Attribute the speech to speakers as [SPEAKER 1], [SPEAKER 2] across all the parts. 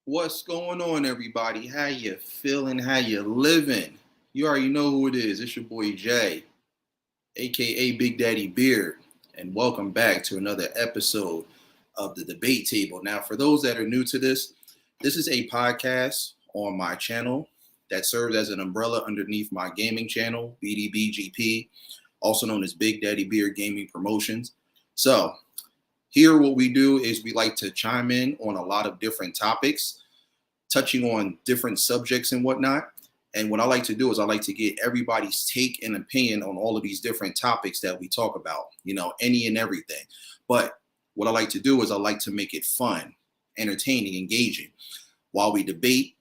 [SPEAKER 1] What's going on, everybody? How you feeling? How you living? You already know who it is. It's your boy Jay, aka Big Daddy Beard, and welcome back to another episode of the Debate Table. Now, for those that are new to this is a podcast on my channel that serves as an umbrella underneath my gaming channel, B.D.B.G.P., also known as Big Daddy Beard Gaming Promotions. So, here, what we do is we like to chime in on a lot of different topics, touching on different subjects and whatnot. And what I like to do is I like to get everybody's take and opinion on all of these different topics that we talk about, any and everything. But what I like to do is I like to make it fun, entertaining, engaging while we debate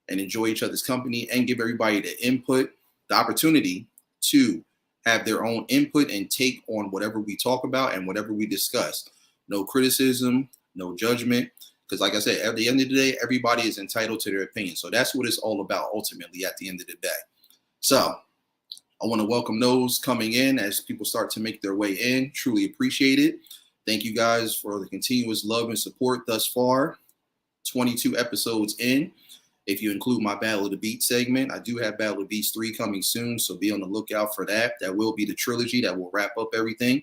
[SPEAKER 1] and enjoy each other's company and give everybody the input, the opportunity to have their own input and take on whatever we talk about and whatever we discuss. No criticism, no judgment. Because like I said, at the end of the day, everybody is entitled to their opinion. So that's what it's all about ultimately at the end of the day. So I want to welcome those coming in as people start to make their way in. Truly appreciate it. Thank you guys for the continuous love and support thus far. 22 episodes in. If you include my Battle of the Beat segment, I do have Battle of the Beats 3 coming soon. So be on the lookout for that. That will be the trilogy that will wrap up everything.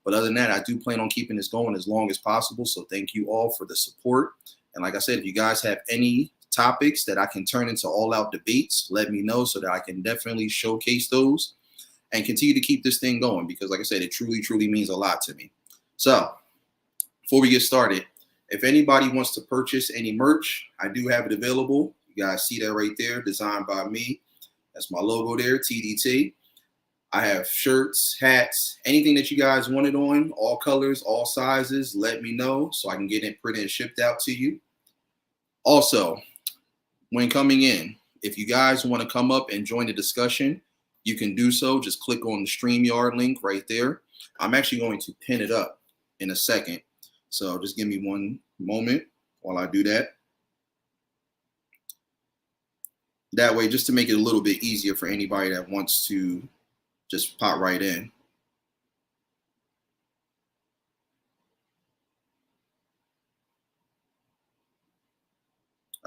[SPEAKER 1] But other than that, I do plan on keeping this going as long as possible. So thank you all for the support. And like I said, if you guys have any topics that I can turn into all-out debates, let me know so that I can definitely showcase those and continue to keep this thing going. Because like I said, it truly, truly means a lot to me. So before we get started, if anybody wants to purchase any merch, I do have it available. You guys see that right there, designed by me. That's my logo there, TDT. I have shirts, hats, anything that you guys wanted on, all colors, all sizes, let me know so I can get it printed and shipped out to you. Also, when coming in, if you guys want to come up and join the discussion, you can do so. Just click on the StreamYard link right there. I'm actually going to pin it up in a second. So just give me one moment while I do that. That way, just to make it a little bit easier for anybody that wants to just pop right in.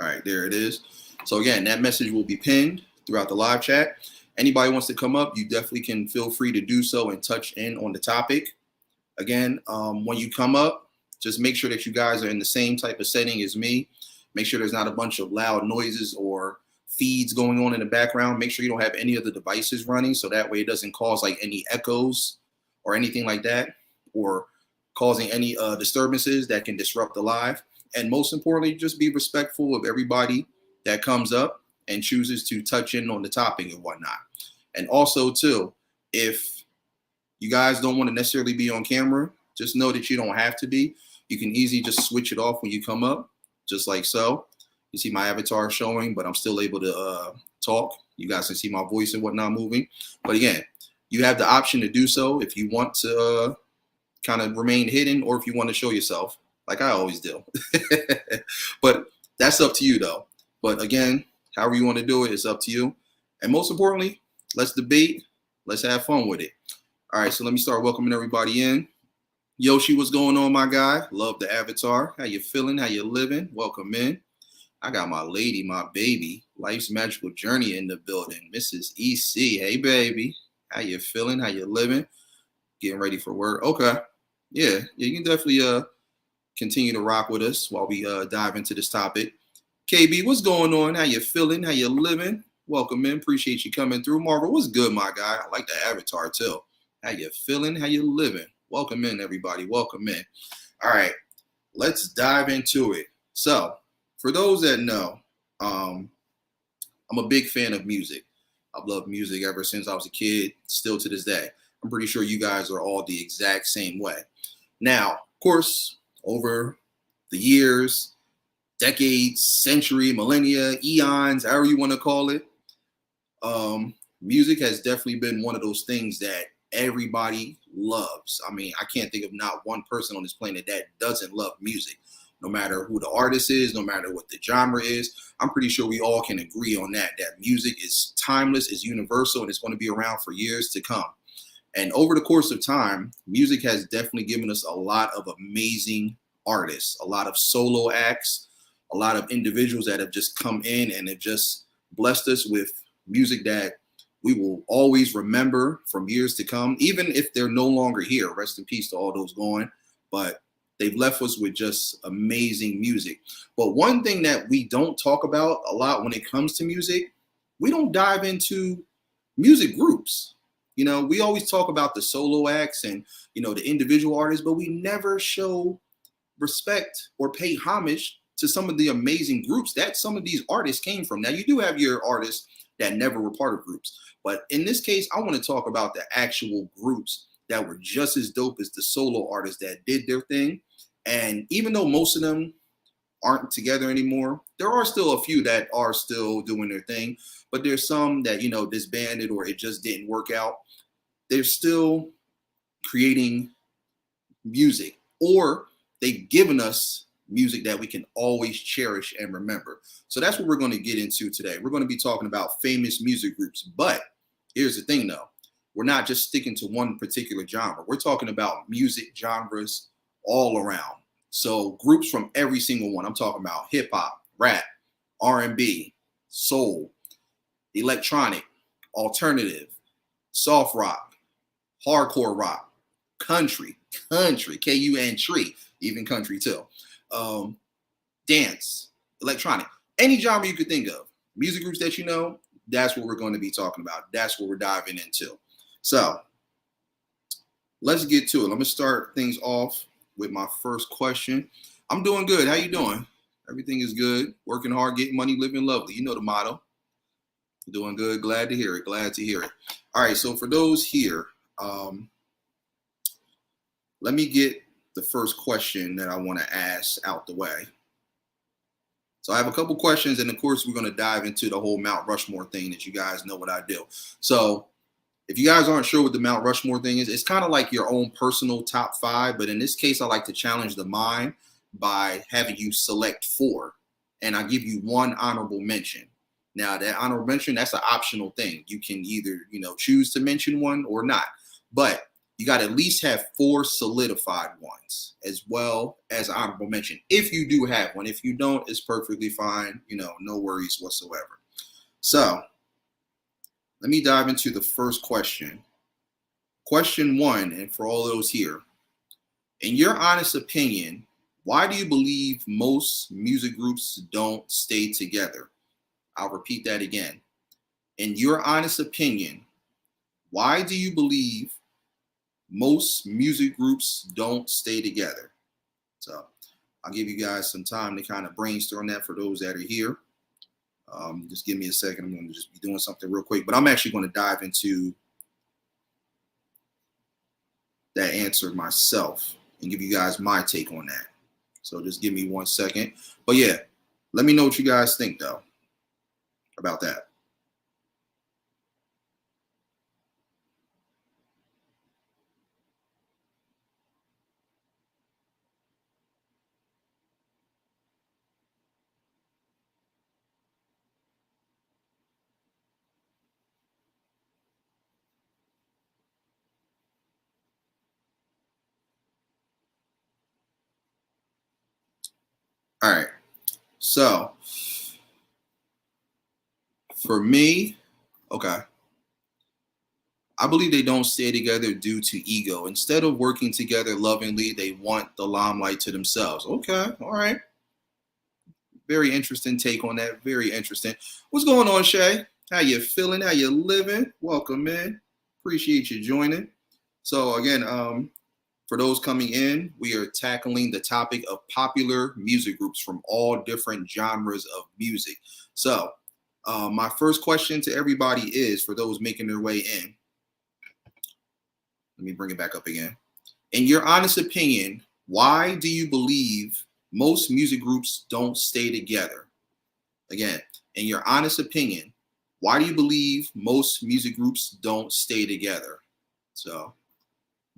[SPEAKER 1] All right, there it is. So again, that message will be pinned throughout the live chat. Anybody wants to come up, you definitely can feel free to do so and touch in on the topic. Again, when you come up, just make sure that you guys are in the same type of setting as me. Make sure there's not a bunch of loud noises or feeds going on in the background. Make sure you don't have any of the devices running, so that way it doesn't cause like any echoes or anything like that, or causing any disturbances that can disrupt the live. And most importantly, just be respectful of everybody that comes up and chooses to touch in on the topic and whatnot. And also too, if you guys don't want to necessarily be on camera, just know that you don't have to be. You can easily just switch it off when you come up, just like so. You see my avatar showing, but I'm still able to talk. You guys can see my voice and whatnot moving. But again, you have the option to do so if you want to kind of remain hidden or if you want to show yourself, like I always do. But that's up to you, though. But again, however you want to do it, it's up to you. And most importantly, let's debate. Let's have fun with it. All right, so let me start welcoming everybody in. Yoshi, what's going on, my guy? Love the avatar. How you feeling? How you living? Welcome in. I got my lady, my baby, Life's Magical Journey in the building. Mrs. EC. Hey, baby. How you feeling? How you living? Getting ready for work. Okay. Yeah, you can definitely continue to rock with us while we dive into this topic. KB, what's going on? How you feeling? How you living? Welcome in. Appreciate you coming through. Marvel, what's good, my guy? I like the avatar, too. How you feeling? How you living? Welcome in, everybody. Welcome in. All right, let's dive into it. So, for those that know, I'm a big fan of music. I've loved music ever since I was a kid, still to this day. I'm pretty sure you guys are all the exact same way. Now, of course, over the years, decades, century, millennia, eons, however you want to call it, music has definitely been one of those things that everybody loves. I mean, I can't think of not one person on this planet that doesn't love music. No matter who the artist is, no matter what the genre is, I'm pretty sure we all can agree on that music is timeless, is universal, and it's going to be around for years to come. And over the course of time, music has definitely given us a lot of amazing artists, a lot of solo acts, a lot of individuals that have just come in and have just blessed us with music that we will always remember from years to come, even if they're no longer here. Rest in peace to all those gone. But they've left us with just amazing music. But one thing that we don't talk about a lot when it comes to music, we don't dive into music groups. You know, we always talk about the solo acts and, you know, the individual artists, but we never show respect or pay homage to some of the amazing groups that some of these artists came from. Now, you do have your artists that never were part of groups, but in this case, I want to talk about the actual groups that were just as dope as the solo artists that did their thing. And even though most of them aren't together anymore, there are still a few that are still doing their thing, but there's some that, you know, disbanded or it just didn't work out. They're still creating music, or they've given us music that we can always cherish and remember. So that's what we're going to get into today. We're going to be talking about famous music groups, but here's the thing though. We're not just sticking to one particular genre. We're talking about music genres all around. So groups from every single one. I'm talking about hip hop, rap, R&B, soul, electronic, alternative, soft rock, hardcore rock, country, K-U-N tree, even country too. Dance, electronic, any genre you could think of. Music groups that you know, that's what we're going to be talking about. That's what we're diving into. So let's get to it. I'm going to start things off with my first question. I'm doing good. How you doing? Everything is good. Working hard, getting money, living lovely. You know the motto. Doing good. Glad to hear it. Glad to hear it. All right. So for those here, let me get the first question that I want to ask out the way. So I have a couple questions, and of course, we're going to dive into the whole Mount Rushmore thing that you guys know what I do. So if you guys aren't sure what the Mount Rushmore thing is, it's kind of like your own personal top 5. But in this case, I like to challenge the mind by having you select 4. And I give you 1 honorable mention. Now, that honorable mention, that's an optional thing. You can either, you know, choose to mention one or not. But you got to at least have 4 solidified ones as well as honorable mention. If you do have one. If you don't, it's perfectly fine. You know, no worries whatsoever. So let me dive into the first question. Question 1, and for all those here, in your honest opinion, why do you believe most music groups don't stay together? I'll repeat that again. In your honest opinion, why do you believe most music groups don't stay together? So I'll give you guys some time to kind of brainstorm that for those that are here. Just give me a second. I'm going to just be doing something real quick, but I'm actually going to dive into that answer myself and give you guys my take on that. So just give me 1 second. But yeah, let me know what you guys think though about that. All right. So for me, okay, I believe they don't stay together due to ego. Instead of working together lovingly, they want the limelight to themselves. Okay, all right. Very interesting take on that. Very interesting. What's going on, Shay? How you feeling? How you living? Welcome, man. Appreciate you joining. So again, for those coming in, we are tackling the topic of popular music groups from all different genres of music. So my first question to everybody is, for those making their way in, let me bring it back up again. In your honest opinion, why do you believe most music groups don't stay together? Again, in your honest opinion, why do you believe most music groups don't stay together? So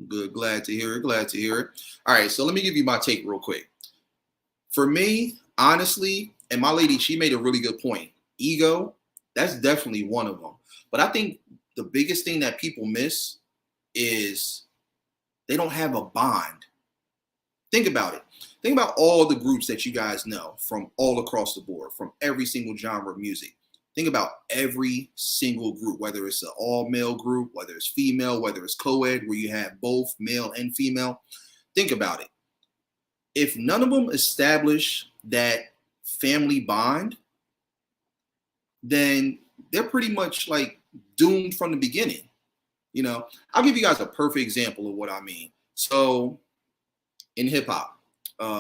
[SPEAKER 1] good, glad to hear it, glad to hear it. All right, so let me give you my take real quick. For me, honestly, and my lady, she made a really good point. Ego, that's definitely one of them. But I think the biggest thing that people miss is they don't have a bond. Think about it. Think about all the groups that you guys know from all across the board, from every single genre of music. Think about every single group, whether it's an all-male group, whether it's female, whether it's co-ed, where you have both male and female. Think about it. If none of them establish that family bond, then they're pretty much like doomed from the beginning. You know, I'll give you guys a perfect example of what I mean. So in hip hop,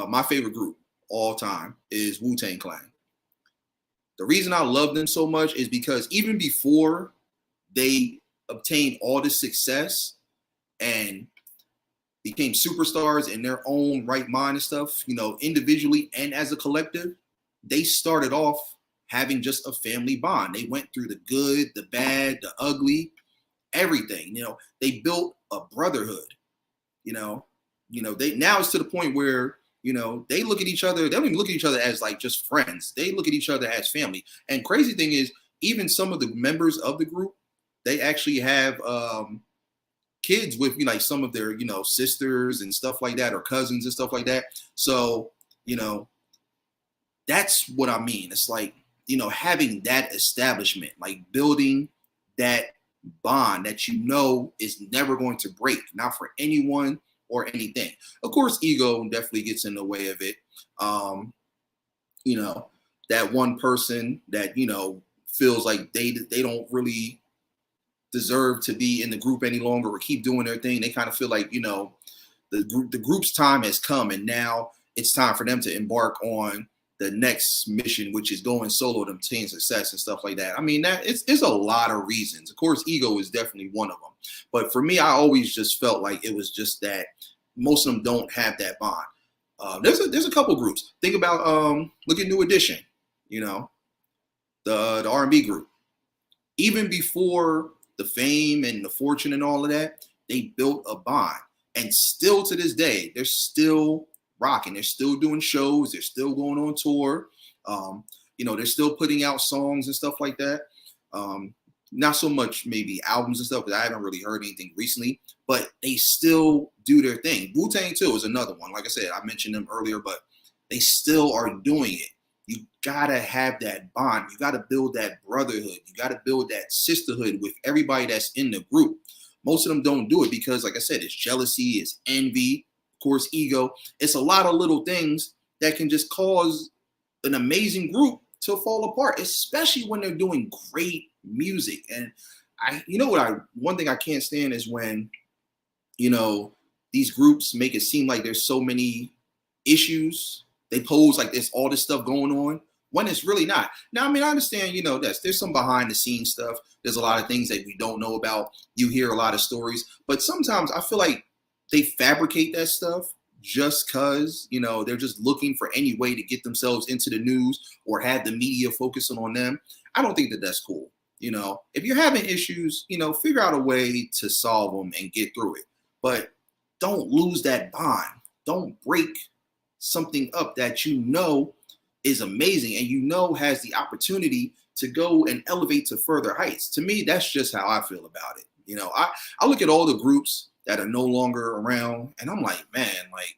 [SPEAKER 1] my favorite group all time is Wu-Tang Clan. The reason I love them so much is because even before they obtained all this success and became superstars in their own right mind and stuff, you know, individually and as a collective, they started off having just a family bond. They went through the good, the bad, the ugly, everything. You know, they built a brotherhood. You know, they now it's to the point where, you know, they look at each other. They don't even look at each other as like just friends. They look at each other as family. And crazy thing is, even some of the members of the group, they actually have kids with, you know, like some of their, you know, sisters and stuff like that, or cousins and stuff like that. So, you know, that's what I mean. It's like, you know, having that establishment, like building that bond that you know is never going to break, not for anyone or anything. Of course, ego definitely gets in the way of it. You know, that one person that, you know, feels like they don't really deserve to be in the group any longer or keep doing their thing. They kind of feel like, you know, the group's time has come and now it's time for them to embark on the next mission, which is going solo to obtain success and stuff like that. I mean, that it's a lot of reasons. Of course, ego is definitely one of them. But for me, I always just felt like it was just that most of them don't have that bond. There's a couple groups. Think about look at New Edition, you know, the R&B group. Even before the fame and the fortune and all of that, they built a bond. And still to this day, they're still rocking. They're still doing shows. They're still going on tour. You know, they're still putting out songs and stuff like that. Not so much maybe albums and stuff, because I haven't really heard anything recently, but they still do their thing. Wu-Tang too is another one. Like I said, I mentioned them earlier, but they still are doing it. You gotta have that bond. You gotta build that brotherhood. You gotta build that sisterhood with everybody that's in the group. Most of them don't do it because, like I said, it's jealousy, it's envy, of course, ego. It's a lot of little things that can just cause an amazing group to fall apart, especially when they're doing great music. And you know what, one thing I can't stand is when, you know, these groups make it seem like there's so many issues. They pose like there's all this stuff going on when it's really not. Now, I mean, I understand, you know, there's some behind the scenes stuff. There's a lot of things that we don't know about. You hear a lot of stories, but sometimes I feel like they fabricate that stuff just because, you know, they're just looking for any way to get themselves into the news or have the media focusing on them. I don't think that that's cool. You know, if you're having issues, you know, figure out a way to solve them and get through it. But don't lose that bond. Don't break something up that you know is amazing and you know has the opportunity to go and elevate to further heights. To me, that's just how I feel about it. You know, I look at all the groups that are no longer around and I'm like, man, like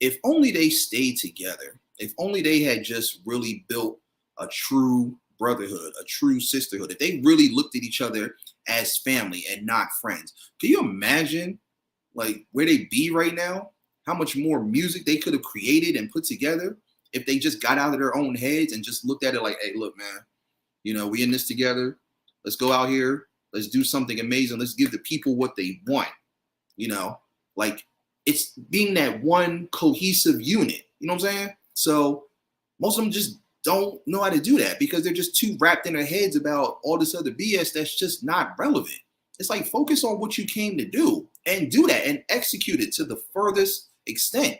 [SPEAKER 1] if only they stayed together, if only they had just really built a true brotherhood, a true sisterhood, if they really looked at each other as family and not friends. Can you imagine like where they be right now? How much more music they could have created and put together if they just got out of their own heads and just looked at it like, hey, look, man, you know, we in this together. Let's go out here. Let's do something amazing. Let's give the people what they want. You know, like it's being that one cohesive unit. You know what I'm saying? So most of them just don't know how to do that because they're just too wrapped in their heads about all this other BS that's just not relevant. It's like focus on what you came to do and do that and execute it to the furthest extent.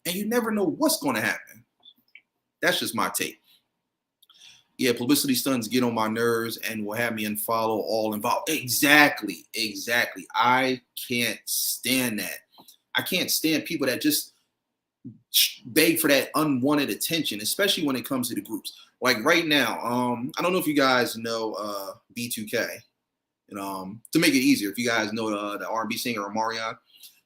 [SPEAKER 1] And you never know what's going to happen. That's just my take. Yeah, publicity stunts get on my nerves and will have me unfollow all involved. Exactly. I can't stand that. I can't stand people that just beg for that unwanted attention, especially when it comes to the groups. Like right now, I don't know if you guys know B2K. And to make it easier, if you guys know the R&B singer Omarion,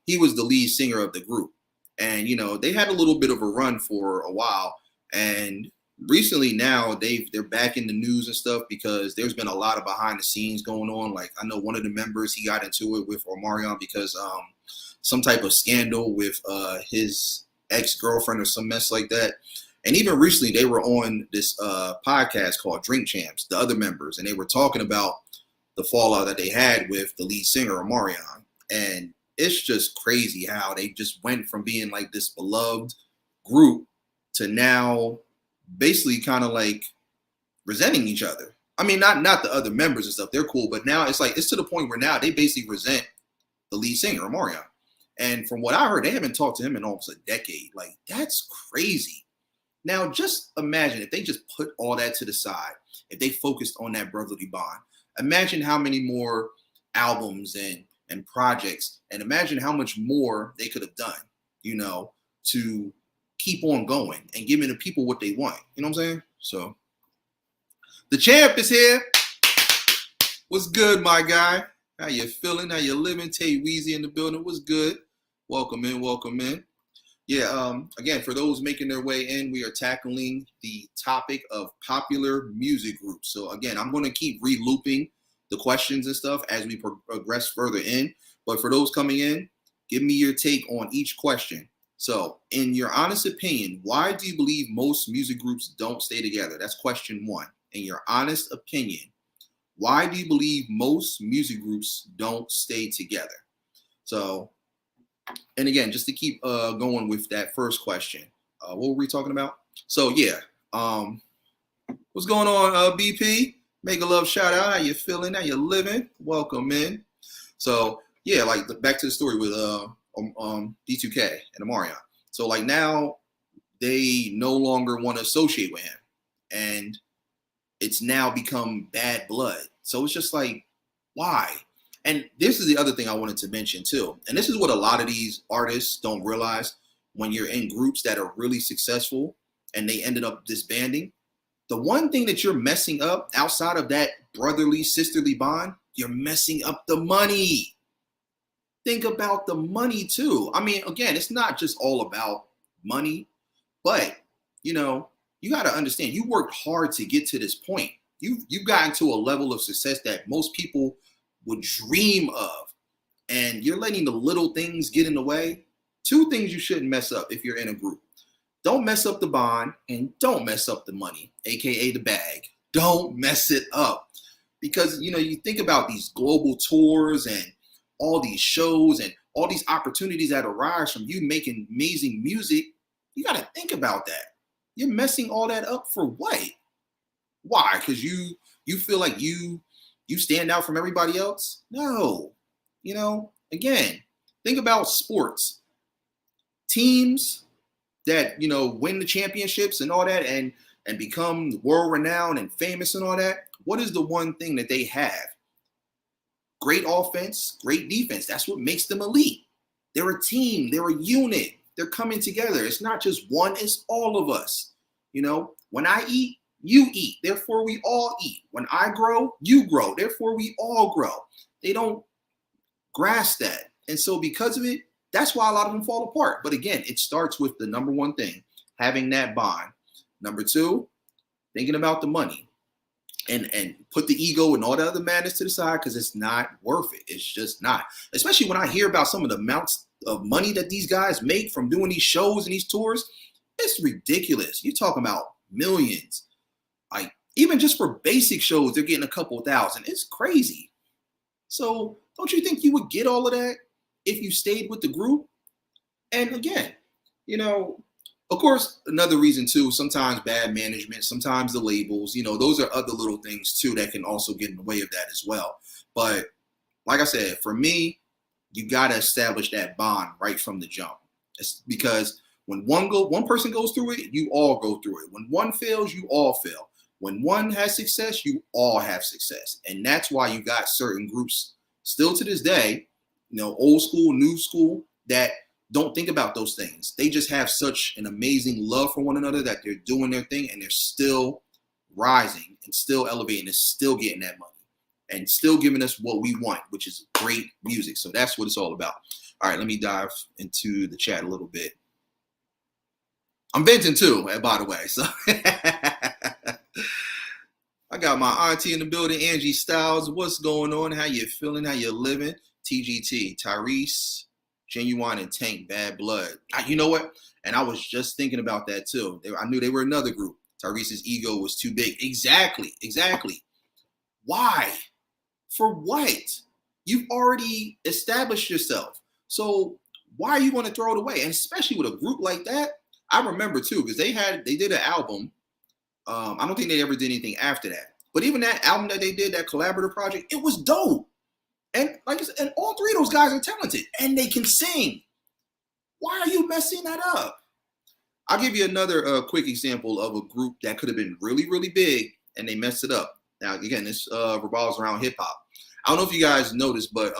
[SPEAKER 1] he was the lead singer of the group. And they had a little bit of a run for a while, and recently now they're back in the news and stuff because there's been a lot of behind the scenes going on. Like, I know one of the members, he got into it with Omarion because some type of scandal with his ex-girlfriend or some mess like that. And even recently they were on this podcast called Drink Champs, the other members, and they were talking about the fallout that they had with the lead singer Omarion. And it's just crazy how they just went from being like this beloved group to now basically kind of like resenting each other. I mean, not the other members and stuff. They're cool, but now it's to the point where now they basically resent the lead singer, Omarion. And from what I heard, they haven't talked to him in almost a decade. Like, that's crazy. Now, just imagine if they just put all that to the side, if they focused on that brotherly bond. Imagine how many more albums and projects, and imagine how much more they could have done, to keep on going and giving the people what they want. You know what I'm saying? So the champ is here. What's good, my guy? How you feeling? How you living? Tay Weezy in the building. What's good? Welcome in. Welcome in. Yeah, again, for those making their way in, we are tackling the topic of popular music groups. So again, I'm going to keep re-looping the questions and stuff as we progress further in. But for those coming in, give me your take on each question. So, in your honest opinion, why do you believe most music groups don't stay together? That's question one. In your honest opinion, why do you believe most music groups don't stay together? So, and again, just to keep going with that first question, what were we talking about? So, yeah, what's going on, BP? Make a love shout out. How you feeling? How you living? Welcome in. So, yeah, like back to the story with D2K and Omarion. So, like, now they no longer want to associate with him, and it's now become bad blood. So it's just like, why? And this is the other thing I wanted to mention too. And this is what a lot of these artists don't realize when you're in groups that are really successful and they ended up disbanding. The one thing that you're messing up outside of that brotherly, sisterly bond, you're messing up the money. Think about the money too. I mean, again, it's not just all about money, but you got to understand, you worked hard to get to this point. You've gotten to a level of success that most people would dream of, and you're letting the little things get in the way. Two things you shouldn't mess up if you're in a group. Don't mess up the bond, and don't mess up the money, aka the bag. Don't mess it up. Because you think about these global tours and all these shows and all these opportunities that arise from you making amazing music. You got to think about that. You're messing all that up for what? Why? Because you feel like you stand out from everybody else? No. Again, think about sports. Teams that win the championships and all that and become world renowned and famous and all that. What is the one thing that they have? Great offense, great defense. That's what makes them elite. They're a team. They're a unit. They're coming together. It's not just one. It's all of us. When I eat, you eat. Therefore, we all eat. When I grow, you grow. Therefore, we all grow. They don't grasp that. And so because of it, that's why a lot of them fall apart. But again, it starts with the number one thing, having that bond. Number two, thinking about the money. And put the ego and all the other madness to the side because it's not worth it. It's just not. Especially when I hear about some of the amounts of money that these guys make from doing these shows and these tours. It's ridiculous. You're talking about millions. Like, even just for basic shows, they're getting a couple thousand. It's crazy. So don't you think you would get all of that if you stayed with the group? And again, of course, another reason too, sometimes bad management, sometimes the labels, those are other little things too that can also get in the way of that as well. But like I said, for me, you got to establish that bond right from the jump. It's because when one person goes through it, you all go through it. When one fails, you all fail. When one has success, you all have success. And that's why you got certain groups still to this day, old school, new school, that don't think about those things. They just have such an amazing love for one another that they're doing their thing and they're still rising and still elevating and still getting that money and still giving us what we want, which is great music. So that's what it's all about. All right, let me dive into the chat a little bit. I'm venting too, by the way. So I got my auntie in the building, Angie Styles. What's going on? How you feeling? How you living? TGT, Tyrese, Genuine, and Tank, Bad Blood. You know what? And I was just thinking about that too. I knew they were another group. Tyrese's ego was too big. Exactly. Why? For what? You've already established yourself. So why are you going to throw it away? And especially with a group like that, I remember too, because they did an album. I don't think they ever did anything after that. But even that album that they did, that collaborative project, it was dope. And like I said, and all three of those guys are talented and they can sing. Why are you messing that up? I'll give you another quick example of a group that could have been really, really big and they messed it up. Now, again, this revolves around hip hop. I don't know if you guys noticed, but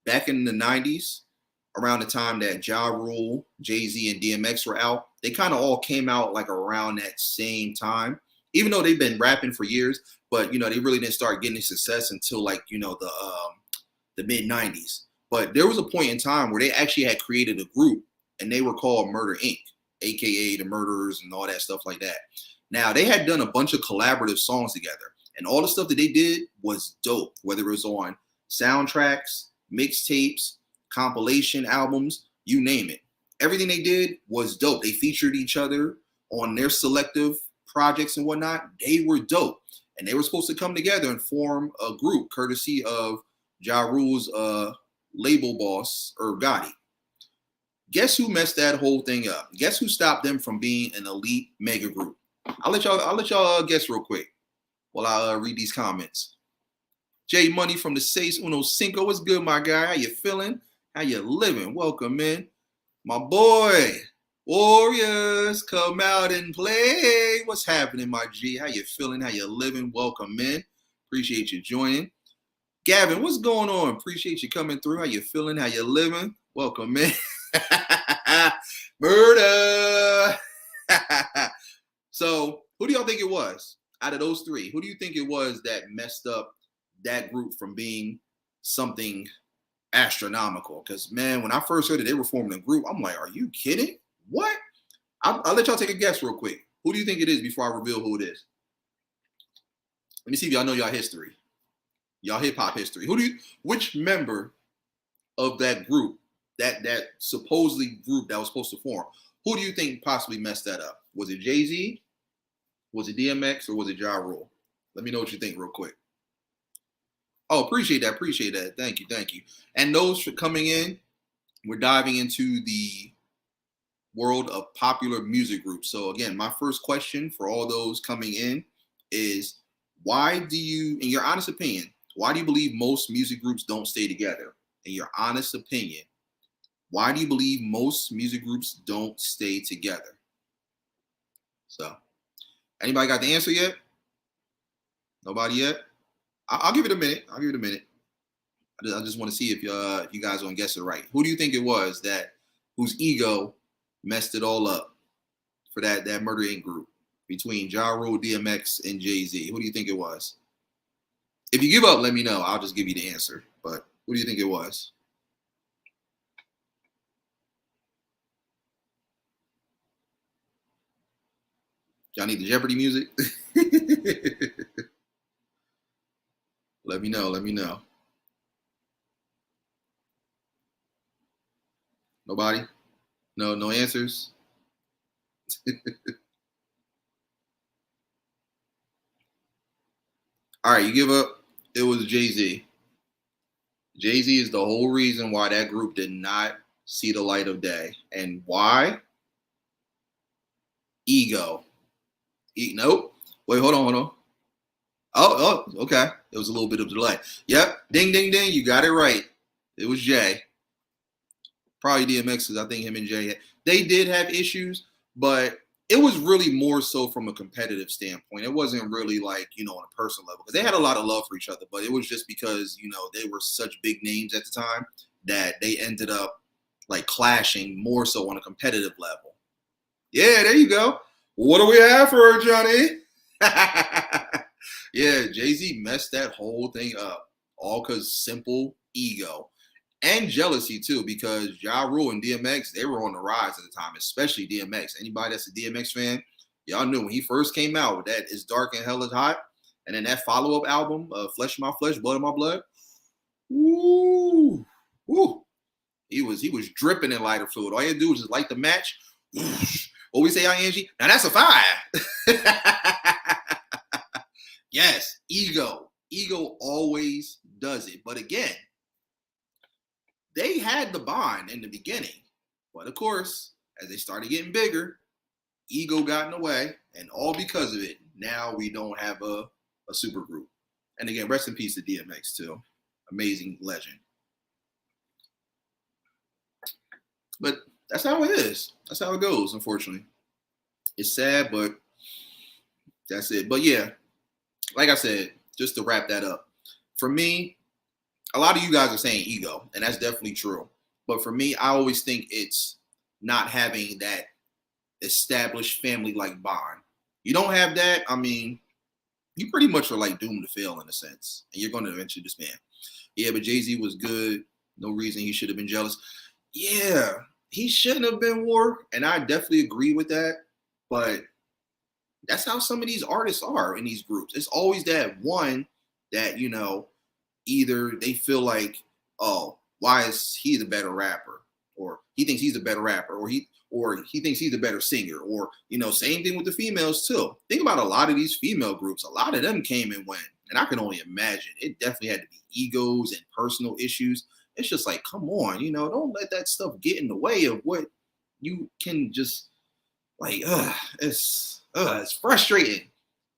[SPEAKER 1] back in the 90s, around the time that Ja Rule, Jay-Z, and DMX were out, they kind of all came out like around that same time, even though they've been rapping for years, but, you know, they really didn't start getting success until like, you know, the mid 90s. But there was a point in time where they actually had created a group and they were called Murder Inc., AKA the Murderers and all that stuff like that. Now, they had done a bunch of collaborative songs together and all the stuff that they did was dope, whether it was on soundtracks, mixtapes, compilation albums, you name it. Everything they did was dope. They featured each other on their selective projects and whatnot. They were dope. And they were supposed to come together and form a group courtesy of Ja Rule's label boss, Irv Gotti. Guess who messed that whole thing up? Guess who stopped them from being an elite mega group? I'll let y'all guess real quick while I read these comments. J Money from the Seis Uno Cinco. What's good, my guy? How you feeling? How you living? Welcome in. My boy, Warriors, come out and play. What's happening, my G? How you feeling? How you living? Welcome in. Appreciate you joining. Gavin, what's going on? Appreciate you coming through. How you feeling? How you living? Welcome in. Murder. So, who do y'all think it was out of those three? Who do you think it was that messed up that group from being something astronomical? Because, man, when I first heard that they were forming a group, I'm like, are you kidding? What? I'll let y'all take a guess real quick. Who do you think it is before I reveal who it is? Let me see if y'all know y'all history. Y'all hip-hop history. Which member of that group, that supposedly group that was supposed to form, who do you think possibly messed that up? Was it Jay-Z? Was it DMX? Or was it Ja Rule? Let me know what you think real quick. Oh, appreciate that. Thank you. And those for coming in, we're diving into the world of popular music groups. So again, my first question for all those coming in is, why do you, in your honest opinion, why do you believe most music groups don't stay together? In your honest opinion, why do you believe most music groups don't stay together? So, anybody got the answer yet? Nobody yet? I'll give it a minute. I just want to see if you guys are gonna guess it right. Who do you think it was whose ego messed it all up for that Murder Inc. group between Ja Rule, DMX, and Jay-Z? Who do you think it was? If you give up, let me know. I'll just give you the answer. But who do you think it was? Y'all need the Jeopardy music? Let me know. Nobody? No answers? All right, you give up? It was Jay-Z. Jay-Z is the whole reason why that group did not see the light of day. And why? Ego. Nope. Wait, hold on. Oh, okay. It was a little bit of a delay. Yep. Ding, ding, ding. You got it right. It was Jay. Probably DMX, because I think him and Jay, they did have issues, but it was really more so from a competitive standpoint. It wasn't really like, you know, on a personal level, because they had a lot of love for each other, but it was just because, you know, they were such big names at the time that they ended up like clashing more so on a competitive level. Yeah, there you go. What do we have for her, Johnny? Yeah, Jay-Z messed that whole thing up, all because simple ego. and jealousy too, because Ja Rule and DMX, they were on the rise at the time, especially DMX. Anybody that's a DMX fan, y'all knew when he first came out with that "It's Dark and Hell is Hot," and then that follow-up album, "Flesh of My Flesh, Blood of My Blood." Woo, woo. He was dripping in lighter fluid. All he had to do was just light the match. What we say, Angie? Now that's a fire. Yes, ego. Ego always does it. But again, they had the bond in the beginning. But of course, as they started getting bigger, ego got in the way, and all because of it, now we don't have a super group. And again, rest in peace to DMX too. Amazing legend. But that's how it is. That's how it goes, unfortunately. It's sad, but that's it. But yeah, like I said, just to wrap that up, for me, a lot of you guys are saying ego, and that's definitely true. But for me, I always think it's not having that established family-like bond. You don't have that, I mean, you pretty much are like doomed to fail in a sense, and you're going to eventually disband. Yeah, but Jay-Z was good. No reason he should have been jealous. Yeah, he shouldn't have been war, and I definitely agree with that. But that's how some of these artists are in these groups. It's always that one that, either they feel like, oh, why is he the better rapper? Or he thinks he's the better rapper, or he thinks he's the better singer, or same thing with the females too. Think about a lot of these female groups, a lot of them came and went. And I can only imagine it definitely had to be egos and personal issues. It's just like, come on, don't let that stuff get in the way of what you can just like, it's frustrating.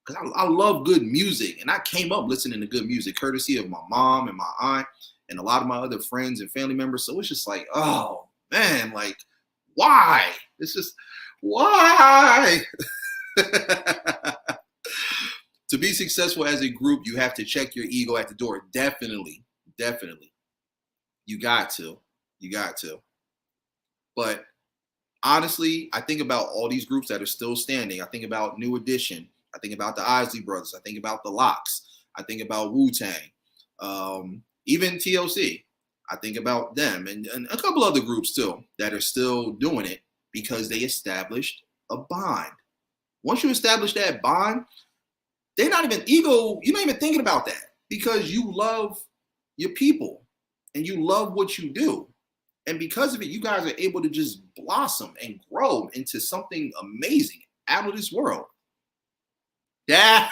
[SPEAKER 1] Because I love good music, and I came up listening to good music, courtesy of my mom and my aunt and a lot of my other friends and family members. So it's just like, oh man, like, why? It's just, why? To be successful as a group, you have to check your ego at the door. Definitely. You got to. But honestly, I think about all these groups that are still standing. I think about New Edition. I think about the Isley Brothers. I think about the Locks. I think about Wu-Tang. Even TLC. I think about them and a couple other groups too that are still doing it because they established a bond. Once you establish that bond, they're not even ego. You're not even thinking about that because you love your people and you love what you do. And because of it, you guys are able to just blossom and grow into something amazing out of this world. Yeah.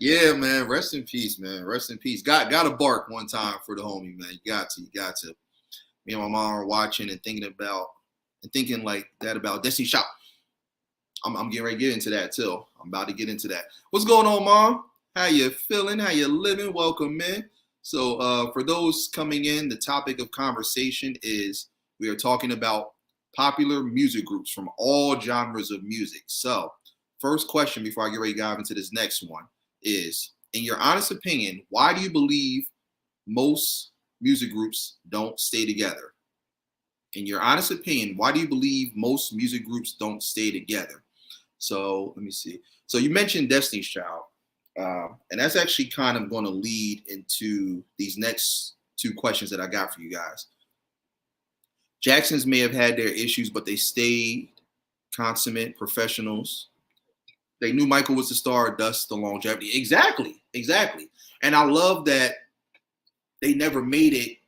[SPEAKER 1] Yeah, man. Rest in peace, man. Rest in peace. Got to bark one time for the homie, man. You got to. Me and my mom are watching and thinking like that about Destiny Shop. I'm getting ready to get into that too. I'm about to get into that. What's going on, Mom? How you feeling? How you living? Welcome, man. So for those coming in, the topic of conversation is we are talking about popular music groups from all genres of music. So first question before I get ready to dive into this next one is, in your honest opinion, why do you believe most music groups don't stay together? In your honest opinion, why do you believe most music groups don't stay together? So let me see. So you mentioned Destiny's Child. And that's actually kind of going to lead into these next two questions that I got for you guys. Jacksons may have had their issues, but they stayed consummate professionals. They knew Michael was the star, thus the longevity. Exactly. And I love that they never made it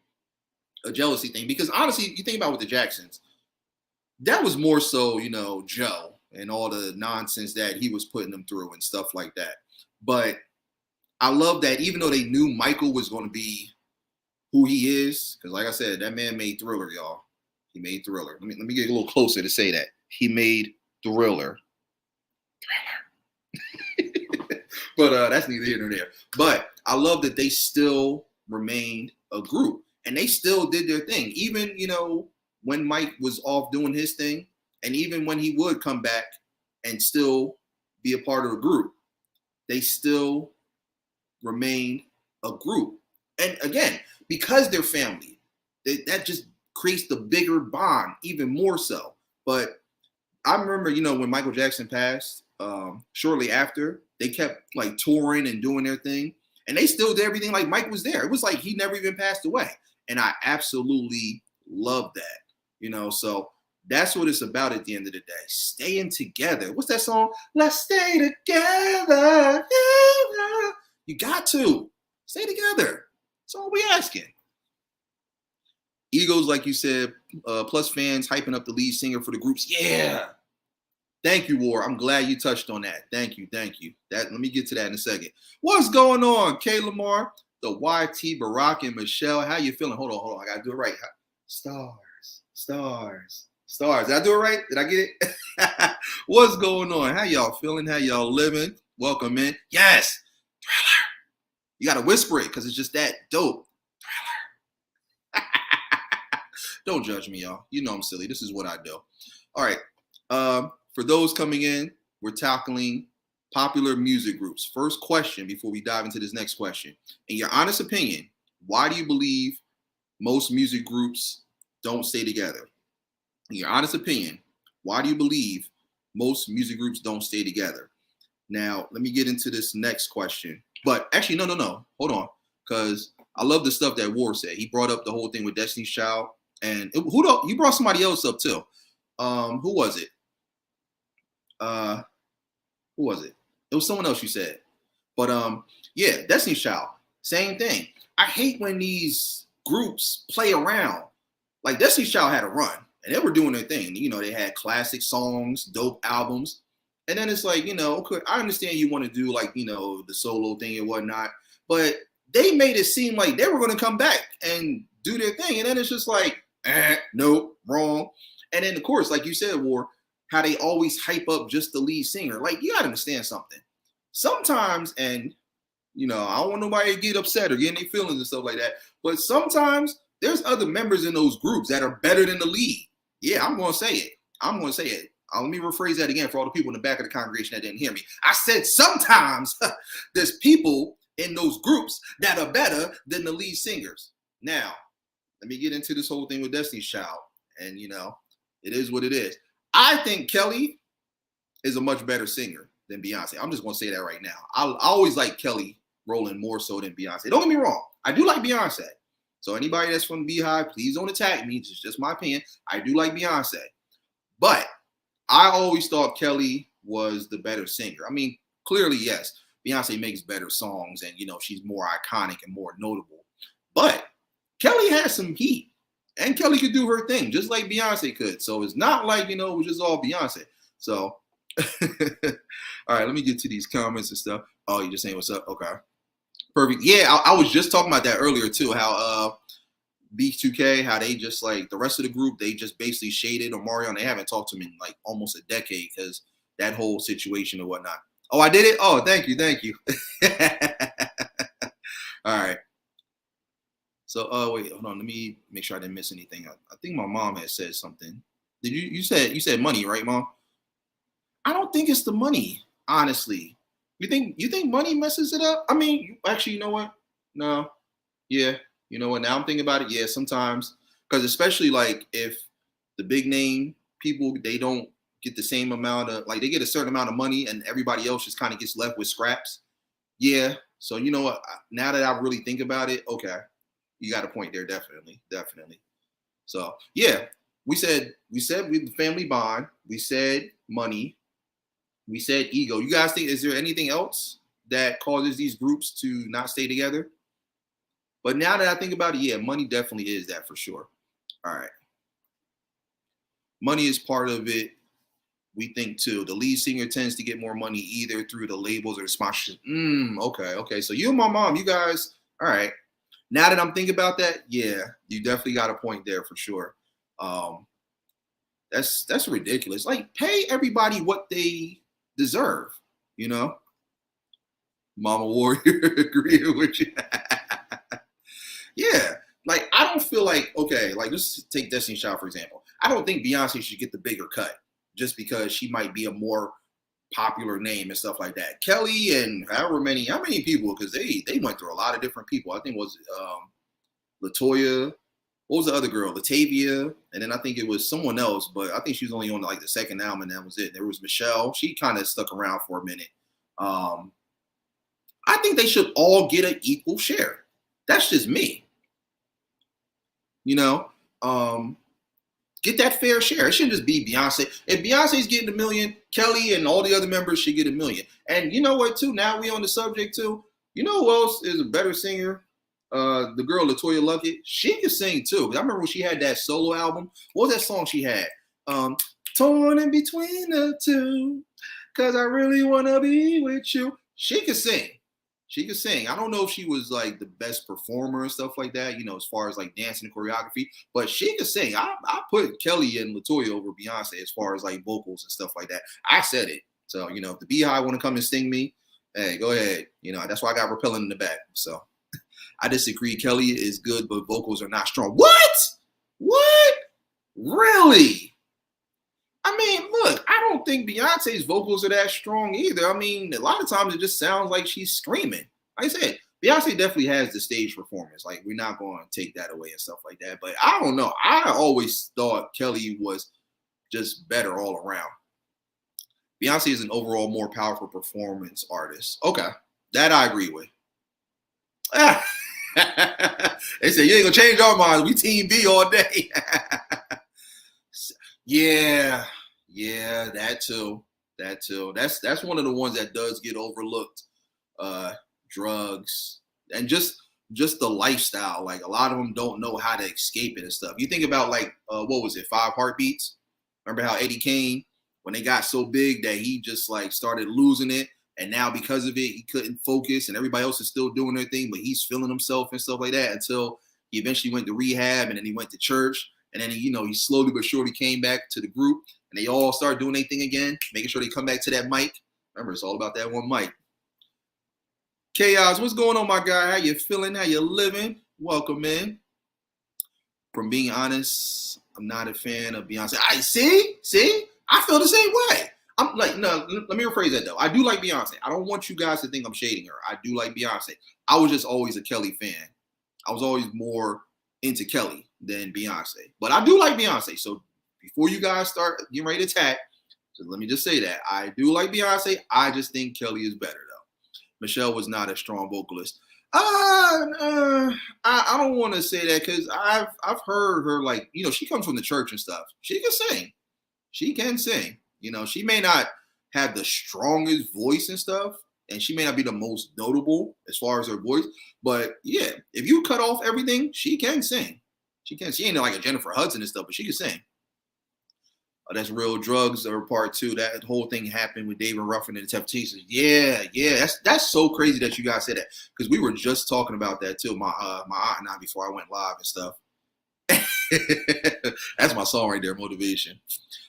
[SPEAKER 1] a jealousy thing because honestly, you think about with the Jacksons, that was more so, Joe and all the nonsense that he was putting them through and stuff like that. But I love that even though they knew Michael was going to be who he is, because like I said, that man made Thriller, y'all. He made Thriller. Let me get a little closer to say that. He made Thriller. But that's neither here nor there. But I love that they still remained a group. And they still did their thing. Even, when Mike was off doing his thing, and even when he would come back and still be a part of a group, they still remained a group. And again, because they're family, that just creates the bigger bond even more so. But I remember, when Michael Jackson passed, shortly after, they kept like touring and doing their thing. and they still did everything like Mike was there. It was like he never even passed away. And I absolutely love that, so that's what it's about at the end of the day. Staying together. What's that song? Let's stay together. You got to stay together. That's all we asking. Egos, like you said, plus fans hyping up the lead singer for the groups. Yeah. Thank you, War. I'm glad you touched on that. Thank you. Let me get to that in a second. What's going on, K. Lamar, the YT, Barack, and Michelle? How you feeling? Hold on. I gotta do it right. Stars. Did I do it right? Did I get it? What's going on? How y'all feeling? How y'all living? Welcome in. Yes. Thriller. You gotta whisper it because it's just that dope. Thriller. Don't judge me, y'all. You know I'm silly. This is what I do. All right. For those coming in, we're tackling popular music groups. First question before we dive into this next question. In your honest opinion, why do you believe most music groups don't stay together? In your honest opinion, why do you believe most music groups don't stay together? Now, let me get into this next question. But actually, no. Hold on. Because I love the stuff that War said. He brought up the whole thing with Destiny's Child. And he brought somebody else up too. Who was it? Who was it? It was someone else you said. But yeah, Destiny's Child. Same thing. I hate when these groups play around. Like Destiny's Child had a run. And they were doing their thing. They had classic songs, dope albums. And then it's like, I understand you want to do like, the solo thing and whatnot. But they made it seem like they were going to come back and do their thing. And then it's just like, nope, wrong. And then, of course, like you said, War, how they always hype up just the lead singer. Like, you got to understand something. Sometimes, and, I don't want nobody to get upset or get any feelings and stuff like that. But sometimes there's other members in those groups that are better than the lead. Yeah, I'm going to say it. Let me rephrase that again for all the people in the back of the congregation that didn't hear me. I said sometimes there's people in those groups that are better than the lead singers. Now, let me get into this whole thing with Destiny's Child. And, it is what it is. I think Kelly is a much better singer than Beyonce. I'm just going to say that right now. I always like Kelly Rowland more so than Beyonce. Don't get me wrong. I do like Beyonce. So anybody that's from Beehive, please don't attack me. It's just my opinion. I do like Beyonce. But I always thought Kelly was the better singer. I mean, clearly, yes, Beyonce makes better songs and, she's more iconic and more notable. But Kelly has some heat. And Kelly could do her thing, just like Beyonce could. So it's not like, it was just all Beyonce. So, all right, let me get to these comments and stuff. Oh, you're just saying what's up? Okay. Perfect. Yeah, I was just talking about that earlier, too, how B2K, how they just, like, the rest of the group, they just basically shaded Omarion. They haven't talked to him in, like, almost a decade because that whole situation and whatnot. Oh, I did it? Oh, thank you. All right. So, wait, hold on. Let me make sure I didn't miss anything. I think my mom had said something. Did you said money, right, Mom? I don't think it's the money, honestly. You think money messes it up? I mean, actually, you know what? No. Yeah. You know what? Now I'm thinking about it. Yeah, sometimes. Because especially, like, if the big name people, they don't get the same amount of, like, they get a certain amount of money and everybody else just kind of gets left with scraps. Yeah. So, you know what? Now that I really think about it, okay. You got a point there, definitely. So yeah, we said with the family bond, we said money, we said ego. You guys think, is there anything else that causes these groups to not stay together? But now that I think about it, yeah, money definitely is that for sure. All right. Money is part of it. We think too. The lead singer tends to get more money either through the labels or the sponsorship. Okay. So you and my mom, you guys, all right. Now that I'm thinking about that, yeah, you definitely got a point there for sure. That's ridiculous. Like, pay everybody what they deserve, Mama Warrior agreeing with you. Yeah, like, I don't feel like, okay, like, let's take Destiny's Child, for example. I don't think Beyonce should get the bigger cut just because she might be a more popular name and stuff like that. Kelly and how many people, because they went through a lot of different people. I think it was LaToya. What was the other girl? Latavia. And then I think it was someone else, but I think she was only on like the second album and that was it. There was Michelle. She kind of stuck around for a minute. I I think they should all get an equal share. That's just me. You know, get that fair share. It shouldn't just be Beyonce. If Beyonce's getting $1 million, Kelly and all the other members should get $1 million. And you know what, too? Now we on the subject, too. You know who else is a better singer? The girl, LaToya Luckett. She can sing, too. I remember when she had that solo album. What was that song she had? Torn in between the two, because I really want to be with you. She can sing. She could sing. I don't know if she was like the best performer and stuff like that, as far as like dancing and choreography, but she could sing. I put Kelly and LaToya over Beyonce as far as like vocals and stuff like that. I said it. So, if the Beehive want to come and sting me, hey, go ahead. That's why I got repellent in the back. So I disagree. Kelly is good, but vocals are not strong. What? What? Really? I mean, look, I don't think Beyonce's vocals are that strong either. I mean, a lot of times it just sounds like she's screaming. Like I said, Beyonce definitely has the stage performance. Like, we're not going to take that away and stuff like that. But I don't know. I always thought Kelly was just better all around. Beyonce is an overall more powerful performance artist. Okay, that I agree with. They say, you ain't going to change our minds. We Team B all day. Yeah, that too. That's one of the ones that does get overlooked. Drugs and just the lifestyle. Like, a lot of them don't know how to escape it and stuff. You think about like what was it, 5 Heartbeats? Remember how Eddie Kane, when they got so big that he just like started losing it, and now because of it he couldn't focus, and everybody else is still doing their thing, but he's feeling himself and stuff like that until he eventually went to rehab, and then he went to church. And then, he slowly but surely came back to the group, and they all started doing their thing again, making sure they come back to that mic. Remember, it's all about that one mic. Chaos, what's going on, my guy? How you feeling? How you living? Welcome in. From being honest, I'm not a fan of Beyonce. See, I feel the same way. I'm like, no, let me rephrase that, though. I do like Beyonce. I don't want you guys to think I'm shading her. I do like Beyonce. I was just always a Kelly fan. I was always more into Kelly than Beyonce, but I do like Beyonce. So before you guys start getting ready to attack, let me just say that I do like Beyonce. I just think Kelly is better, though. Michelle was not a strong vocalist. I don't want to say that, because I've heard her, like, she comes from the church and stuff. She can sing. She can sing. She may not have the strongest voice and stuff, and she may not be the most notable as far as her voice, but yeah, if you cut off everything, she can sing. She can. She ain't like a Jennifer Hudson and stuff, but she can sing. That's Real Drugs, or part 2. That whole thing happened with David Ruffin and the Temptations. Yeah. That's so crazy that you guys said that, because we were just talking about that too. My aunt and I, before I went live and stuff. That's my song right there, Motivation.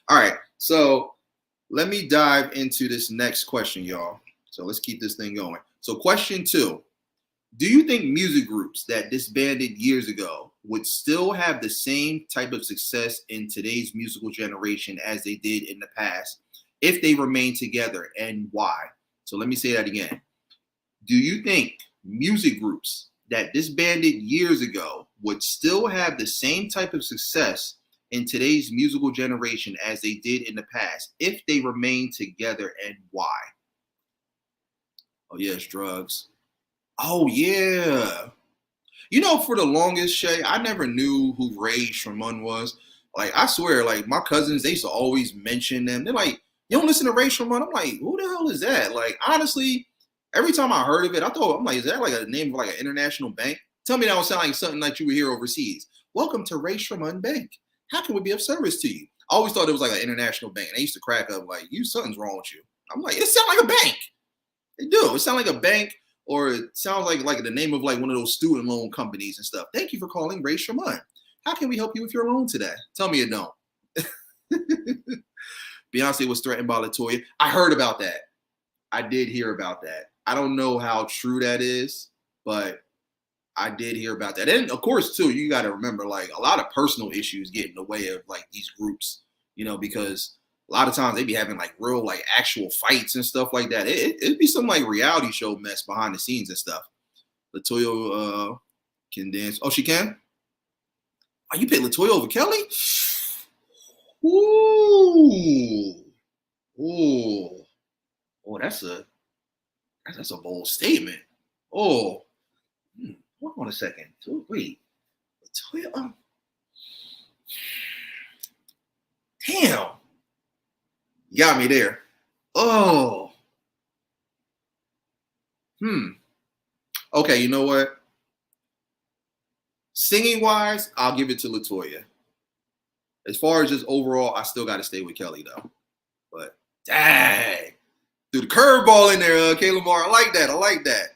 [SPEAKER 1] All right, so let me dive into this next question, y'all. So let's keep this thing going. So question 2, do you think music groups that disbanded years ago would still have the same type of success in today's musical generation as they did in the past if they remain together, and why? So let me say that again. Do you think music groups that disbanded years ago would still have the same type of success in today's musical generation as they did in the past if they remain together, and why? Oh, yes, drugs. Oh, yeah. For the longest, Shay, I never knew who Ray Sherman was. Like, I swear, like, my cousins, they used to always mention them. They're like, you don't listen to Ray Sherman? I'm like, who the hell is that? Like, honestly, every time I heard of it, I'm like, is that like a name of like an international bank? Tell me that would sound like something like you would hear overseas. Welcome to Ray Sherman Bank. How can we be of service to you? I always thought it was like an international bank. And they used to crack up like, something's wrong with you. I'm like, it sounds like a bank. It do. It sounds like a bank, or it sounds like the name of like one of those student loan companies and stuff. Thank you for calling Ray Sherman. How can we help you with your loan today? Tell me it don't. Beyonce was threatened by LaToya. I heard about that. I did hear about that. I don't know how true that is, but I did hear about that. And of course, too, you got to remember, like, a lot of personal issues get in the way of like these groups, because a lot of times they be having like real, like, actual fights and stuff like that. It'd be some like reality show mess behind the scenes and stuff. LaToya can dance. Oh, she can? Oh, you picked LaToya over Kelly? Ooh. Oh, that's a bold statement. Oh, hold on a second. Wait, Latoya. Damn, you got me there. Oh, Okay, you know what? Singing wise, I'll give it to Latoya. As far as just overall, I still got to stay with Kelly though. But dang, threw the curveball in there, Kayla Moore. I like that. I like that.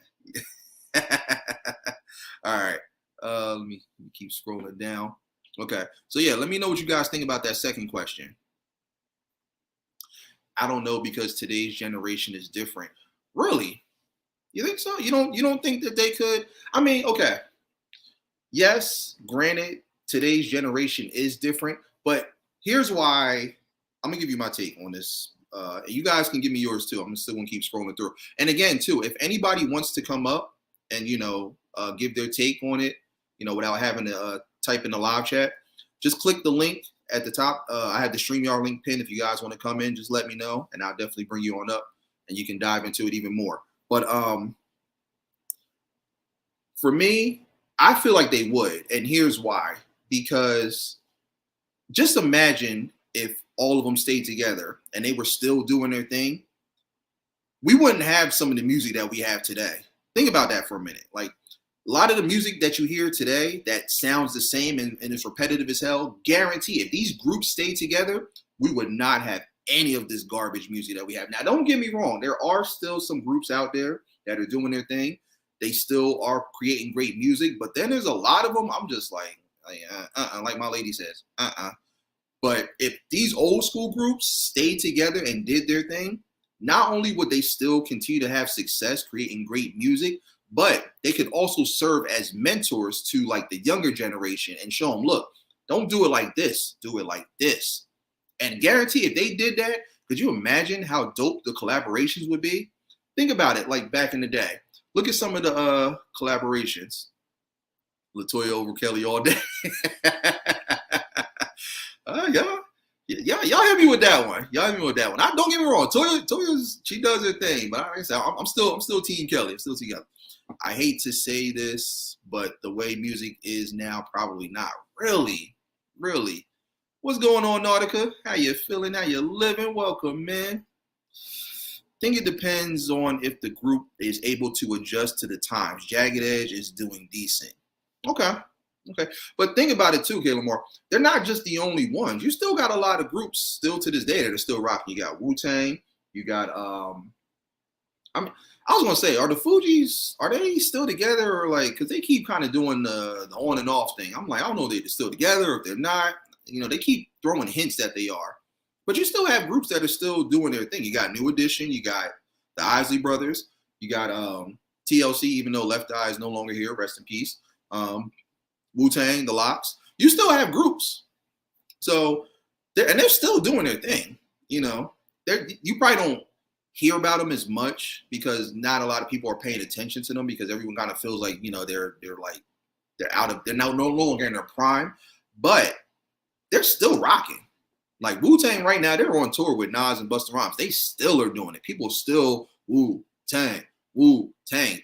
[SPEAKER 1] All right. Let me keep scrolling down. Okay. So yeah, let me know what you guys think about that second question. I don't know because today's generation is different. Really? You think so? You don't think that they could? I mean, okay. Yes, granted, today's generation is different, but here's why I'm gonna give you my take on this. You guys can give me yours too. I'm still gonna keep scrolling through. And again, too, if anybody wants to come up and give their take on it, without having to type in the live chat, just click the link at the top. I have the StreamYard link pinned. If you guys want to come in, just let me know, and I'll definitely bring you on up, and you can dive into it even more. But for me, I feel like they would, and here's why. Because just imagine if all of them stayed together and they were still doing their thing, we wouldn't have some of the music that we have today. Think about that for a minute. Like a lot of the music that you hear today that sounds the same and is repetitive as hell, guarantee if these groups stayed together, we would not have any of this garbage music that we have now. Don't get me wrong. There are still some groups out there that are doing their thing. They still are creating great music, but then there's a lot of them. I'm just like my lady says, But if these old school groups stayed together and did their thing, not only would they still continue to have success creating great music, but they could also serve as mentors to like the younger generation and show them, look, don't do it like this, do it like this. And guarantee if they did that, could you imagine how dope the collaborations would be? Think about it like back in the day. Look at some of the collaborations. Latoya over Kelly all day. Y'all hit me with that one. Y'all hit me with that one. Don't get me wrong. Toya's she does her thing, but I'm still Team Kelly. I'm still Team Kelly. I hate to say this, but the way music is now, probably not. Really. What's going on, Nautica? How you feeling? How you living? Welcome, man. I think it depends on if the group is able to adjust to the times. Jagged Edge is doing decent. Okay. But think about it too, Kayla Moore. They're not just the only ones. You still got a lot of groups still to this day that are still rocking. You got Wu-Tang. You got I was gonna say, are the Fugees, are they still together, or like, because they keep kind of doing the on and off thing. I'm like, I don't know if they're still together or if they're not. They keep throwing hints that they are. But you still have groups that are still doing their thing. You got New Edition, you got the Isley Brothers, you got TLC, even though Left Eye is no longer here, rest in peace. Wu-Tang, the Locks. You still have groups. So, they're still doing their thing. You probably don't hear about them as much because not a lot of people are paying attention to them because everyone kind of feels like, they're no longer in their prime, but they're still rocking. Like Wu-Tang right now, they're on tour with Nas and Busta Rhymes. They still are doing it. People still Wu-Tang,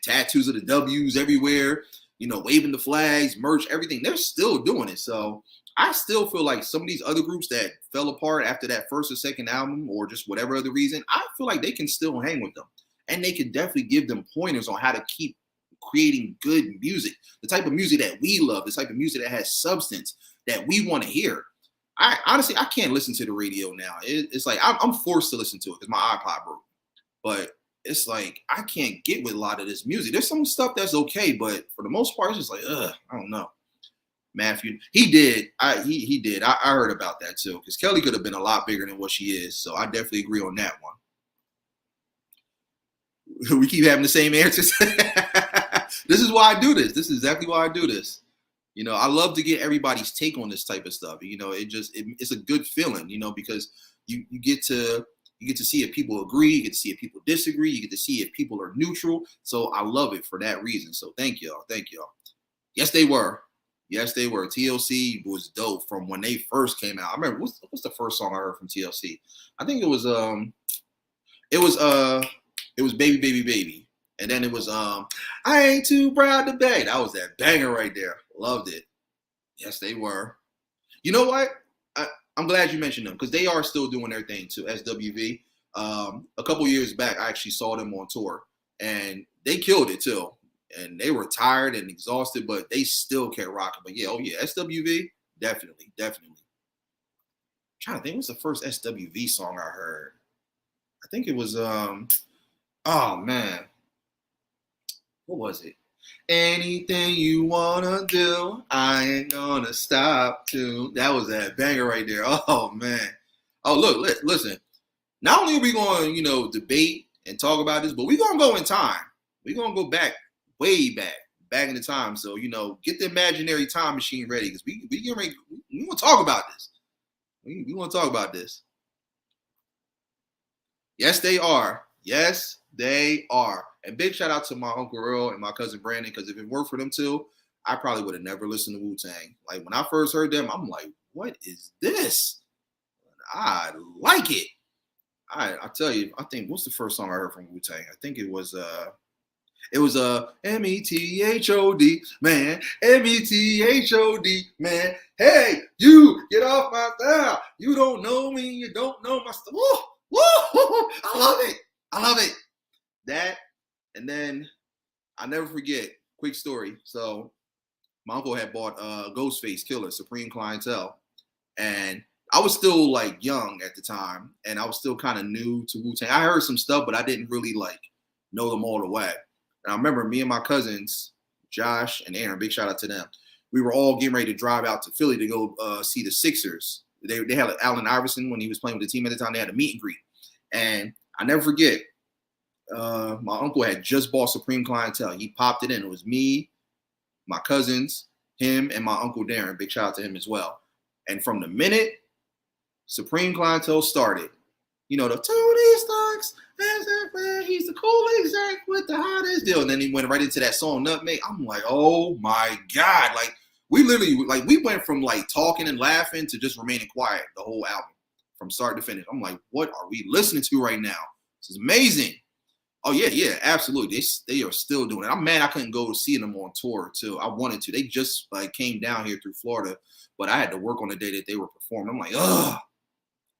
[SPEAKER 1] tattoos of the W's everywhere, waving the flags, merch, everything. They're still doing it. So I still feel like some of these other groups that fell apart after that first or second album or just whatever other reason, I feel like they can still hang with them. And they can definitely give them pointers on how to keep creating good music, the type of music that we love, the type of music that has substance that we want to hear. I honestly can't listen to the radio now. It's like I'm forced to listen to it because my iPod broke. But it's like I can't get with a lot of this music. There's some stuff that's okay, but for the most part, it's just like, I don't know. Matthew, he did. He did. I heard about that too, because Kelly could have been a lot bigger than what she is. So I definitely agree on that one. We keep having the same answers. This is why I do this. This is exactly why I do this. I love to get everybody's take on this type of stuff. It's a good feeling, because you get to see if people agree, you get to see if people disagree, you get to see if people are neutral. So I love it for that reason. So thank y'all. Yes, they were. TLC was dope from when they first came out. I remember what's the first song I heard from TLC? I think it was Baby Baby Baby. And then it was I ain't too proud to beg. That was that banger right there. Loved it. Yes, they were. You know what? I'm glad you mentioned them because they are still doing their thing too. SWV. A couple years back, I actually saw them on tour, and they killed it too. And they were tired and exhausted, but they still kept rocking. But yeah, oh yeah, SWV, definitely, definitely. I'm trying to think, what's the first SWV song I heard? I think it was oh man, what was it? Anything you wanna do, I ain't gonna stop to. That was that banger right there. Oh man. Oh look, listen. Not only are we going, debate and talk about this, but we're gonna go in time. We're gonna go back, way back in the time. So get the imaginary time machine ready because we gonna talk about this. We want to talk about this. Yes, they are. Yes, they are. And big shout out to my Uncle Earl and my cousin Brandon, because if it weren't for them two, I probably would have never listened to Wu-Tang. Like when I first heard them, I'm like, what is this? I like it. I tell you, I think what's the first song I heard from Wu-Tang? I think it was METHOD, man. METHOD, man. Hey, you get off my style. You don't know me. You don't know my stuff. Woo, woo, I love it. I love it. That, and then I'll never forget, quick story. So my uncle had bought Ghostface Killer, Supreme Clientele. And I was still like young at the time. And I was still kind of new to Wu-Tang. I heard some stuff, but I didn't really like know them all the way. And I remember me and my cousins, Josh and Aaron, big shout out to them. We were all getting ready to drive out to Philly to go see the Sixers. They had Allen Iverson when he was playing with the team at the time. They had a meet and greet. And I never forget, my uncle had just bought Supreme Clientele. He popped it in. It was me, my cousins, him, and my uncle Darren. Big shout out to him as well. And from the minute Supreme Clientele started, the Tony Starks, he's the cool exec with the hottest deal. And then he went right into that song Nutmeg. I'm like, oh my God. Like we literally, like we went from like talking and laughing to just remaining quiet the whole album from start to finish. I'm like, what are we listening to right now? This is amazing. Oh yeah, absolutely. They are still doing it. I'm mad I couldn't go see them on tour too. I wanted to. They just like came down here through Florida, but I had to work on the day that they were performing. I'm like, ugh,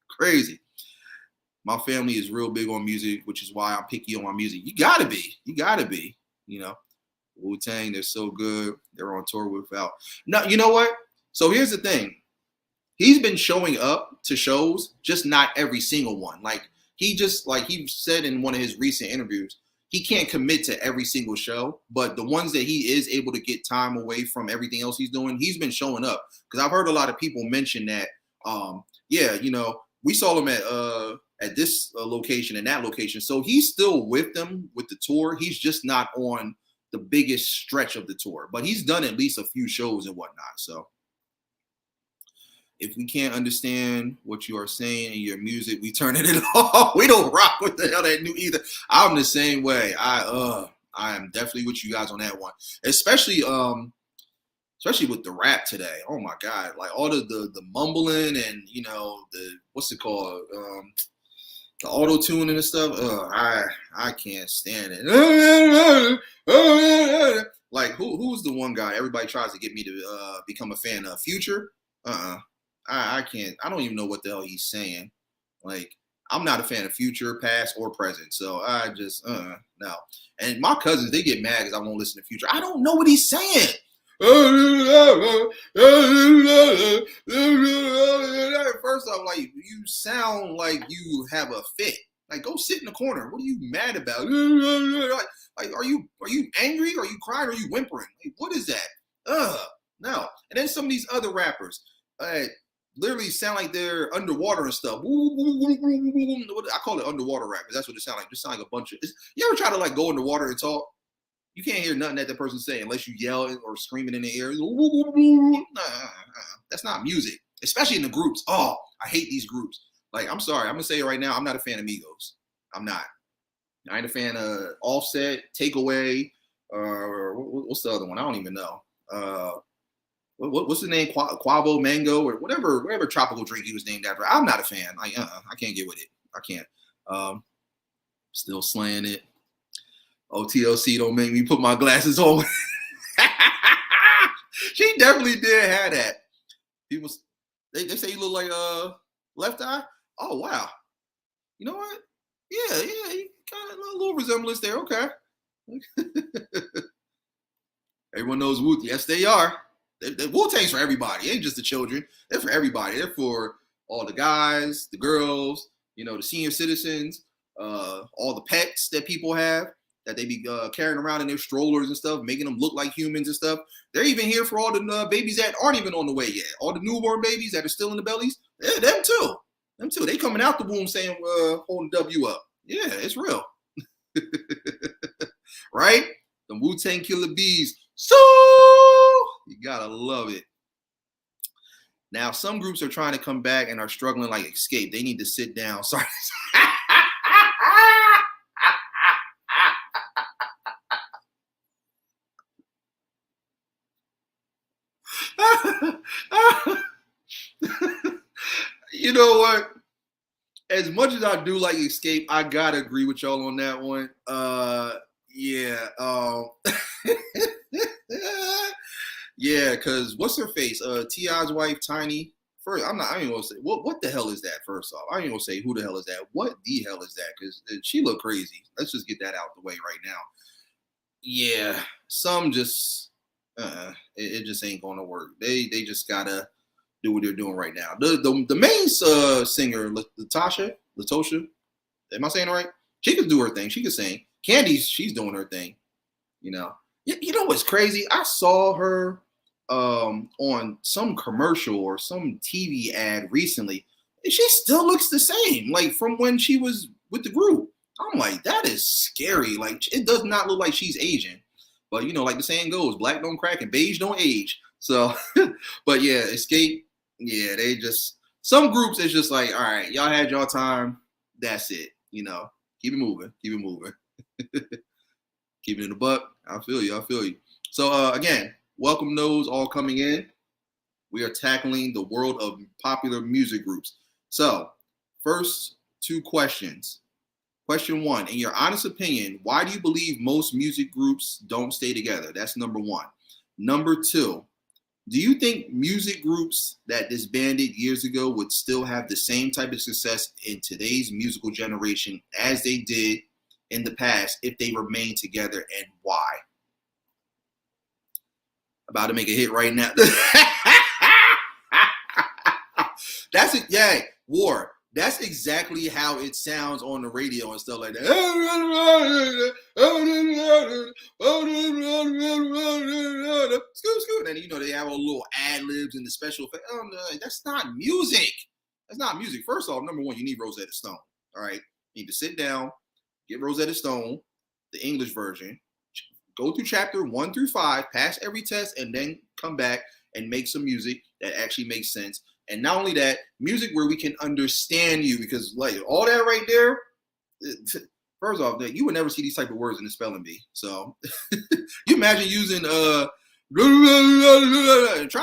[SPEAKER 1] crazy. My family is real big on music, which is why I'm picky on my music. You gotta be. Wu-Tang, they're so good. They're on tour without. No, you know what? So here's the thing. He's been showing up to shows, just not every single one. Like he said in one of his recent interviews, he can't commit to every single show, but the ones that he is able to get time away from everything else he's doing, he's been showing up. Because I've heard a lot of people mention that, we saw him at this location and that location. So he's still with them with the tour. He's just not on the biggest stretch of the tour, but he's done at least a few shows and whatnot. So if we can't understand what you are saying in your music, we turn it off. We don't rock with the hell that new either. I'm the same way. I am definitely with you guys on that one, especially with the rap today. Oh my God. Like all the mumbling and the what's it called? The auto-tuning and stuff. I can't stand it. Like who's the one guy everybody tries to get me to become a fan of? Future? I can't. I don't even know what the hell he's saying. Like I'm not a fan of Future, past or present. So I just no. And my cousins, they get mad because I won't listen to Future. I don't know what he's saying. First off, like you sound like you have a fit. Like go sit in the corner. What are you mad about? Like are you angry? Are you crying? Are you whimpering? Like, what is that? No. And then some of these other rappers literally sound like they're underwater and stuff. I call it underwater rap because that's what it sounds like. It just sounds like a bunch of. You ever try to like go underwater and talk? You can't hear nothing that the person's saying unless you yell or screaming in the air. That's not music, especially in the groups. Oh, I hate these groups. Like, I'm sorry. I'm going to say it right now. I'm not a fan of Migos. I'm not. I ain't a fan of Offset, Takeaway, or what's the other one? I don't even know. What's the name? Quavo Mango or whatever tropical drink he was named after. I'm not a fan. I can't get with it. I can't. Still slaying it. Oh, TLC don't make me put my glasses on. She definitely did have that. People, they say you look like Left Eye. Oh wow. You know what? Yeah, you kind of a little resemblance there. Okay. Everyone knows Wu. Yes, they are. Wu Tang's for everybody. It ain't just the children. They're for everybody. They're for all the guys, the girls, the senior citizens, all the pets that people have that they be carrying around in their strollers and stuff, making them look like humans and stuff. They're even here for all the babies that aren't even on the way yet. All the newborn babies that are still in the bellies. Yeah, them too. Them too. They coming out the womb saying, holding W up. Yeah, it's real. Right? The Wu-Tang Killer Bees. So you gotta love it. Now, some groups are trying to come back and are struggling like Escape. They need to sit down. Sorry. You know what? As much as I do like Escape, I gotta agree with y'all on that one. Yeah. Yeah, because what's her face? T.I.'s wife, Tiny. First, I ain't gonna say what the hell is that, first off. I ain't gonna say who the hell is that. What the hell is that? Because she look crazy. Let's just get that out the way right now. Yeah, some just it just ain't gonna work. They just gotta do what they're doing right now. The main singer, Latosha, am I saying it right? She can do her thing. She can sing. Candy's, she's doing her thing. You know what's crazy? I saw her on some commercial or some TV ad recently, and she still looks the same, like from when she was with the group. I'm like, that is scary. Like, it does not look like she's Asian. But like the saying goes, black don't crack and beige don't age. So, but yeah, Escape. Yeah, they just, some groups, it's just like, all right, y'all had y'all time. That's it. Keep it moving. Keep it moving. Keep it in the buck. I feel you. So again, welcome those all coming in. We are tackling the world of popular music groups. So first two questions. Question one, in your honest opinion, why do you believe most music groups don't stay together? That's number one. Number two, do you think music groups that disbanded years ago would still have the same type of success in today's musical generation as they did in the past if they remain together, and why? About to make a hit right now. That's it. Yeah, War. That's exactly how it sounds on the radio and stuff like that. And then, they have all little ad libs and the special effects. Oh, no, that's not music. That's not music. First off, number one, you need Rosetta Stone. All right. You need to sit down, get Rosetta Stone, the English version, go through chapter 1 through 5, pass every test, and then come back and make some music that actually makes sense. And not only that, music where we can understand you, because like all that right there, first off, you would never see these type of words in the spelling bee. So you imagine using try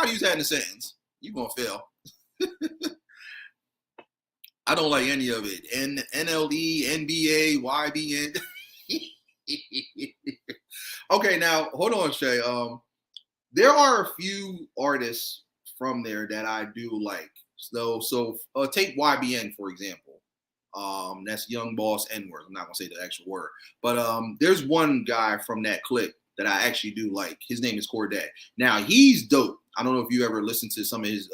[SPEAKER 1] to use that in a sentence. You're gonna fail. I don't like any of it. NLE, NBA, YBN. Okay, now hold on, Shay. There are a few artists from there that I do like. So take YBN for example. That's Young Boss N-word. I'm not gonna say the actual word, but there's one guy from that clique that I actually do like. His name is Corday. Now he's dope. I don't know if you ever listened to some of his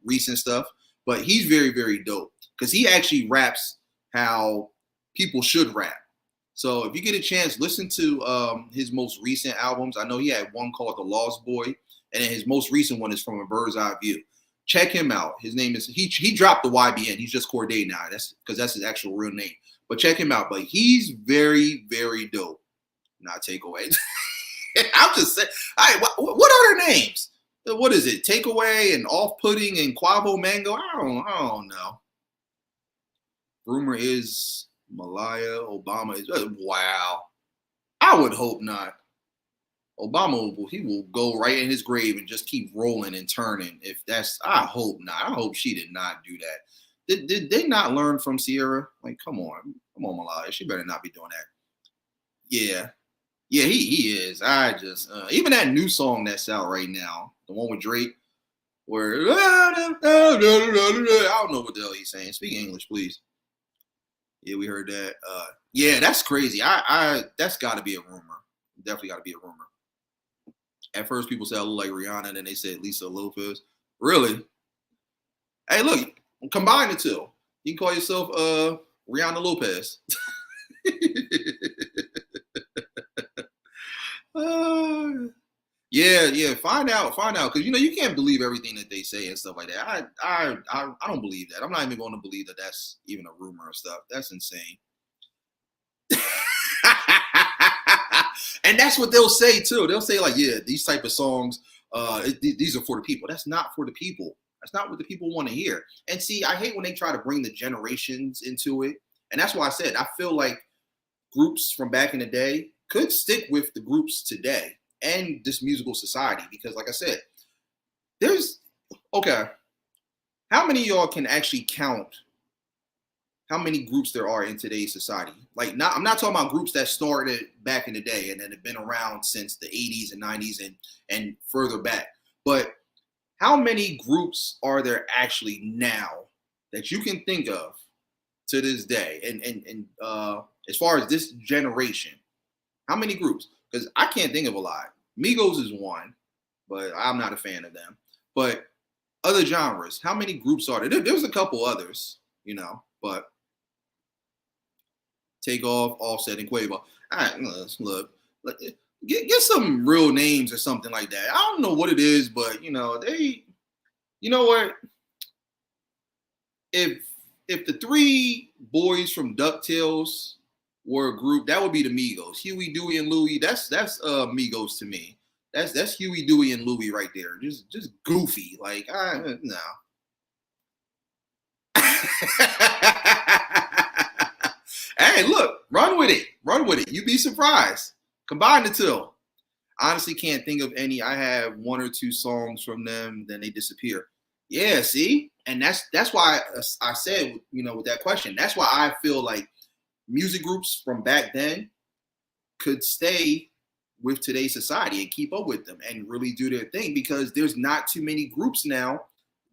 [SPEAKER 1] recent stuff, but he's very, very dope because he actually raps how people should rap. So if you get a chance, listen to his most recent albums. I know he had one called The Lost Boy, and then his most recent one is From a Bird's Eye View. Check him out. His name is, he dropped the YBN. He's just Corday now. That's because that's his actual real name. But check him out. But he's very, very dope. Not Takeaway. I'm just saying. What are their names? What is it? Takeaway and Off-Putting and Quavo Mango? I don't know. Rumor is Malaya Obama is, wow. I would hope not. Obama, he will go right in his grave and just keep rolling and turning. If that's, I hope not. I hope she did not do that. Did they not learn from Sierra? Like, come on, Malaya. She better not be doing that. Yeah. Yeah, he is. I just even that new song that's out right now, the one with Drake, where I don't know what the hell he's saying. Speak English, please. Yeah, we heard that. Yeah, that's crazy. I that's got to be a rumor. Definitely got to be a rumor. At first, people said I look like Rihanna, and then they said Lisa Lopez. Really? Hey, look, combine the two. You can call yourself Rihanna Lopez. Yeah. Find out, because you can't believe everything that they say and stuff like that. I don't believe that. I'm not even going to believe that that's even a rumor and stuff. That's insane. And that's what they'll say too. They'll say like, yeah, these type of songs, these are for the people. That's not for the people. That's not what the people want to hear. And see, I hate when they try to bring the generations into it. And that's why I said I feel like groups from back in the day could stick with the groups today and this musical society because, like I said, there's okay. How many of y'all can actually count how many groups there are in today's society? Like, I'm not talking about groups that started back in the day and that have been around since the 80s and 90s and further back. But how many groups are there actually now that you can think of to this day? And as far as this generation, how many groups? Because I can't think of a lot. Migos is one, but I'm not a fan of them. But other genres, how many groups are there? There's a couple others, but Takeoff, Offset, and Quavo. All right, look, get some real names or something like that. I don't know what it is, but they, you know what? If the three boys from DuckTales were a group, that would be the Migos. Huey, Dewey, and Louie. That's Migos to me. That's Huey, Dewey, and Louie right there. Just goofy. Like no. Hey, look, run with it. Run with it. You'd be surprised. Combine the two. Honestly, can't think of any. I have one or two songs from them, then they disappear. Yeah, see? And that's why I said, with that question, that's why I feel like music groups from back then could stay with today's society and keep up with them and really do their thing because there's not too many groups now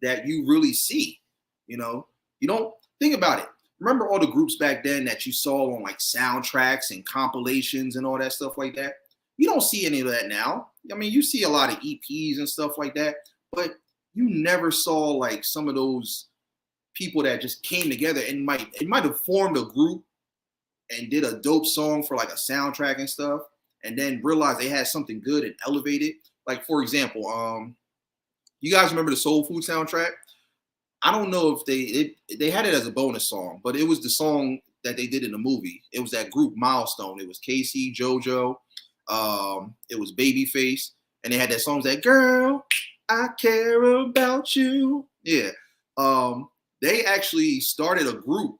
[SPEAKER 1] that you really see. You don't think about it. Remember all the groups back then that you saw on like soundtracks and compilations and all that stuff like that? You don't see any of that now. I mean, you see a lot of EPs and stuff like that, but you never saw like some of those people that just came together and might have formed a group and did a dope song for like a soundtrack and stuff, and then realized they had something good and elevated. Like for example, you guys remember the Soul Food soundtrack? I don't know if they had it as a bonus song, but it was the song that they did in the movie. It was that group Milestone. It was Casey, JoJo, it was Babyface, and they had that song that "Girl, I Care About You." Yeah, they actually started a group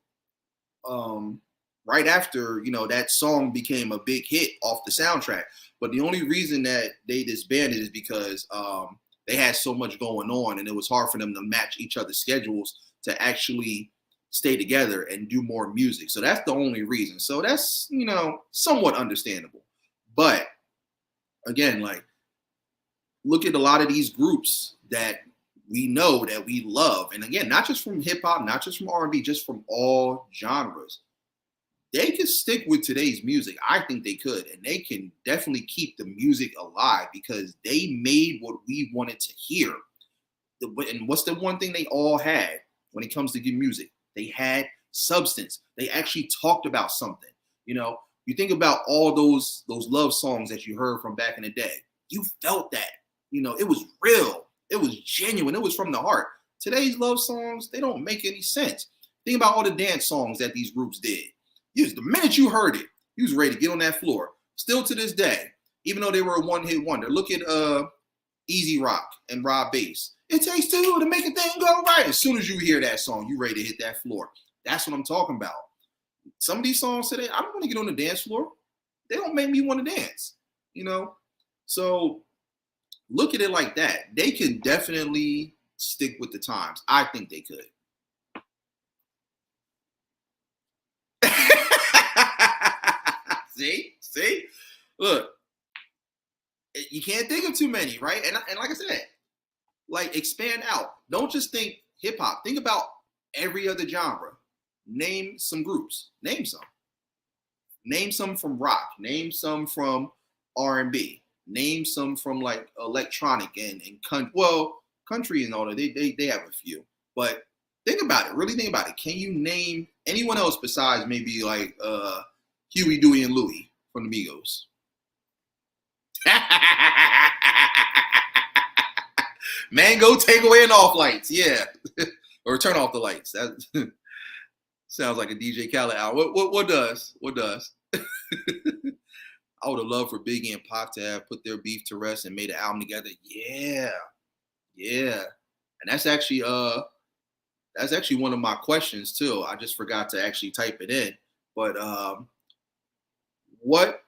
[SPEAKER 1] right after that song became a big hit off the soundtrack. But the only reason that they disbanded is because they had so much going on, and it was hard for them to match each other's schedules to actually stay together and do more music. So that's the only reason. So that's somewhat understandable. But again, like, look at a lot of these groups that we know that we love, and again, not just from hip hop, not just from R&B, just from all genres. They could stick with today's music. I think they could, and they can definitely keep the music alive because they made what we wanted to hear. And what's the one thing they all had when it comes to good music? They had substance. They actually talked about something. You think about all those love songs that you heard from back in the day. You felt that. It was real. It was genuine. It was from the heart. Today's love songs, they don't make any sense. Think about all the dance songs that these groups did. The minute you heard it, you was ready to get on that floor. Still to this day, even though they were a one-hit wonder. Look at Easy Rock and Rob Bass. It takes two to make a thing go right. As soon as you hear that song, you ready to hit that floor. That's what I'm talking about. Some of these songs today, I don't want to get on the dance floor. They don't make me want to dance. So look at it like that. They can definitely stick with the times. I think they could. See? Look, you can't think of too many, right? And like I said, like expand out. Don't just think hip hop. Think about every other genre. Name some groups. Name some. Name some from rock. Name some from R&B. Name some from like electronic and country. Well, country and all that. They have a few, but think about it. Really think about it. Can you name anyone else besides maybe like Huey, Dewey, and Louie from the Migos? Mango, take away and off lights, yeah, or turn off the lights. That sounds like a DJ Khaled album. What does? What does? I would have loved for Biggie and Pac to have put their beef to rest and made an album together. Yeah, yeah, and that's actually one of my questions too. I just forgot to actually type it in. But what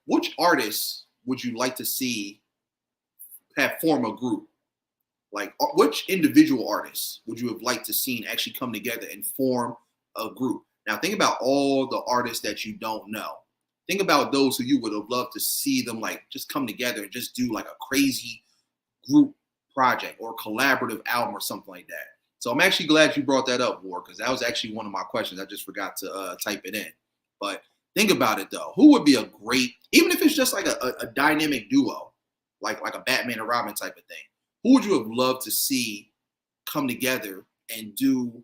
[SPEAKER 1] which artists would you like to see have form a group? Like, which individual artists would you have liked to seen actually come together and form a group? Now, think about all the artists that you don't know. Think about those who you would have loved to see them like just come together and just do like a crazy group project or collaborative album or something like that. So I'm actually glad you brought that up, War, because that was actually one of my questions. I just forgot to type it in. But think about it though. Who would be a great, even if it's just like a dynamic duo, like a Batman and Robin type of thing? Who would you have loved to see come together and do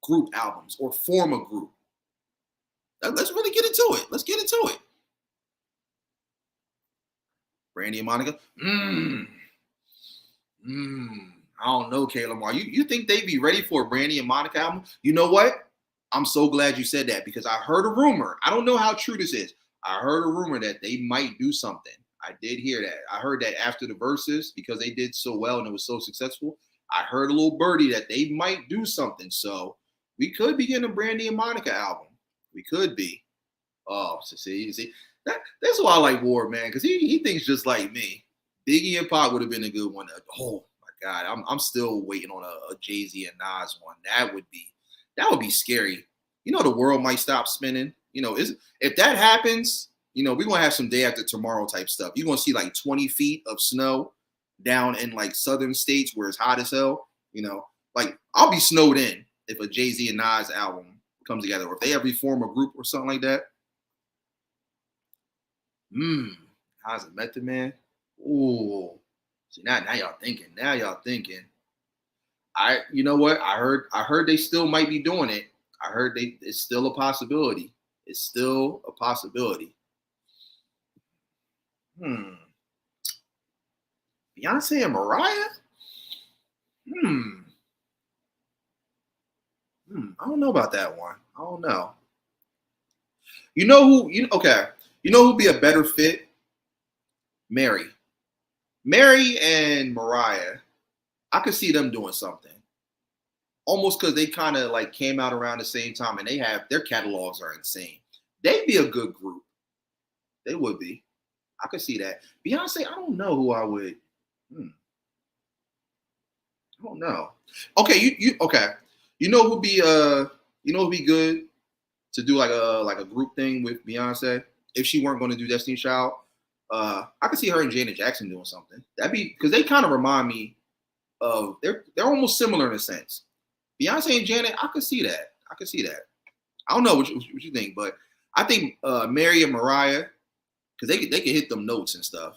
[SPEAKER 1] group albums or form a group? Let's really get into it. Let's get into it. Brandy and Monica. I don't know, Caleb. You think they'd be ready for a Brandy and Monica album? You know what? I'm so glad you said that because I heard a rumor. I don't know how true this is. I heard a rumor that they might do something. I did hear that. I heard that after the verses, because they did so well and it was so successful, I heard a little birdie that they might do something. So we could be getting a Brandy and Monica album. We could be. Oh, see, that's why I like Ward, man, because he thinks just like me. Biggie and Pac would have been a good one. Oh my God, I'm still waiting on a Jay-Z and Nas one. That would be scary. You know, the world might stop spinning. You know, if that happens, you know, we're gonna have some day after tomorrow type stuff. You're gonna see like 20 feet of snow down in like southern states where it's hot as hell. You know, like I'll be snowed in if a Jay-Z and Nas album comes together, or if they ever form a group or something like that. How's it Method Man? Ooh. See now y'all thinking. Now y'all thinking. You know what? I heard they still might be doing it. I heard it's still a possibility. It's still a possibility. Beyonce and Mariah? I don't know about that one. I don't know. You know who? Okay. You know who'd be a better fit? Mary. Mary and Mariah. I could see them doing something. Almost because they kind of like came out around the same time, and their catalogs are insane. They'd be a good group. They would be. I could see that. Beyonce, I don't know who I would. I don't know. Okay, you okay. Who'd be good to do like a group thing with Beyonce if she weren't going to do Destiny Child. I could see her and Janet Jackson doing something. That'd be because they kind of remind me of they're almost similar in a sense. Beyonce and Janet, I could see that. I don't know what you think, but I think Mary and Mariah, because they could hit them notes and stuff.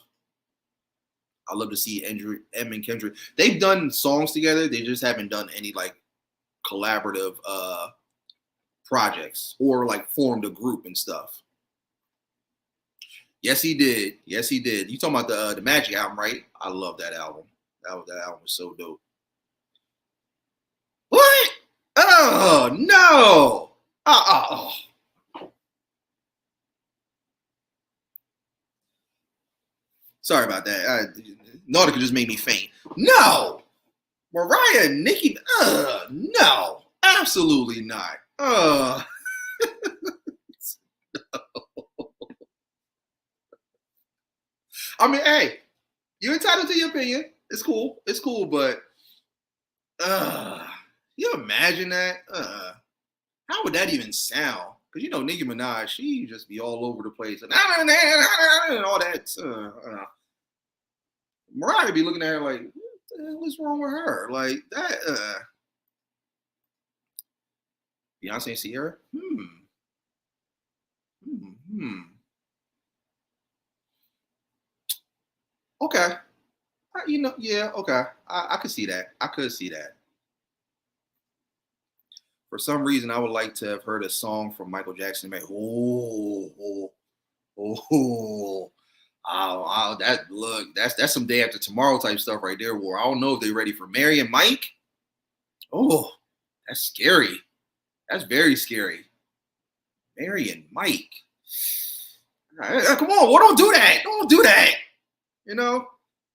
[SPEAKER 1] I love to see Em and Kendrick. They've done songs together. They just haven't done any like collaborative projects or like formed a group and stuff. Yes, he did. You talking about the Magic album, right? I love that album. That album was so dope. What? Oh no! Oh. Sorry about that. Nautica just made me faint. No! Mariah and Nicki, no. Absolutely not. No. I mean, hey, you're entitled to your opinion. It's cool, but you imagine that? How would that even sound? Because you know Nicki Minaj, she just be all over the place and all that. Mariah be looking at her like, what the hell is wrong with her? Like that. Beyonce and Sierra. Okay. You know, yeah, okay. I could see that. I could see that. For some reason, I would like to have heard a song from Michael Jackson. Like, oh, that look, that's some day after tomorrow type stuff right there. War. I don't know if they're ready for Mary and Mike. Oh, that's scary. That's very scary. Mary and Mike. Come on, don't do that. Don't do that. You know,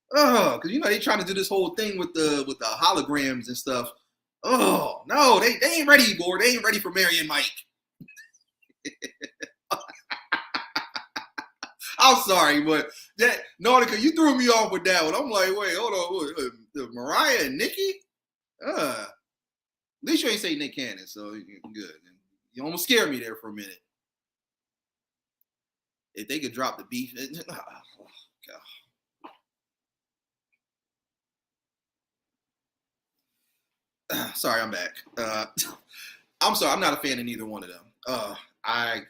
[SPEAKER 1] because you know they trying to do this whole thing with the holograms and stuff. Oh no, they ain't ready, boy. They ain't ready for Mary and Mike. I'm sorry, but that Nautica, you threw me off with that one. I'm like, wait, hold on, Mariah and Nicki? At least you ain't say Nick Cannon, so good. You almost scared me there for a minute. If they could drop the beef, oh, God. Sorry, I'm back. I'm sorry, I'm not a fan of neither one of them. I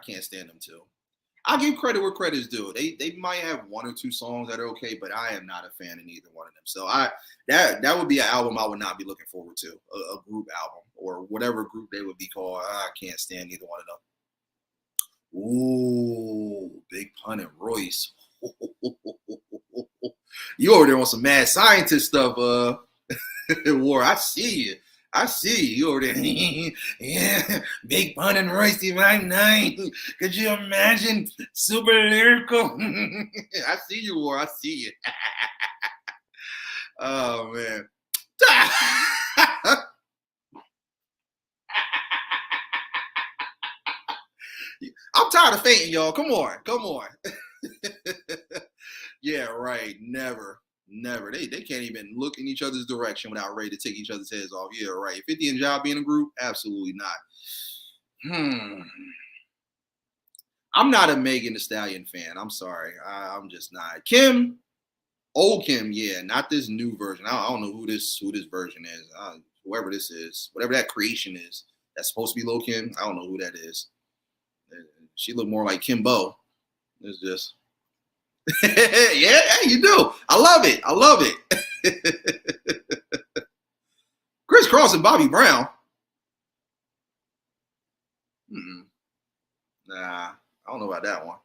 [SPEAKER 1] can't stand them too. I'll give credit where credit is due. They might have one or two songs that are okay, but I am not a fan of neither one of them. So that would be an album I would not be looking forward to, a group album or whatever group they would be called. I can't stand either one of them. Ooh, Big Pun and Royce. You over there on some mad scientist stuff, War. I see you. I see you over there. Yeah, Big Pun and Royce my night. Could you imagine? Super lyrical. I see you, War. I see you. Oh man. I'm tired of fainting, y'all. Come on. Come on. Yeah, right. Never. Never. They can't even look in each other's direction without ready to take each other's heads off. Yeah, right. 50 and Ja being a group? Absolutely not. I'm not a Megan Thee Stallion fan. I'm sorry. I'm just not. Kim, old Kim, yeah, not this new version. I don't know who this version is. Whoever this is, whatever that creation is, that's supposed to be Lil Kim. I don't know who that is. She looked more like Kimbo. It's just yeah, you do. I love it. I love it. Chris Cross and Bobby Brown. Nah, I don't know about that one.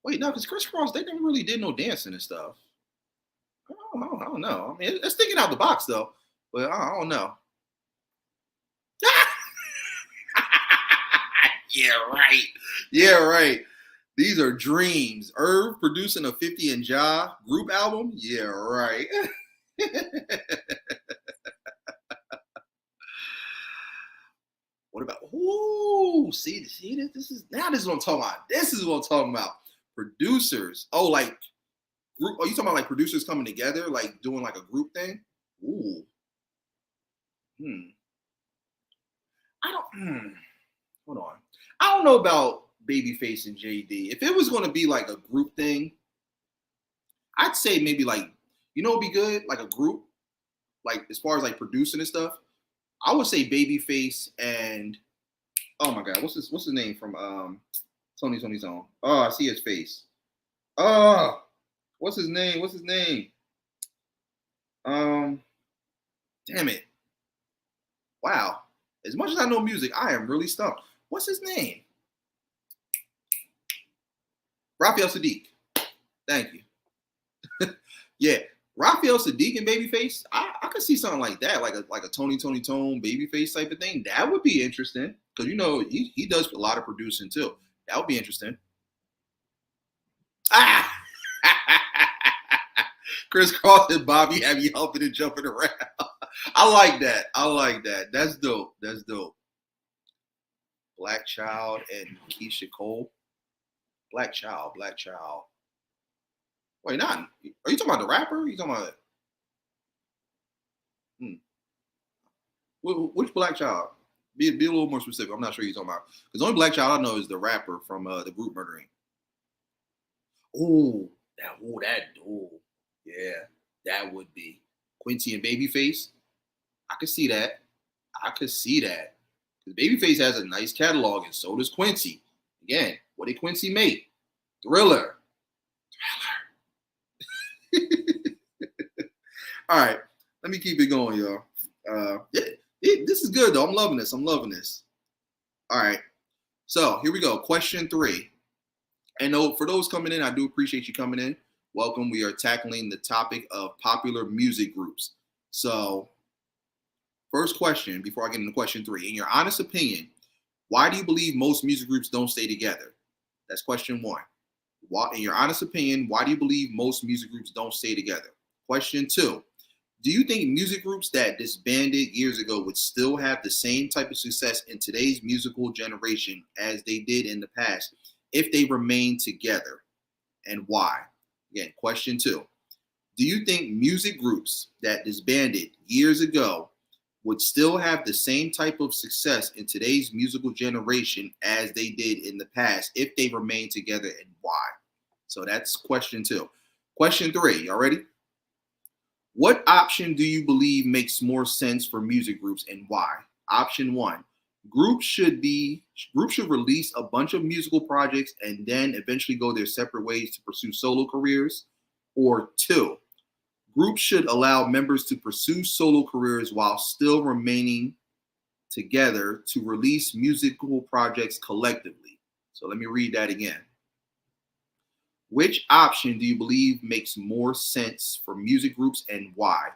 [SPEAKER 1] Wait. No, because Chris Cross, they never really did no dancing and stuff. I don't know. I mean, it's thinking out the box though, but I don't know. Yeah, right. Yeah, right. These are dreams. Irv producing a 50 and Ja group album. Yeah, right. What about? Ooh, see, this is what I'm talking about. This is what I'm talking about. Producers. Oh, like group. Are you talking about like producers coming together, like doing like a group thing? Ooh. Hmm. I don't. Hold on. I don't know about Babyface and JD. If it was going to be like a group thing, I'd say maybe like it'd be good like a group, like as far as like producing and stuff. I would say Babyface and oh my God, what's his name from Tony's Own? Oh, I see his face. Oh, what's his name? What's his name? Um, damn it! Wow. As much as I know music, I am really stumped. What's his name? Raphael Sadiq. Thank you. Yeah, Raphael Sadiq and Babyface. I could see something like that, like a Tony Tone Babyface type of thing. That would be interesting because he does a lot of producing too. That would be interesting. Ah. Chris Cross and Bobby have you humping and jumping around. I like that. I like that. That's dope. That's dope. Black Child and Keisha Cole. Black Child. Wait, not. Are you talking about the rapper? Are you talking about? Hmm. Which black child? Be a little more specific. I'm not sure you're talking about. Because the only black child I know is the rapper from the group Murdering. Oh, oh, yeah, that would be Quincy and Babyface. I could see that. I could see that. Because Babyface has a nice catalog, and so does Quincy. Again, what did Quincy make? Thriller. All right, let me keep it going, y'all. This is good though. I'm loving this. I'm loving this. All right, so here we go. Question 3. And for those coming in, I do appreciate you coming in. Welcome. We are tackling the topic of popular music groups. So, first question before I get into question 3. In your honest opinion, why do you believe most music groups don't stay together? That's question 1. In your honest opinion, why do you believe most music groups don't stay together? Question 2. Do you think music groups that disbanded years ago would still have the same type of success in today's musical generation as they did in the past if they remain together, and why? Again, question 2. Do you think music groups that disbanded years ago would still have the same type of success in today's musical generation as they did in the past if they remain together, and why? So that's question 2. Question 3, y'all ready? What option do you believe makes more sense for music groups, and why? Option 1. Groups should release a bunch of musical projects and then eventually go their separate ways to pursue solo careers. Or 2. Groups should allow members to pursue solo careers while still remaining together to release musical projects collectively. So let me read that again. Which option do you believe makes more sense for music groups, and why?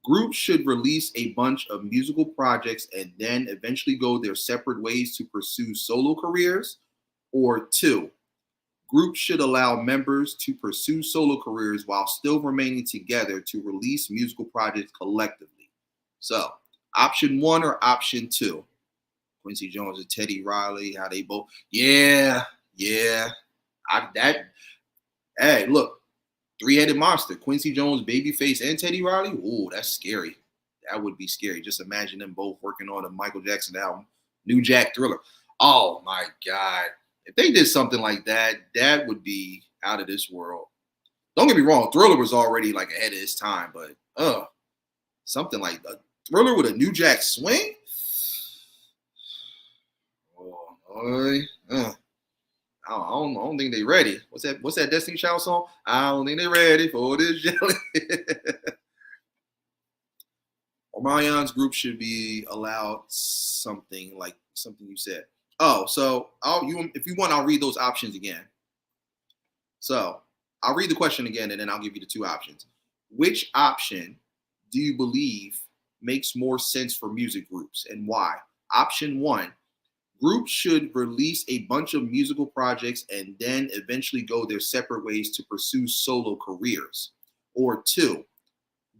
[SPEAKER 1] Groups should release a bunch of musical projects and then eventually go their separate ways to pursue solo careers. Or 2, groups should allow members to pursue solo careers while still remaining together to release musical projects collectively. So, option 1 or option 2? Quincy Jones and Teddy Riley, how they both. Yeah. Hey, look, 3-headed monster, Quincy Jones, Babyface, and Teddy Riley. Ooh, that's scary. That would be scary. Just imagine them both working on a Michael Jackson album, New Jack Thriller. Oh my God. If they did something like that, that would be out of this world. Don't get me wrong, Thriller was already like ahead of its time, but something like a Thriller with a New Jack swing? Oh, boy. I don't think they ready. What's that Destiny Child song? I don't think they ready for this jelly. Omarion's group should be allowed something like something you said. Oh, so if you want, I'll read those options again. So I'll read the question again, and then I'll give you the 2 options. Which option do you believe makes more sense for music groups, and why? Option 1. Groups should release a bunch of musical projects and then eventually go their separate ways to pursue solo careers. Or 2,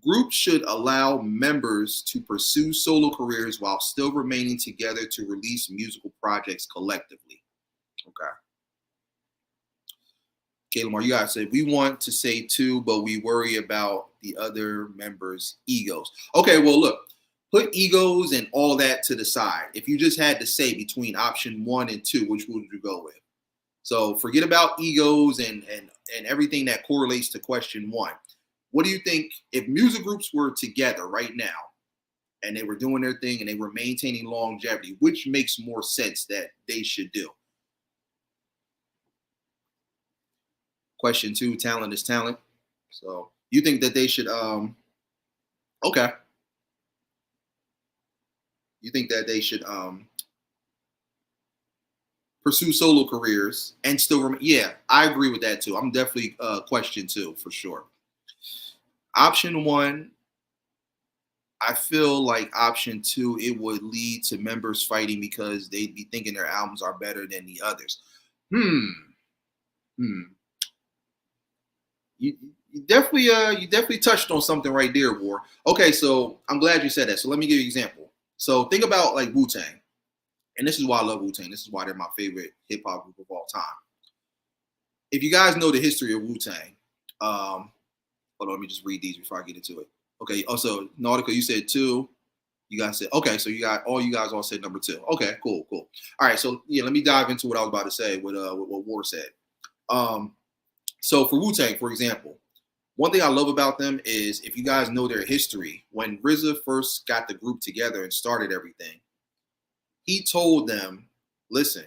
[SPEAKER 1] groups should allow members to pursue solo careers while still remaining together to release musical projects collectively. Okay. Okay, Lamar, you got to say, we want to say 2, but we worry about the other members' egos. Okay, well, look. Put egos and all that to the side. If you just had to say between option 1 and 2, which would you go with? So forget about egos and everything that correlates to question 1. What do you think if music groups were together right now and they were doing their thing and they were maintaining longevity, which makes more sense that they should do? Question 2, talent is talent. So you think that they should, okay. You think that they should pursue solo careers and still remain? Yeah, I agree with that too. I'm definitely question 2 for sure. Option 1, I feel like option 2, it would lead to members fighting because they'd be thinking their albums are better than the others. You definitely touched on something right there, War. Okay, so I'm glad you said that. So let me give you an example. So think about like Wu-Tang. And this is why I love Wu-Tang. This is why they're my favorite hip-hop group of all time. If you guys know the history of Wu-Tang, hold on, let me just read these before I get into it. Okay, also, Nautica, you said 2. You guys said, okay, so you guys all said number 2. Okay, cool. All right, so yeah, let me dive into what I was about to say with what War said. So for Wu-Tang, for example, one thing I love about them is if you guys know their history, when RZA first got the group together and started everything, he told them, listen,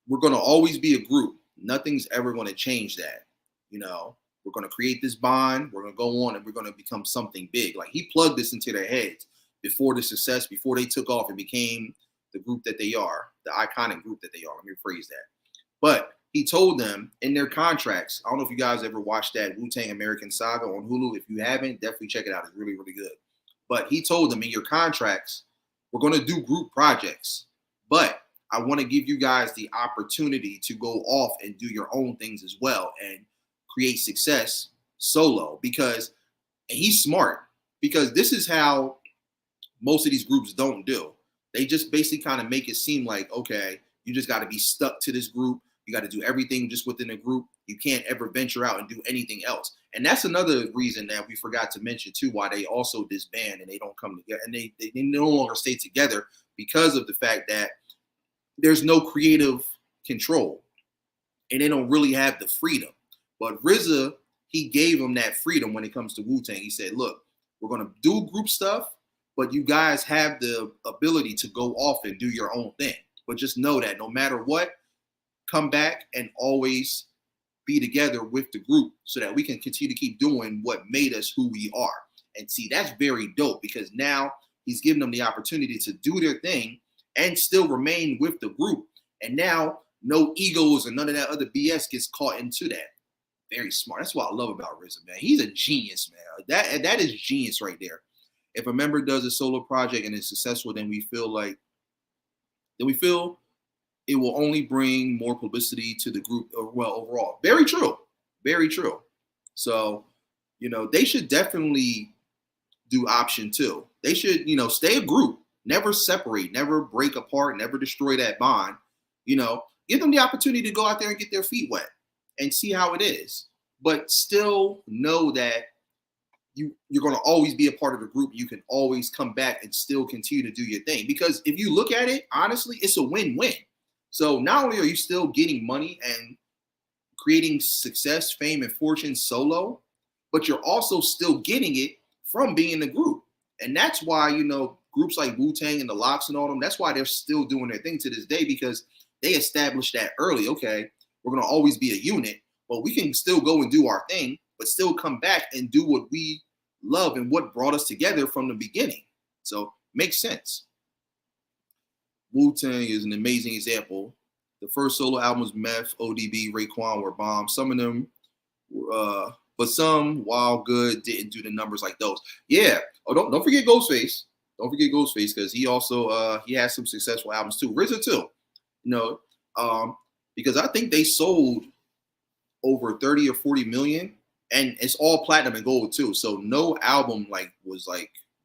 [SPEAKER 1] we're going to always be a group. Nothing's ever going to change that. We're going to create this bond. We're going to go on and we're going to become something big. Like he plugged this into their heads before the success, before they took off and became the group that they are, the iconic group that they are. Let me rephrase that. But he told them in their contracts, I don't know if you guys ever watched that Wu-Tang American Saga on Hulu. If you haven't, definitely check it out. It's really, really good. But he told them in your contracts, we're going to do group projects, but I want to give you guys the opportunity to go off and do your own things as well and create success solo because and he's smart because this is how most of these groups don't do. They just basically kind of make it seem like, okay, you just got to be stuck to this group. You got to do everything just within a group. You can't ever venture out and do anything else. And that's another reason that we forgot to mention too, why they also disband and they don't come together and they no longer stay together because of the fact that there's no creative control and they don't really have the freedom. But RZA, he gave them that freedom when it comes to Wu-Tang. He said, look, we're going to do group stuff, but you guys have the ability to go off and do your own thing. But just know that no matter what, come back and always be together with the group so that we can continue to keep doing what made us who we are. And see, that's very dope because now he's giving them the opportunity to do their thing and still remain with the group. And now no egos and none of that other BS gets caught into that. Very smart. That's what I love about RZA, man. He's a genius, man. That is genius right there. If a member does a solo project and is successful, then we feel it will only bring more publicity to the group, well, overall. Very true. Very true. So, they should definitely do option 2. They should, stay a group, never separate, never break apart, never destroy that bond. Give them the opportunity to go out there and get their feet wet and see how it is. But still know that you're going to always be a part of the group. You can always come back and still continue to do your thing. Because if you look at it, honestly, it's a win-win. So not only are you still getting money and creating success, fame, and fortune solo, but you're also still getting it from being in the group. And that's why, groups like Wu-Tang and the Lox and all them, that's why they're still doing their thing to this day because they established that early. Okay, we're going to always be a unit, but we can still go and do our thing, but still come back and do what we love and what brought us together from the beginning. So makes sense. Wu-Tang is an amazing example. The first solo albums, Meth, ODB, Raekwon were bombs. Some of them, but some, while good, didn't do the numbers like those. Yeah. Oh, don't forget Ghostface. Don't forget Ghostface because he also he has some successful albums too. RZA too. Because I think they sold over 30 or 40 million, and it's all platinum and gold too. So no album was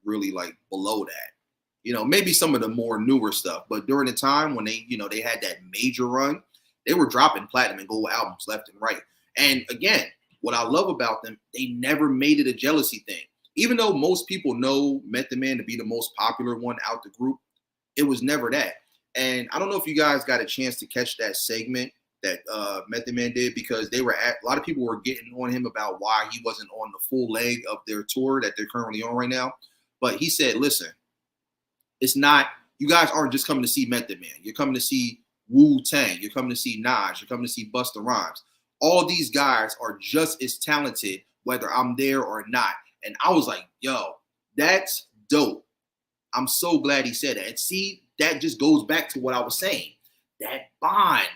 [SPEAKER 1] really below that. Maybe some of the more newer stuff, but during the time when they had that major run, they were dropping platinum and gold albums left and right. And again, what I love about them, they never made it a jealousy thing. Even though most people know Method Man to be the most popular one out the group, it was never that. And I don't know if you guys got a chance to catch that segment that Method Man did because a lot of people were getting on him about why he wasn't on the full leg of their tour that they're currently on right now. But he said, listen, it's not, you guys aren't just coming to see Method Man. You're coming to see Wu-Tang. You're coming to see Nas. You're coming to see Busta Rhymes. All these guys are just as talented, whether I'm there or not. And I was like, yo, that's dope. I'm so glad he said that. And see, that just goes back to what I was saying. That bond.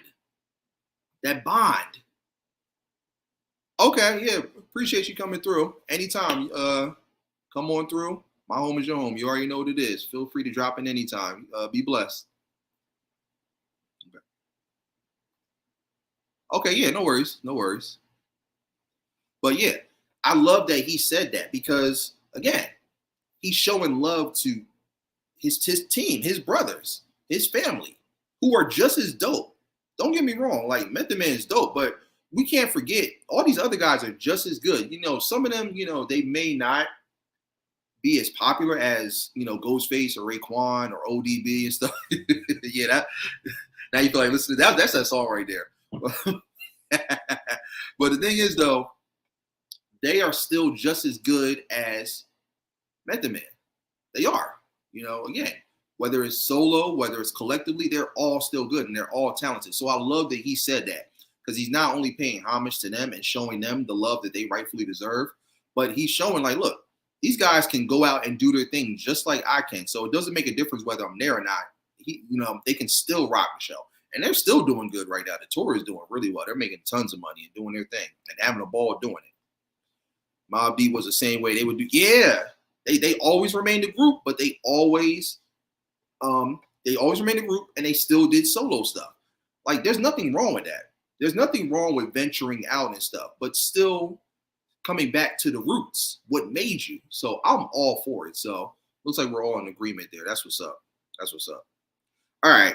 [SPEAKER 1] Okay, yeah, appreciate you coming through. Anytime, come on through. My home is your home. You already know what it is. Feel free to drop in anytime. Be blessed. Okay, yeah, no worries. But yeah, I love that he said that because, again, he's showing love to his team, his brothers, his family, who are just as dope. Don't get me wrong, Method Man is dope, but we can't forget all these other guys are just as good. Some of them, they may not be as popular as, Ghostface or Raekwon or ODB and stuff. Yeah, that now you feel like listen to that. That's that song right there. But the thing is, though, they are still just as good as Method Man. They are. Again, whether it's solo, whether it's collectively, they're all still good and they're all talented. So I love that he said that because he's not only paying homage to them and showing them the love that they rightfully deserve, but he's showing like, look, these guys can go out and do their thing just like I can. So it doesn't make a difference whether I'm there or not. They can still rock the show. And they're still doing good right now. The tour is doing really well. They're making tons of money and doing their thing and having a ball doing it. Mobb Deep was the same way. They would do, yeah. They always remained a group, but they always remained a group and they still did solo stuff. Like, there's nothing wrong with that. There's nothing wrong with venturing out and stuff, but still coming back to the roots, what made you. So I'm all for it. So looks like we're all in agreement there. That's what's up. That's what's up. All right.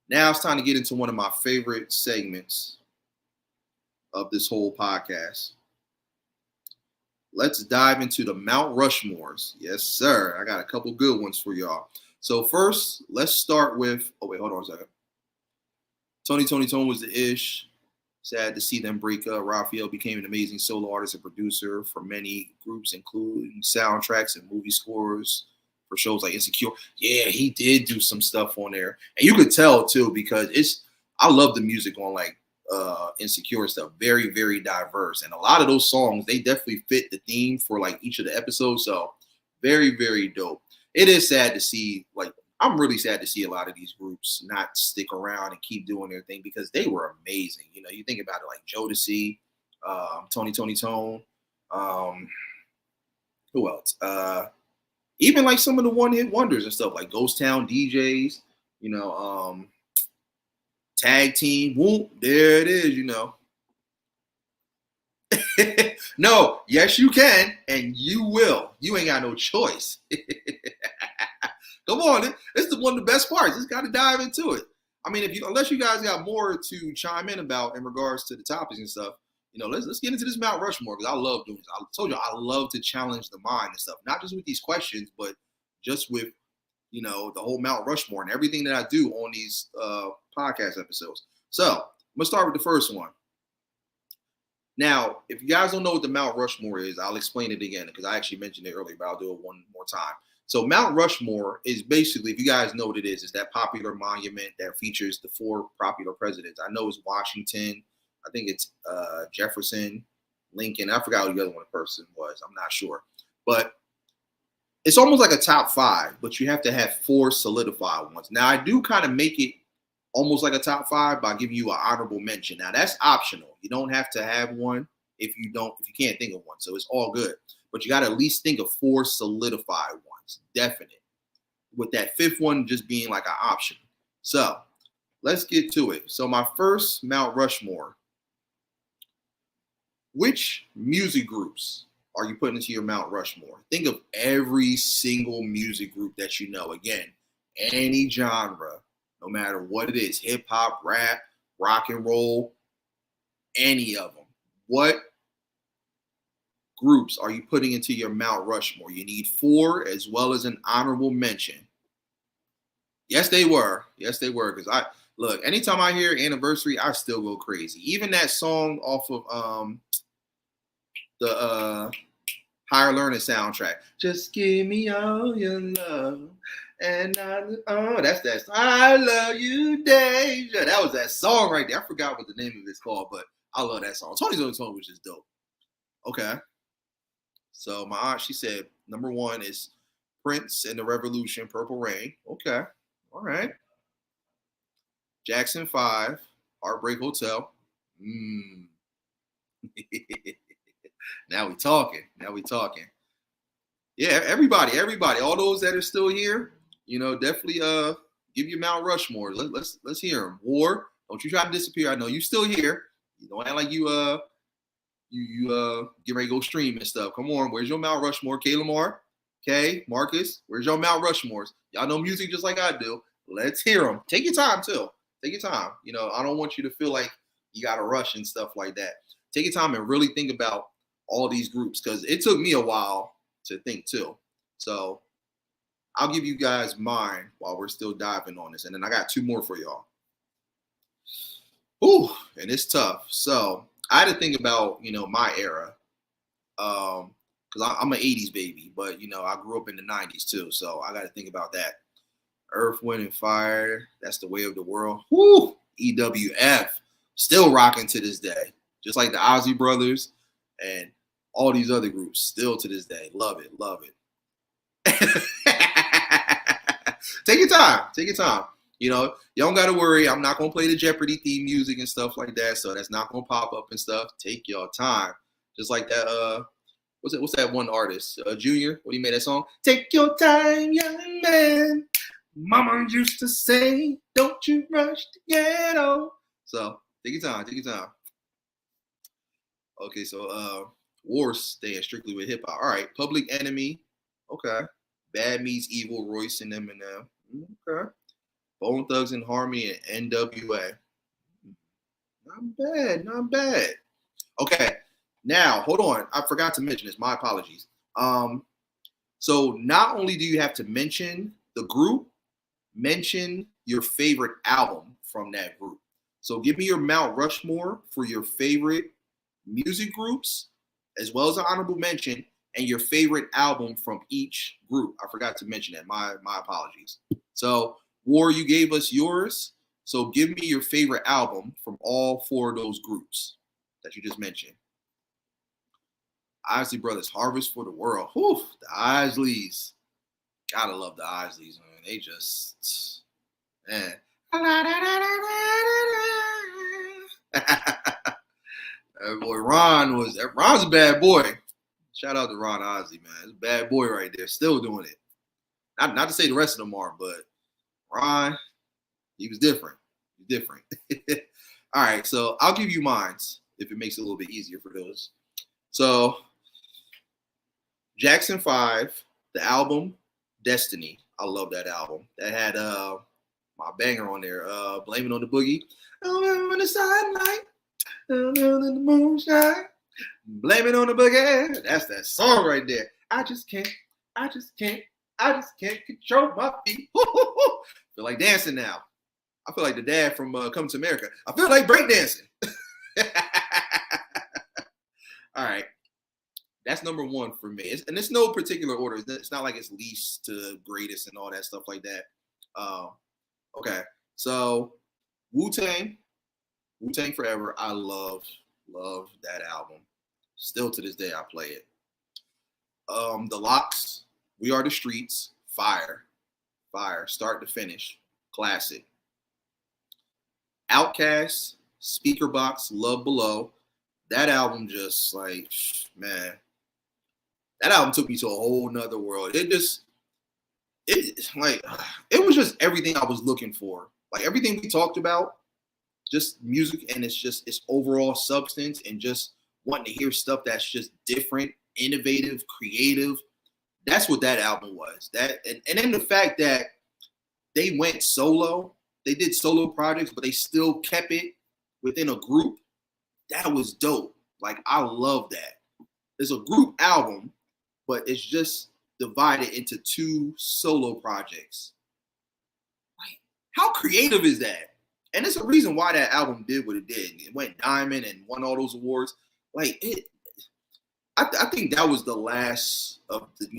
[SPEAKER 1] Now it's time to get into one of my favorite segments of this whole podcast. Let's dive into the Mount Rushmores. Yes, sir. I got a couple good ones for y'all. So first, let's start with, hold on a second. Tony was the ish. Sad to see them break up. Raphael became an amazing solo artist and producer for many groups, including soundtracks and movie scores for shows like Insecure. Yeah, he did do some stuff on there. And you could tell too, because I love the music on like Insecure stuff. Very, very diverse. And a lot of those songs, they definitely fit the theme for like each of the episodes. So very, very dope. It is sad to see, like, I'm really sad to see a lot of these groups not stick around and keep doing their thing because they were amazing. You think about it, like Jodeci, Tone, who else? Even like some of the one-hit wonders and stuff like Ghost Town DJs, Tag Team, whoop, there it is, No, yes, you can, and you will. You ain't got no choice. Come on, it's one of the best parts. Just got to dive into it. I mean, unless you guys got more to chime in about in regards to the topics and stuff, let's get into this Mount Rushmore because I love doing this. I told you I love to challenge the mind and stuff, not just with these questions, but just with the whole Mount Rushmore and everything that I do on these podcast episodes. So I'm gonna start with the first one. Now, if you guys don't know what the Mount Rushmore is, I'll explain it again because I actually mentioned it earlier, but I'll do it one more time. So Mount Rushmore is basically, if you guys know what it is that popular monument that features the 4 popular presidents. I know it's Washington. I think it's Jefferson, Lincoln. I forgot who the other one person was. I'm not sure. But it's almost like a top 5, but you have to have 4 solidified ones. Now, I do kind of make it almost like a top 5 by giving you an honorable mention. Now, that's optional. You don't have to have one if you can't think of one. So it's all good. But you got to at least think of 4 solidified ones. Definite. With that 5th one just being like an option. So let's get to it. So my first Mount Rushmore. Which music groups are you putting into your Mount Rushmore? Think of every single music group that you know. Again, any genre, no matter what it is, hip hop, rap, rock and roll, any of them. What groups are you putting into your Mount Rushmore? You need 4 as well as an honorable mention. Yes, they were. Yes, they were. Because look, anytime I hear Anniversary, I still go crazy. Even that song off of the Higher Learning soundtrack. Just give me all your love. And that's that. I love you, Deja. That was that song right there. I forgot what the name of it's called, but I love that song. Tony's on the Tone was just dope. Okay. So my aunt, she said, number 1 is Prince and the Revolution, Purple Rain. Okay. All right. Jackson 5, Heartbreak Hotel. Now we talking. Yeah, everybody, all those that are still here, definitely give your Mount Rushmore. Let's hear them. War, don't you try to disappear. I know you still here. You don't act like you get ready to go stream and stuff. Come on, where's your Mount Rushmore? K. Lamar, K. Marcus, where's your Mount Rushmores? Y'all know music just like I do. Let's hear them. Take your time too. Take your time. I don't want you to feel like you got to rush and stuff like that. Take your time and really think about all these groups because it took me a while to think too. So I'll give you guys mine while we're still diving on this, and then I got two more for y'all. Ooh, and it's tough. So I had to think about my era, because I'm an '80s baby, but I grew up in the '90s too, so I got to think about that. Earth, Wind, and Fire. That's the way of the world. Woo! EWF, still rocking to this day, just like the Ozzy Brothers and all these other groups. Still to this day, love it, love it. Take your time. Take your time. You don't got to worry. I'm not going to play the Jeopardy theme music and stuff like that. So that's not going to pop up and stuff. Take your time. Just like that. What's that one artist? Junior. What he made that song? Take your time, young man. Mama used to say, don't you rush to get on. So take your time. Take your time. Okay. So War staying strictly with hip hop. All right. Public Enemy. Okay. Bad Meets Evil, Royce and Eminem. Okay. Bone Thugs and Harmony and NWA. Not bad, not bad. Okay. Now, hold on. I forgot to mention this. My apologies. So not only do you have to mention the group, mention your favorite album from that group. So give me your Mount Rushmore for your favorite music groups, as well as an honorable mention, and your favorite album from each group. I forgot to mention that. My apologies. So, War, you gave us yours. So give me your favorite album from all four of those groups that you just mentioned. Isley Brothers, Harvest for the World. Whew, the Isleys. Gotta love the Isleys, man. They just, man. Boy, Ron's a bad boy. Shout out to Ron Osley, man. It's a bad boy right there. Still doing it. Not to say the rest of them aren't, but Ron, he was different. He's different. All right, so I'll give you mine if it makes it a little bit easier for those. So Jackson 5, the album Destiny. I love that album. That had my banger on there. Blame It on the Boogie. Oh, on the sidelight. In the moonshine. Blame It on the Boogie. That's that song right there. I just can't control my feet. Feel like dancing now. I feel like the dad from Coming to America. I feel like breakdancing. All right. That's number one for me. And it's no particular order. It's not like it's least to greatest and all that stuff like that. Okay. So Wu-Tang Forever. I love that album. Still to this day, I play it. The Lox, We Are the Streets, fire, start to finish, classic. Outkast, Speaker Box, Love Below. That album just like, man, that album took me to a whole nother world. It was just everything I was looking for. Like everything we talked about, just music and it's overall substance and just wanting to hear stuff that's just different, innovative, creative. That's what that album was. And then the fact that they went solo, they did solo projects, but they still kept it within a group. That was dope. Like I love that. It's a group album, but it's just divided into two solo projects. Like, how creative is that? And it's a reason why that album did what it did. It went diamond and won all those awards. Like I think that was the last of the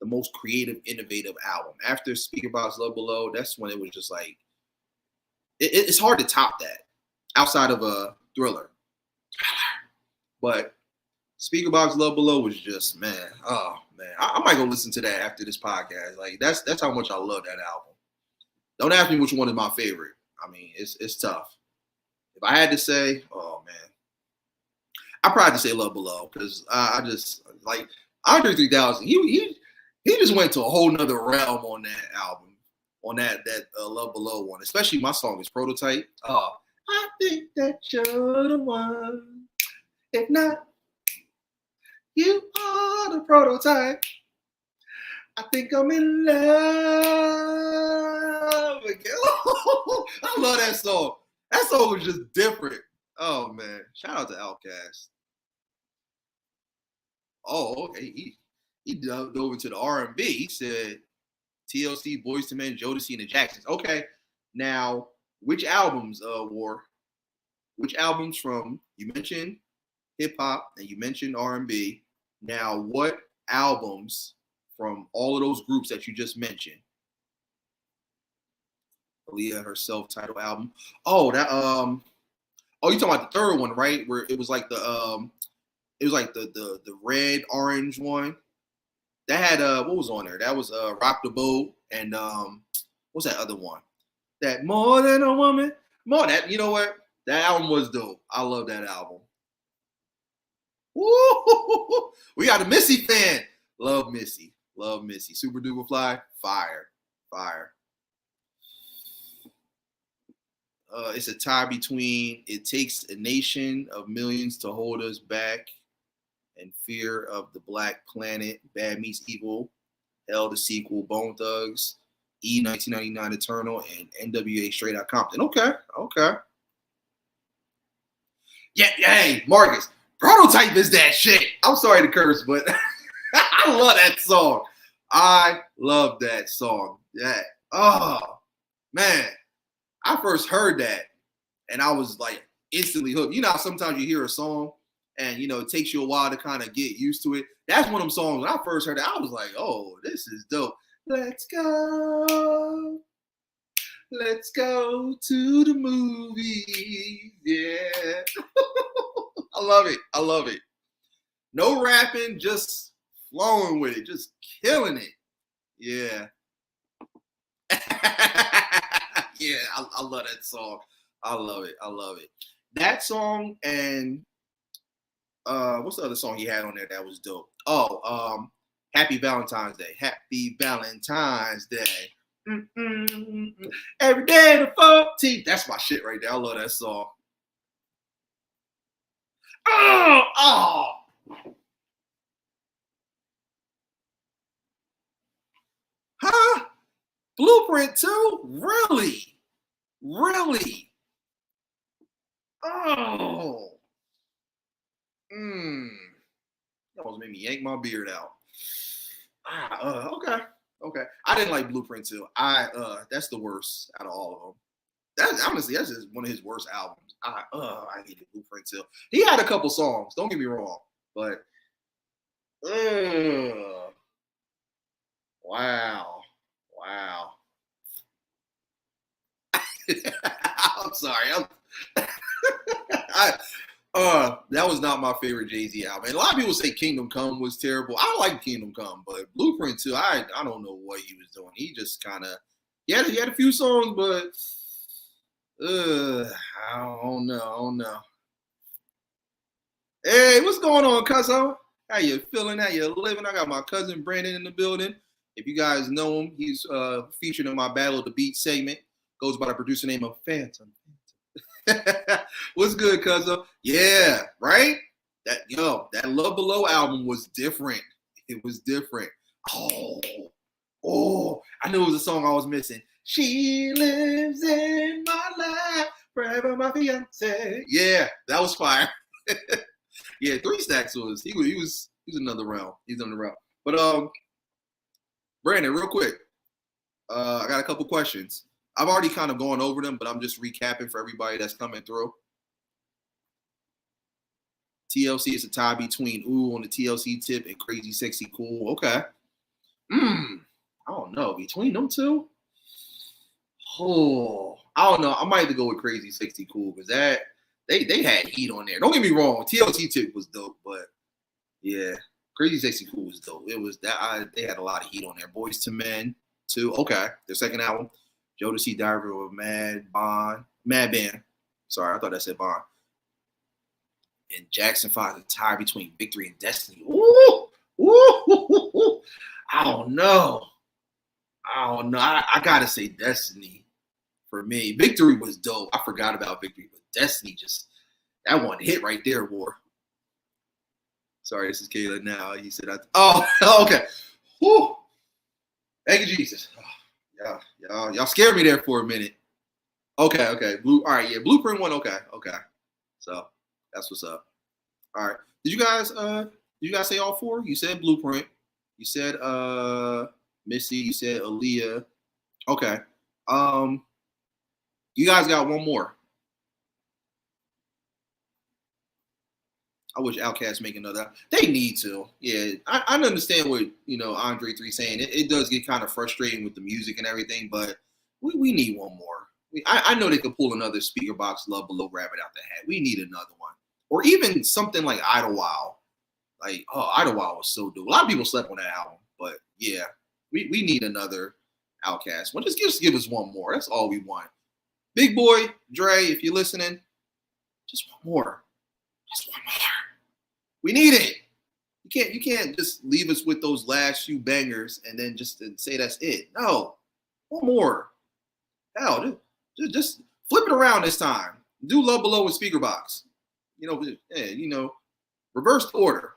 [SPEAKER 1] most creative, innovative album. After Speaker Box, Love Below, that's when it was just like it's hard to top that outside of a Thriller. But Speaker Box, Love Below was just oh man, I might go listen to that after this podcast. Like that's how much I love that album. Don't ask me which one is my favorite. I mean, it's tough. If I had to say, oh man, I probably have to say Love Below because I just like Andre 3000. He just went to a whole nother realm on that album, on that Love Below one. Especially my song is Prototype. I think that you're the one. If not, you are the prototype. I think I'm in love again. I love that song. That song was just different. Oh man, shout out to Outkast. Oh, okay. He dove over to the R&B. He said TLC, Boyz II Men, Jodeci, and the Jacksons. Okay, now which albums, War? Which albums from, you mentioned hip hop and you mentioned R&B. Now, what albums from all of those groups that you just mentioned? Aaliyah, her self-titled album. Oh, that oh, you talking about the third one, right? Where it was like the red orange one. That had what was on there? That was Rock the Boat and what's that other one? That More Than a Woman. More that, you know what? That album was dope. I love that album. Woo! We got a Missy fan. Love Missy. Love Missy. Super Duper Fly. Fire. Fire. It's a tie between It Takes a Nation of Millions to Hold Us Back and Fear of the Black Planet, Bad Meets Evil, Hell the Sequel, Bone Thugs, E 1999 Eternal, and NWA Straight Out Compton. Okay, okay. Yeah, hey, Marcus, Prototype is that shit. I'm sorry to curse, but I love that song. I love that song. That, oh, man. I first heard that, and I was like instantly hooked. You know how sometimes you hear a song, and you know it takes you a while to kind of get used to it. That's one of them songs. When I first heard it, I was like, "Oh, this is dope." Let's go to the movies. Yeah, I love it. I love it. No rapping, just flowing with it, just killing it. Yeah. Yeah, I love that song. I love it. I love it. That song and what's the other song he had on there that was dope? Oh, Happy Valentine's Day. Happy Valentine's Day. Every day the 14th. That's my shit right there. I love that song. Oh. Huh? Blueprint 2? Really? Really? Oh. That almost made me yank my beard out. Okay. Okay. I didn't like Blueprint 2. That's the worst out of all of them. That's honestly, that's just one of his worst albums. I hated Blueprint 2. He had a couple songs, don't get me wrong, but wow. Wow. I'm sorry. That was not my favorite Jay-Z album. And a lot of people say Kingdom Come was terrible. I like Kingdom Come, but Blueprint 2, I don't know what he was doing. He just kind of, he had a few songs, but I don't know. Hey, what's going on, Cuzzo? How you feeling? How you living? I got my cousin Brandon in the building. If you guys know him, he's featured in my Battle of the Beat segment. Goes by the producer name of Phantom. What's good, Cuzzo? Yeah, right? That Love Below album was different. It was different. Oh, I knew it was a song I was missing. She lives in my life, forever my fiance. Yeah, that was fire. Yeah, 3 Stacks was he was another round. He's on the round. But Brandon, real quick, I got a couple questions. I've already kind of gone over them, but I'm just recapping for everybody that's coming through. TLC is a tie between Ooh on the TLC tip and Crazy Sexy Cool. Okay. I don't know. Between them two? Oh, I don't know. I might have to go with Crazy Sexy Cool because that they had heat on there. Don't get me wrong. TLC tip was dope, but yeah, Crazy Sexy Cool was dope. It was that they had a lot of heat on there. Boyz II Men too. Okay, their second album. Jodeci Diary of Mad Band. Sorry, I thought that said Bond. And Jackson 5 is a tie between Victory and Destiny. Ooh. I don't know. I gotta say Destiny for me. Victory was dope. I forgot about Victory, but Destiny just that one hit right there, War. Sorry, this is Kayla now. He said, okay. Whew. Thank you, Jesus. Y'all scared me there for a minute. Okay. All right, yeah. Blueprint 1, okay. So that's what's up. All right. Did you guys say all 4? You said Blueprint. You said Missy, you said Aaliyah. Okay. Um, you guys got one more. I wish Outkast make another. They need to. Yeah, I understand what Andre 3 saying. It does get kind of frustrating with the music and everything, but we need one more. I know they could pull another Speaker Box Love Below Rabbit out the hat. We need another one, or even something like Idlewild. Like, oh, Idlewild was so dope. A lot of people slept on that album, but yeah, we need another Outkast one. Just give us one more. That's all we want. Big boy Dre, if you're listening, just one more. Just one more. We need it. You can't just leave us with those last few bangers and then just say that's it. No, one more. Hell, just flip it around this time. Do Love Below with Speaker Box. Reverse the order.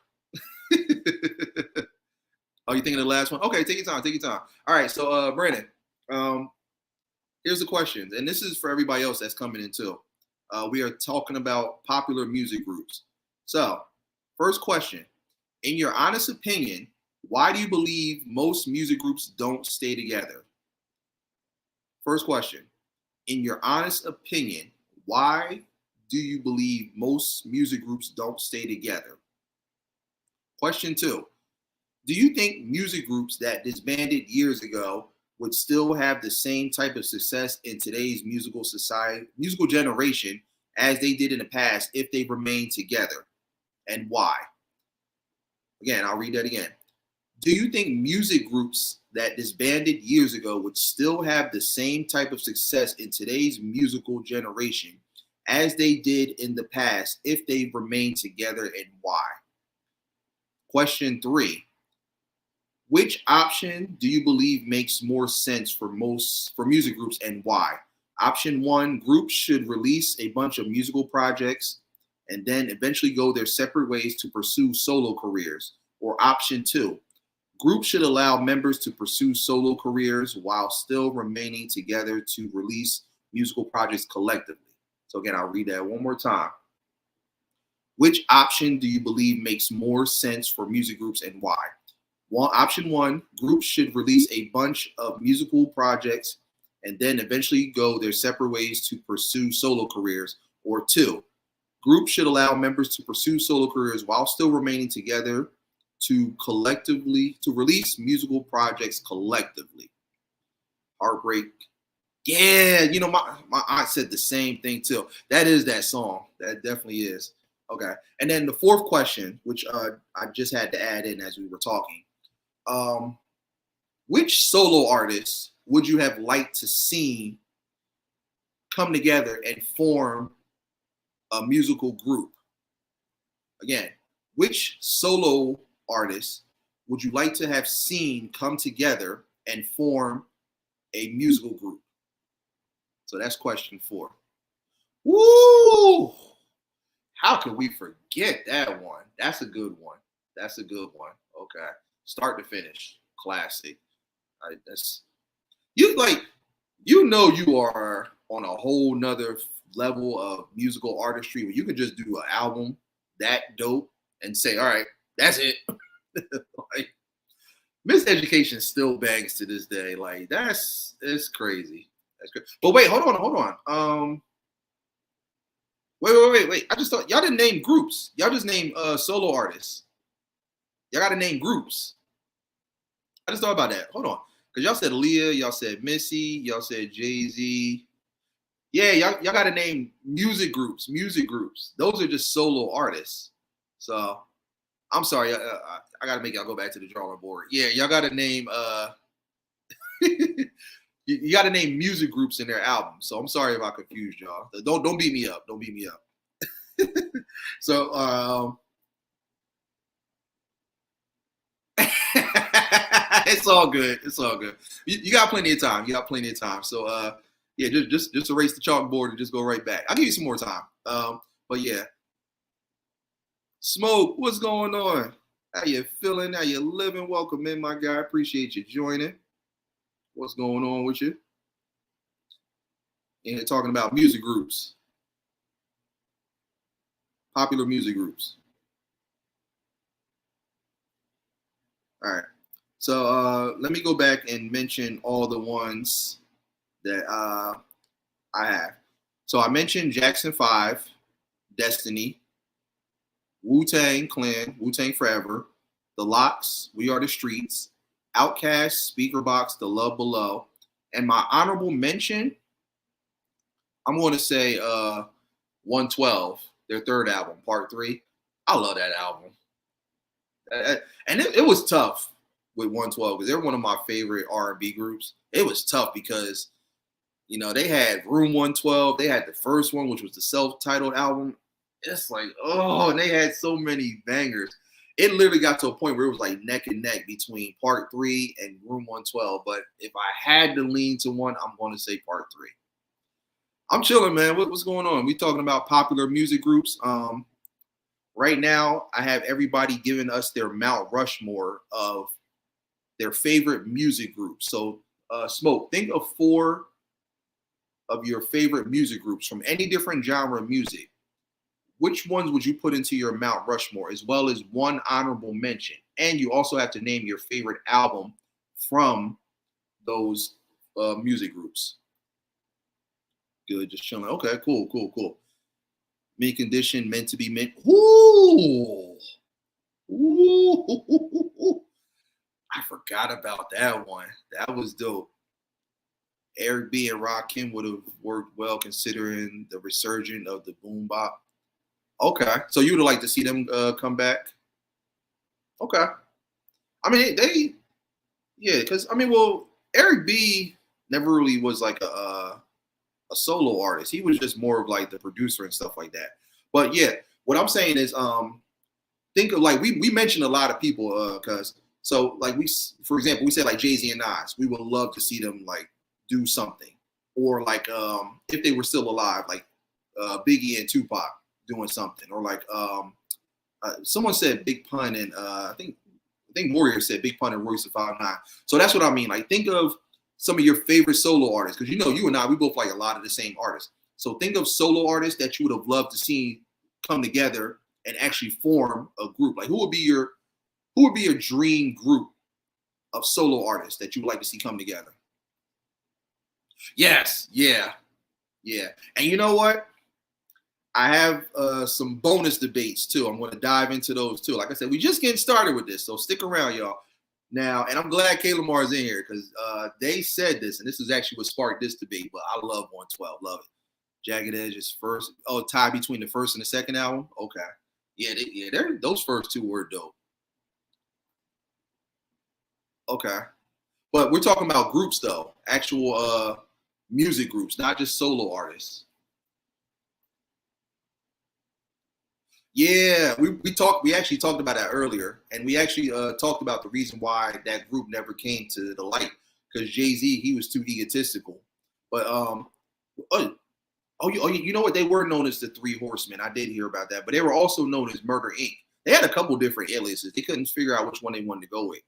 [SPEAKER 1] Oh, you thinking of the last one? Okay, take your time. Take your time. All right, so Brandon, here's the questions, and this is for everybody else that's coming in too. We are talking about popular music groups. So, first question. In your honest opinion, why do you believe most music groups don't stay together? First question. In your honest opinion, why do you believe most music groups don't stay together? Question 2. Do you think music groups that disbanded years ago would still have the same type of success in today's musical generation as they did in the past if they remained together? And why? Again, I'll read that again. Do you think music groups that disbanded years ago would still have the same type of success in today's musical generation as they did in the past if they remained together, and why? Question 3. Which option do you believe makes more sense for music groups, and why? Option 1, groups should release a bunch of musical projects and then eventually go their separate ways to pursue solo careers. Or option 2, groups should allow members to pursue solo careers while still remaining together to release musical projects collectively. So again, I'll read that one more time. Which option do you believe makes more sense for music groups, and why? Option 1, groups should release a bunch of musical projects and then eventually go their separate ways to pursue solo careers. Or 2, groups should allow members to pursue solo careers while still remaining together to release musical projects collectively. Heartbreak. Yeah, my aunt said the same thing too. That is that song. That definitely is. Okay. And then the fourth question, which I just had to add in as we were talking. Which solo artists would you have liked to see come together and form a musical group? Again, which solo artists would you like to have seen come together and form a musical group? So that's question 4. Woo! How could we forget that one? That's a good one. That's a good one. Okay. Start to finish. Classic. That's you you are on a whole nother level of musical artistry where you could just do an album that dope and say, all right, that's it. Like, Miseducation still bangs to this day. Like, it's crazy. That's crazy. But wait, hold on. Wait. I just thought y'all didn't name groups. Y'all just named solo artists. Y'all gotta name groups. I just thought about that. Hold on. Because y'all said Aaliyah, y'all said Missy, y'all said Jay-Z. Yeah, y'all gotta name music groups. Those are just solo artists. So I'm sorry. I gotta make y'all go back to the drawing board. Yeah, y'all gotta name you gotta name music groups in their albums. So I'm sorry if I confused y'all. Don't beat me up. Don't beat me up. So it's all good. It's all good. You got plenty of time. So yeah, just erase the chalkboard and just go right back. I'll give you some more time. But yeah. Smoke, what's going on? How you feeling? How you living? Welcome in, my guy. Appreciate you joining. What's going on with you? And talking about music groups. Popular music groups. All right. So let me go back and mention all the ones that I have. So I mentioned Jackson 5, Destiny, Wu-Tang Clan, Wu-Tang Forever, The Locks, We Are the Streets, Outkast, Speakerbox, The Love Below. And my honorable mention, I'm going to say 112, their third album, Part 3. I love that album. And it was tough with 112 because they're one of my favorite R&B groups. It was tough because, you know, they had Room 112. They had the first one, which was the self-titled album. It's like, oh, and they had so many bangers. It literally got to a point where it was like neck and neck between Part 3 and Room 112. But if I had to lean to one, I'm going to say Part 3. I'm chilling, man. What's going on? We talking about popular music groups. Right now, I have everybody giving us their Mount Rushmore of their favorite music groups. So, Smoke, think of 4 of your favorite music groups from any different genre of music. Which ones would you put into your Mount Rushmore, as well as one honorable mention? And you also have to name your favorite album from those music groups. Good, just chilling. Okay, cool. Mint condition, meant to be mint. Ooh. I forgot about that one. That was dope. Eric B and Rakim would have worked well considering the resurgence of the boom bop. Okay, so you would like to see them come back? Okay, I mean yeah, because I mean, well, Eric B never really was like a solo artist. He was just more of like the producer and stuff like that. But yeah, what I'm saying is, think of like we mentioned a lot of people because so like for example, we said like Jay-Z and Nas. We would love to see them like do something, or like if they were still alive, like Biggie and Tupac doing something, or like someone said Big Pun and I think Warrior said Big Pun and Royce the 5'9". So that's what I mean. Like think of some of your favorite solo artists, because you know you and I, we both like a lot of the same artists. So think of solo artists that you would have loved to see come together and actually form a group. Like who would be your dream group of solo artists that you would like to see come together? Yes, yeah. And you know what? I have some bonus debates too. I'm going to dive into those too. Like I said, we just getting started with this, so stick around, y'all. Now, and I'm glad Kayla Moore is in here because they said this, and this is actually what sparked this debate. But I love 112, love it. Jagged Edge is first. Oh, tie between the first and the second album. Okay, yeah, those first two were dope. Okay, but we're talking about groups though, actual music groups, not just solo artists. Yeah, we actually talked about that earlier, and we actually talked about the reason why that group never came to the light because Jay-Z, he was too egotistical. But you know what? They were known as the Three Horsemen. I did hear about that, but they were also known as Murder Inc. They had a couple different aliases. They couldn't figure out which one they wanted to go with.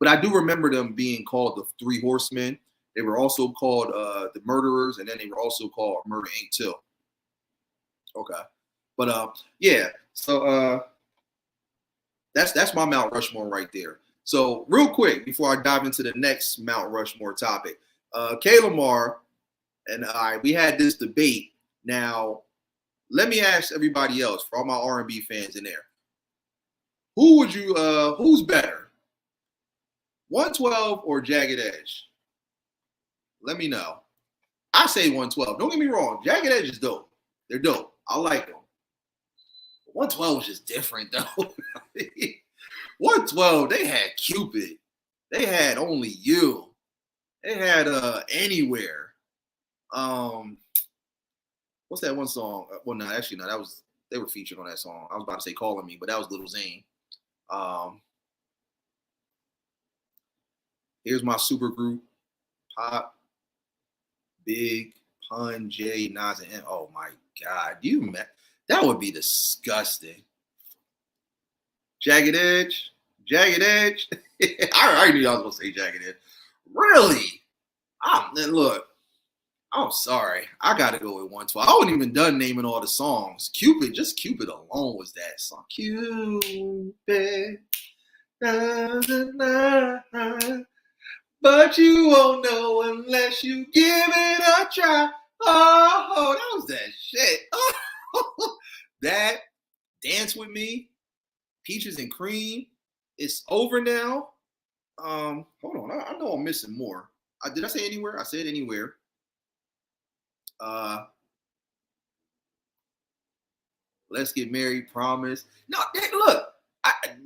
[SPEAKER 1] But I do remember them being called the Three Horsemen. They were also called the Murderers, and then they were also called Murder Inc. too. Okay, but yeah. So that's my Mount Rushmore right there. So real quick before I dive into the next Mount Rushmore topic, Kayla Moore and I, we had this debate. Now, let me ask everybody else, for all my R&B fans in there, who's better, 112 or Jagged Edge? Let me know. I say 112. Don't get me wrong, Jagged Edge is dope. They're dope. I like them. 112 is just different though. 112, they had Cupid. They had Only You. They had Anywhere. What's that one song? Well, no, actually, no, they were featured on that song. I was about to say Calling Me, but that was Lil Zane. Here's my super group: Pop, Big, Pun, J, Nas, and M. Oh my God, that would be disgusting. Jagged Edge. I already knew I was gonna say Jagged Edge. Really? Look. I'm sorry. I gotta go with 112. I wasn't even done naming all the songs. Cupid alone was that song. Cupid, But you won't know unless you give it a try. Oh, that was that shit. That Dance With Me, Peaches and Cream. It's over now. Hold on. I know I'm missing more. Did I say Anywhere? I said Anywhere. Uh, Let's Get Married, Promise. No, look,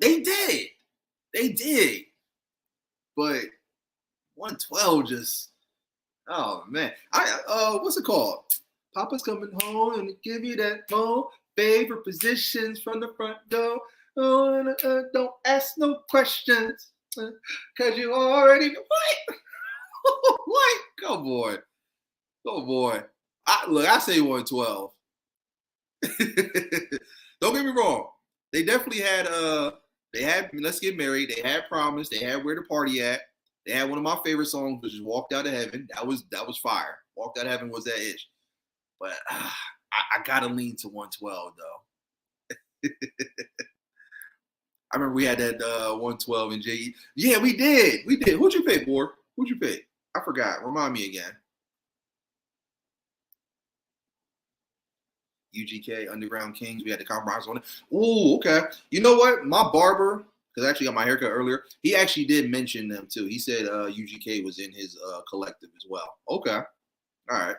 [SPEAKER 1] they did. They did. But 112 just, oh man. What's it called? Papa's coming home and give you that phone. Favorite positions from the front door. Oh, and, don't ask no questions. Cause you already know. What? What? Come on. Oh boy. I say 112. Don't get me wrong. They definitely had they had Let's Get Married, they had Promise, they had Where the Party At. They had one of my favorite songs, which is Walked Out of Heaven. That was fire. Walked Out of Heaven was that ish. But I gotta lean to 112 though. I remember we had that 112 and JE. Yeah, we did. We did. Who'd you pick, boy? Who'd you pick? I forgot. Remind me again. UGK, Underground Kings. We had the compromise on it. Ooh, okay. You know what? My barber, because I actually got my haircut earlier, he actually did mention them too. He said UGK was in his collective as well. Okay. All right.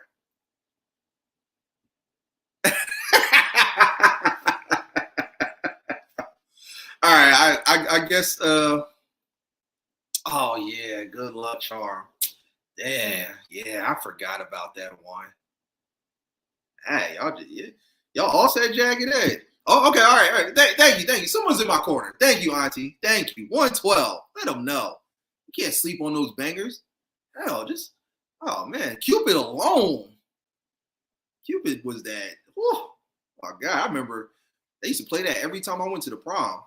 [SPEAKER 1] All right. I guess. Oh yeah. Good Luck Charm. Damn. Yeah, I forgot about that one. Hey, y'all all said Jagged Edge. Oh, okay, all right, all right. Thank you. Someone's in my corner. Thank you, Auntie. Thank you. 112. Let them know. You can't sleep on those bangers. Hell, oh man, Cupid alone. Cupid was that. Whew, my God, I remember they used to play that every time I went to the prom.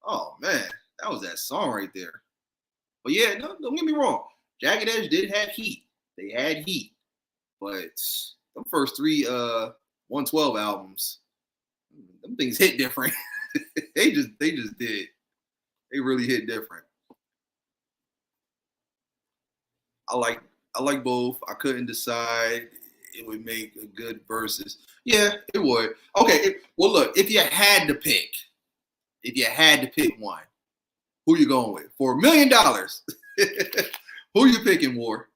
[SPEAKER 1] Oh man, that was that song right there. But yeah, no, don't get me wrong. Jagged Edge did have heat. They had heat. But them first three 112 albums, them things hit different. they just did. They really hit different. I like both. I couldn't decide. It would make a good versus. Yeah, it would. Okay. Well, look, if you had to pick one, who you going with for $1,000,000? Who you picking, War?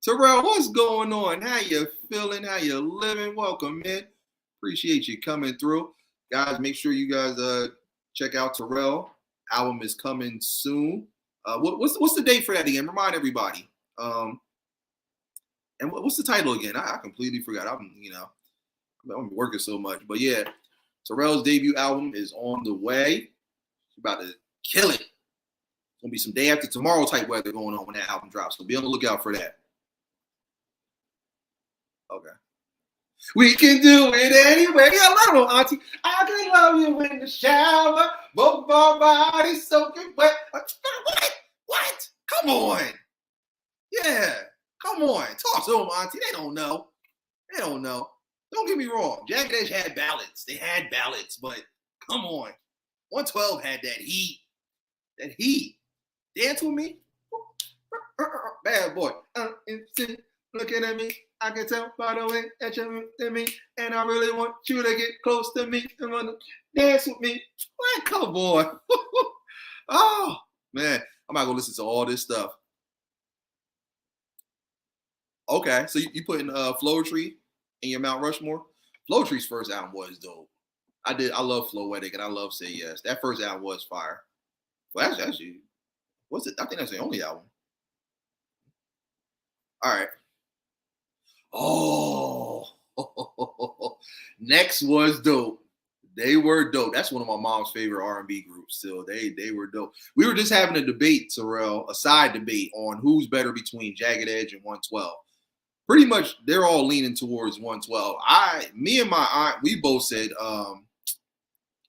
[SPEAKER 1] Terrell, what's going on? How you feeling? How you living? Welcome, man. Appreciate you coming through. Guys, make sure you guys check out Terrell. Album is coming soon. What's the date for that again? Remind everybody. And what's the title again? I completely forgot. I'm working so much. But yeah, Terrell's debut album is on the way. He's about to kill it. It's gonna be some day after tomorrow type weather going on when that album drops. So be on the lookout for that. Okay. We can do it anyway. Yeah, I love Auntie. I can love you in the shower. Both our bodies soaking wet. What? Come on. Yeah. Come on. Talk to them, Auntie. They don't know. Don't get me wrong. Jagged Edge had ballads. They had ballads, but come on. 112 had that heat. That heat. Dance With Me. Bad boy. Looking at me. I can tell by the way that you're with me, and I really want you to get close to me and want to dance with me. Man, come on. Oh, man. I'm not going to listen to all this stuff. Okay, so you putting Flowetry in your Mount Rushmore? Flowetry's first album was dope. I love Floetic and I love Say Yes. That first album was fire. Well, actually, what's it? I think that's the only album. All right. Oh, Next was dope. They were dope. That's one of my mom's favorite R&B groups. Still, they were dope. We were just having a debate, Terrell, a side debate on who's better between Jagged Edge and 112. Pretty much, they're all leaning towards 112. Me and my aunt, we both said,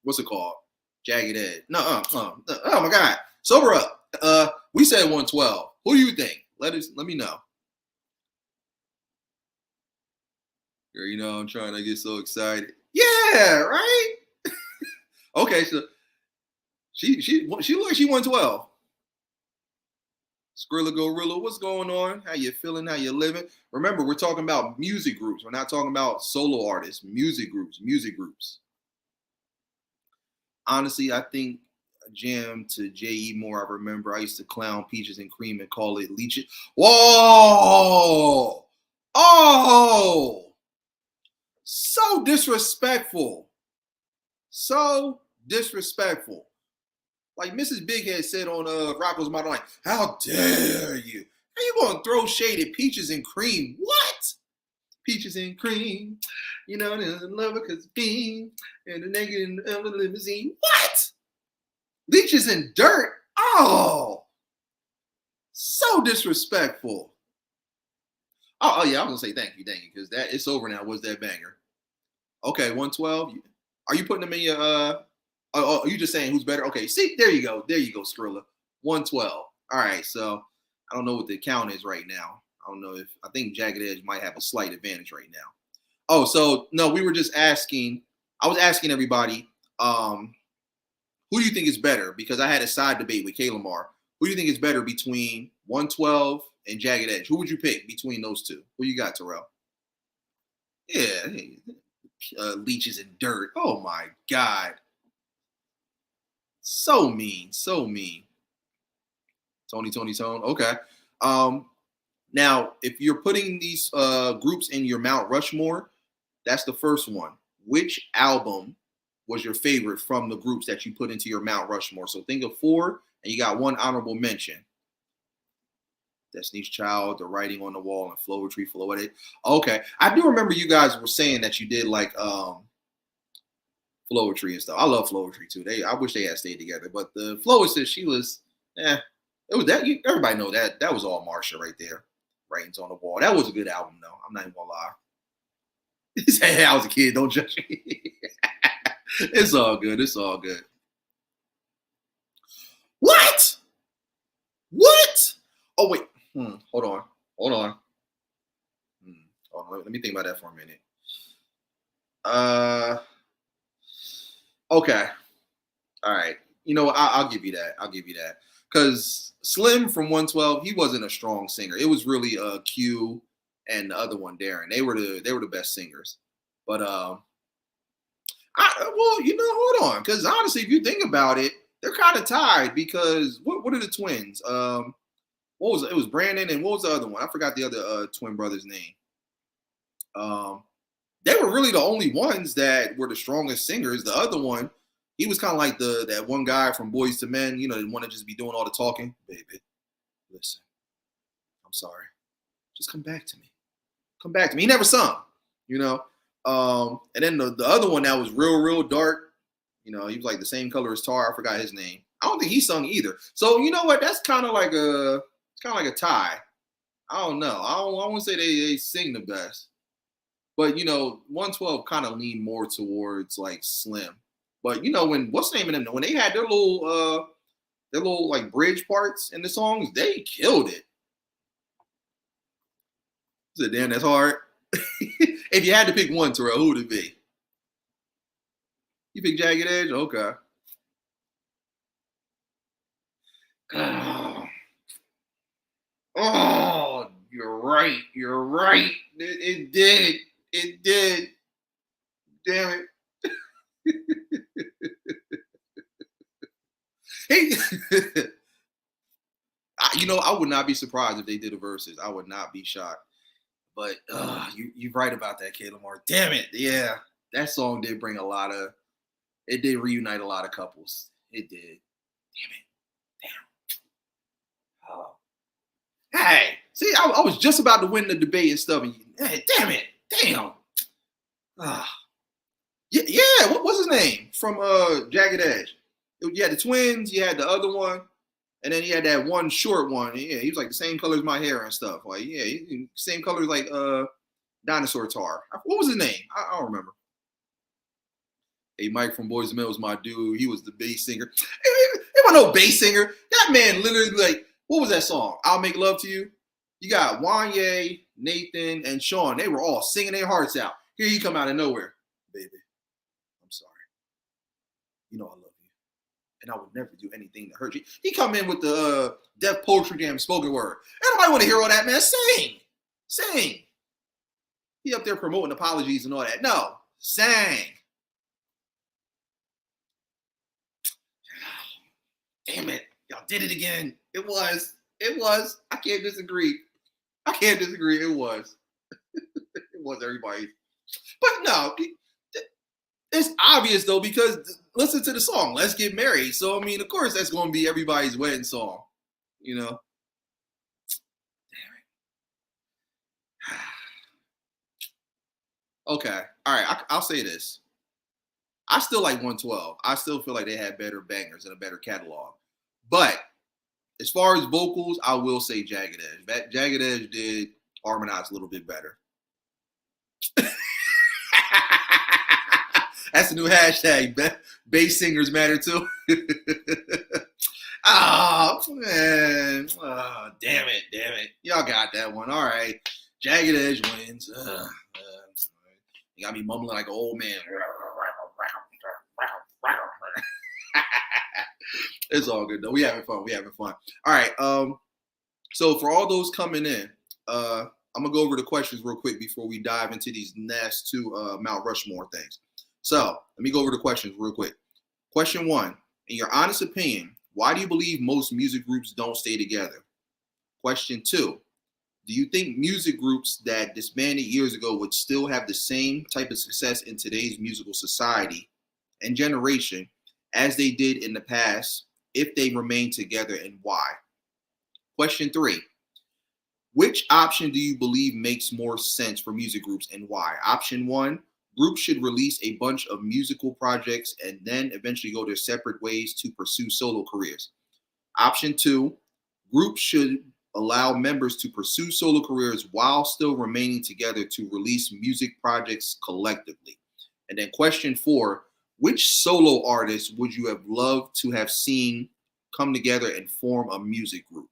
[SPEAKER 1] what's it called? Jagged Edge. No, oh my God, sober up. We said 112. Who do you think? Let me know. Girl, I'm trying to get so excited. Yeah, right? Okay, so She look like she 112. Skrilla Gorilla, what's going on? How you feeling? How you living? Remember, we're talking about music groups. We're not talking about solo artists. Music groups. Music groups. Honestly, I think a jam to J.E. Moore. I remember I used to clown Peaches and Cream and call it Leeches. Whoa! Oh! So disrespectful. So disrespectful. Like Mrs. Big Head said on Rocco's Modern Line, how dare you? How you gonna throw shade at Peaches and Cream? What? Peaches and Cream, you know, love it cause beam and the naked in the limousine. What? Leeches and Dirt? Oh, so disrespectful. Oh yeah, I was gonna say thank you, because that it's over now. Was that banger? Okay, 112. Are you putting them in your are you just saying who's better? Okay, see, there you go. There you go, Skrilla. 112. All right, so I don't know what the count is right now. I don't know if I think Jagged Edge might have a slight advantage right now. Oh, so no, we were just asking. I was asking everybody, who do you think is better? Because I had a side debate with Kalamar. Who do you think is better between 112 and Jagged Edge? Who would you pick between those two? Who you got, Terrell? Yeah, Leeches and Dirt. Oh my God. So mean, so mean. Tony. Okay. Um, Now, if you're putting these groups in your Mount Rushmore, that's the first one. Which album was your favorite from the groups that you put into your Mount Rushmore? So think of four, and you got one honorable mention. Destiny's Child, The Writing on the Wall, and Floetry, Floetic. Okay, I do remember you guys were saying that you did like Floetry and stuff. I love Floetry too. I wish they had stayed together, but the Floetry, she was, it was that. Everybody know that was all Marsha right there. Writings on the Wall. That was a good album though. I'm not even gonna lie. He said, "Hey, I was a kid. Don't judge me." It's all good. It's all good. What? What? Oh wait. Hold on. Hold on. Hold on. Let me think about that for a minute. Okay. All right. You know what? I'll give you that. I'll give you that. Because Slim from 112, he wasn't a strong singer. It was really Q and the other one, Darren. They were the best singers. But well, hold on. Because honestly, if you think about it, they're kind of tied. Because what are the twins? What was it? It was Brandon, and what was the other one? I forgot the other twin brother's name. They were really the only ones that were the strongest singers. The other one, he was kind of like that one guy from Boys to Men, that want to just be doing all the talking. Baby, listen, I'm sorry. Just come back to me. Come back to me. He never sung, And then the other one that was real dark, he was like the same color as Tar. I forgot his name. I don't think he sung either. So you know what? That's kind of like a tie. I don't know. I won't say they sing the best. But 112 kind of leaned more towards like Slim. But when what's the name of them? When they had their little like bridge parts in the songs, they killed it. I said, damn, that's hard. If you had to pick one, Terrell, who would it be? You pick Jagged Edge? Okay. Oh, you're right. You're right. It did. It did. Damn it. Hey, I would not be surprised if they did a versus. I would not be shocked. But you're right about that, Caleb Moore. Damn it. Yeah. That song did bring it did reunite a lot of couples. It did. Damn it. Damn. Oh. Hey, see, I was just about to win the debate and stuff. And hey, damn it. Damn. Yeah. What's his name from Jagged Edge? You had the twins. You had the other one, and then he had that one short one. Yeah, he was like the same color as my hair and stuff. Like, yeah, same color as like Dinosaur Tar. What was his name? I don't remember. Hey, Mike from Boys and Men was my dude. He was the bass singer. He wasn't no bass singer. That man literally, like, what was that song? I'll Make Love to You. You got Wanye, Nathan, and Sean. They were all singing their hearts out. Here you come out of nowhere. Baby, I'm sorry. You know I love you. and I would never do anything to hurt you. He come in with the deaf poetry jam spoken word. Everybody want to hear all that, man. Sing. He up there promoting apologies and all that. No, sang. Damn it, y'all did it again. It was. I can't disagree. It was. It was everybody's. But no, it's obvious though, because listen to the song, Let's Get Married. So I mean, of course that's gonna be everybody's wedding song, you know. Okay. All right. I'll say this. I still like 112. I still feel like they had better bangers and a better catalog. But as far as vocals, I will say Jagged Edge. Jagged Edge did harmonize a little bit better. That's the new hashtag. Bass singers matter too. Oh, man. Oh, damn it. Y'all got that one. All right. Jagged Edge wins. You got me mumbling like an old man. It's all good though. We having fun. All right. So for all those coming in, I'm gonna go over the questions real quick before we dive into these next two Mount Rushmore things. So let me go over the questions real quick. Question 1: in your honest opinion, why do you believe most music groups don't stay together? Question 2: do you think music groups that disbanded years ago would still have the same type of success in today's musical society and generation as they did in the past if they remain together, and why? Question 3: which option do you believe makes more sense for music groups and why? Option 1: groups should release a bunch of musical projects and then eventually go their separate ways to pursue solo careers. Option 2: groups should allow members to pursue solo careers while still remaining together to release music projects collectively. And then question 4: which solo artists would you have loved to have seen come together and form a music group?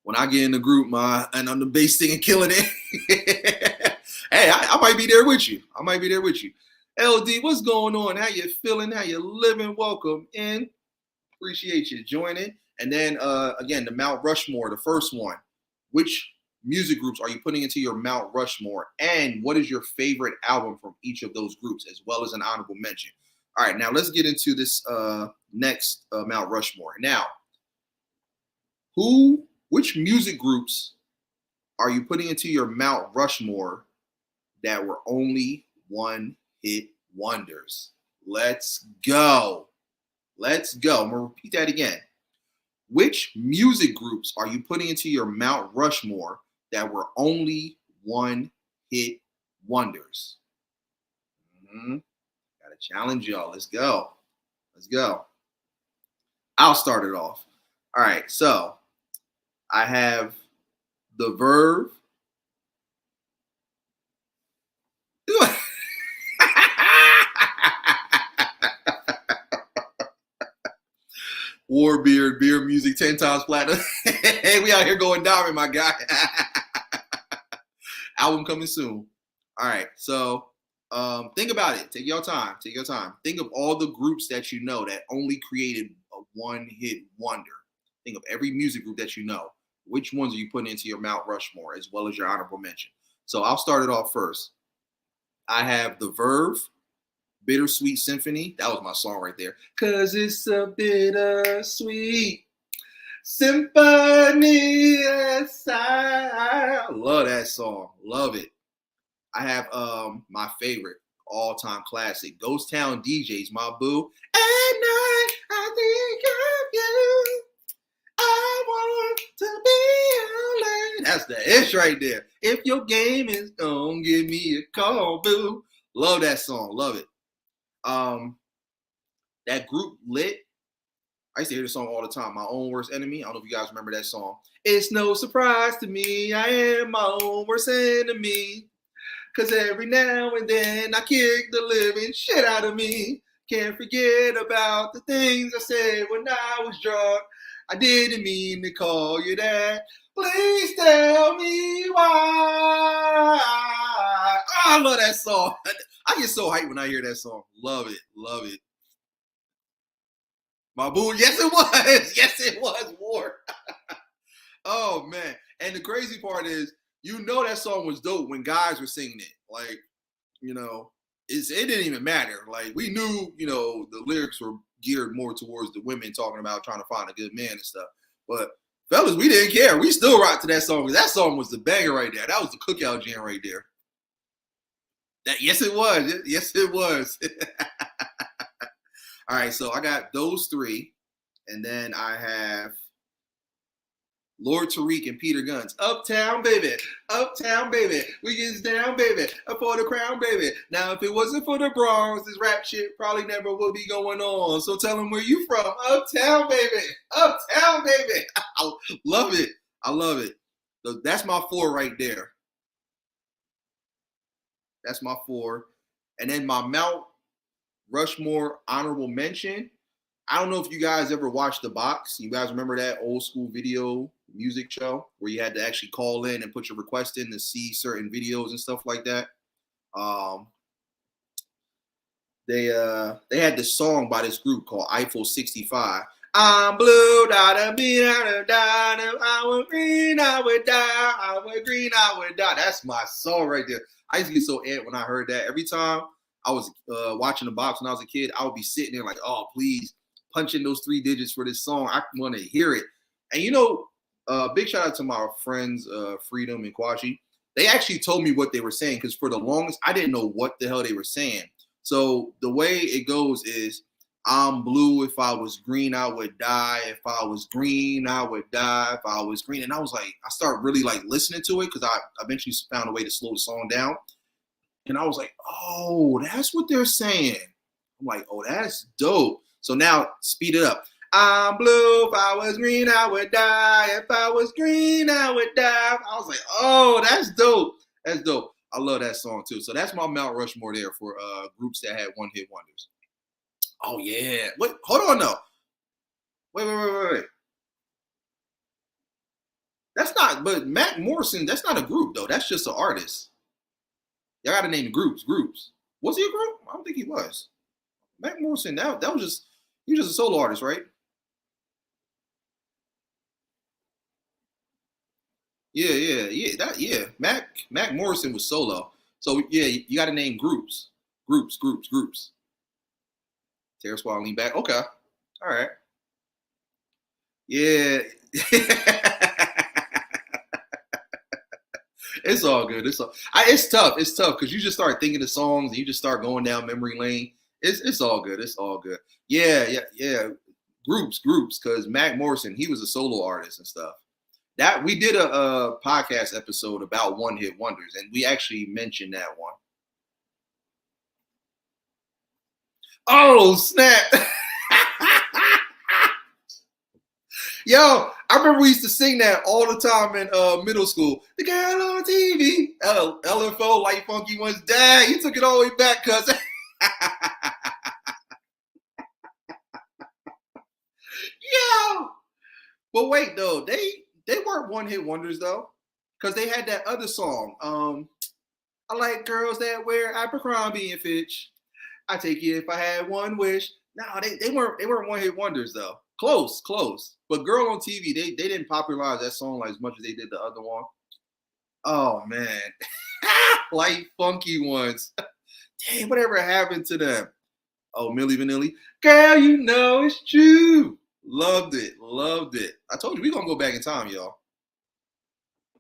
[SPEAKER 1] When I get in the group, and I'm the bass thing and killing it, hey, I might be there with you. LD, what's going on? How you feeling? How you living? Welcome in. Appreciate you joining. And then again, the Mount Rushmore, the first one. Which music groups are you putting into your Mount Rushmore? And what is your favorite album from each of those groups, as well as an honorable mention? All right, now let's get into this next Mount Rushmore. Now, which music groups are you putting into your Mount Rushmore that were only one-hit wonders? Let's go. I'm going to repeat that again. Which music groups are you putting into your Mount Rushmore that were only one-hit wonders? Got to challenge y'all. Let's go. I'll start it off. All right, so I have The Verve. Warbeard, beer music, 10 times platinum. Hey, we out here going diamond, my guy. Album coming soon. All right, so think about it. Take your time. Think of all the groups that you know that only created a one-hit wonder. Think of every music group that you know. Which ones are you putting into your Mount Rushmore, as well as your honorable mention? So I'll start it off first. I have The Verve, Bittersweet Symphony. That was my song right there. 'Cause it's a bittersweet symphony. I love that song. Love it. I have my favorite all-time classic, Ghost Town DJs, my boo. At night, I think of you. I want to be alone. That's the ish right there. If your game is gone, give me a call, boo. Love that song. Love it. That group Lit. I used to hear the song all the time. My Own Worst Enemy. I don't know if you guys remember that song. It's no surprise to me. I am my own worst enemy. 'Cause every now and then I kick the living shit out of me. Can't forget about the things I said when I was drunk. I didn't mean to call you that. Please tell me why. Oh, I love that song. I get so hyped when I hear that song. Love it. My boo. Yes, it was. Yes, it was War. Oh man. And the crazy part is, that song was dope when guys were singing it. Like, it didn't even matter. Like, we knew, the lyrics were geared more towards the women talking about trying to find a good man and stuff. But fellas, we didn't care. We still rocked to that song because that song was the banger right there. That was the cookout jam right there. Yes, it was. Yes, it was. All right, so I got those three, and then I have Lord Tariq and Peter Guns. Uptown, baby. Uptown, baby. We get down, baby. Up for the crown, baby. Now, if it wasn't for the Bronx, this rap shit probably never would be going on. So tell them where you from. Uptown, baby. Uptown, baby. I love it. I love it. So that's my 4 right there. That's my 4. And then my Mount Rushmore honorable mention. I don't know if you guys ever watched The Box. You guys remember that old school video music show where you had to actually call in and put your request in to see certain videos and stuff like that? They had this song by this group called Eiffel 65. I'm blue, da be da da. I would green, I would die. I would green, I would die. That's my song right there. I used to get so amped when I heard that. Every time I was watching The Box when I was a kid, I would be sitting there like, oh, please, punching those 3 digits for this song. I want to hear it. And big shout out to my friends, Freedom and Kwashi. They actually told me what they were saying because for the longest, I didn't know what the hell they were saying. So the way it goes is, I'm blue. If I was green, I would die. If I was green, I would die. If I was green. And I was like, I started really like listening to it because I eventually found a way to slow the song down. And I was like, oh, that's what they're saying. I'm like, oh, that's dope. So now speed it up. I'm blue. If I was green, I would die. If I was green, I would die. I was like, oh, that's dope. That's dope. I love that song too. So that's my Mount Rushmore there for groups that had one-hit wonders. Oh yeah. Wait, hold on though. Wait. That's not, but Mac Morrison, that's not a group though. That's just an artist. Y'all gotta name groups. Was he a group? I don't think he was. Mac Morrison, that was just, he was just a solo artist, right? Yeah. Mac Morrison was solo. So yeah, you gotta name groups. Groups. Terror Squad, Lean Back. Okay. All right. Yeah. It's all good. It's tough. It's tough because you just start thinking of songs and you just start going down memory lane. It's all good. It's all good. Yeah. Groups. Because Mac Morrison, he was a solo artist and stuff. That we did a podcast episode about one-hit wonders, and we actually mentioned that one. Oh snap! Yo, I remember we used to sing that all the time in middle school. The girl on TV, LFO, Light Funky Ones. Dang, you took it all the way back, cuz. Yo, but wait though, they weren't one-hit wonders though, because they had that other song. I like girls that wear Abercrombie and Fitch. I take it if I had one wish. No, they weren't one-hit wonders though. Close. But Girl on TV, they didn't popularize that song like as much as they did the other one. Oh man. Like Funky Ones. Dang, whatever happened to them? Oh, Milli Vanilli. Girl, you know it's true. Loved it. I told you we gonna go back in time, y'all.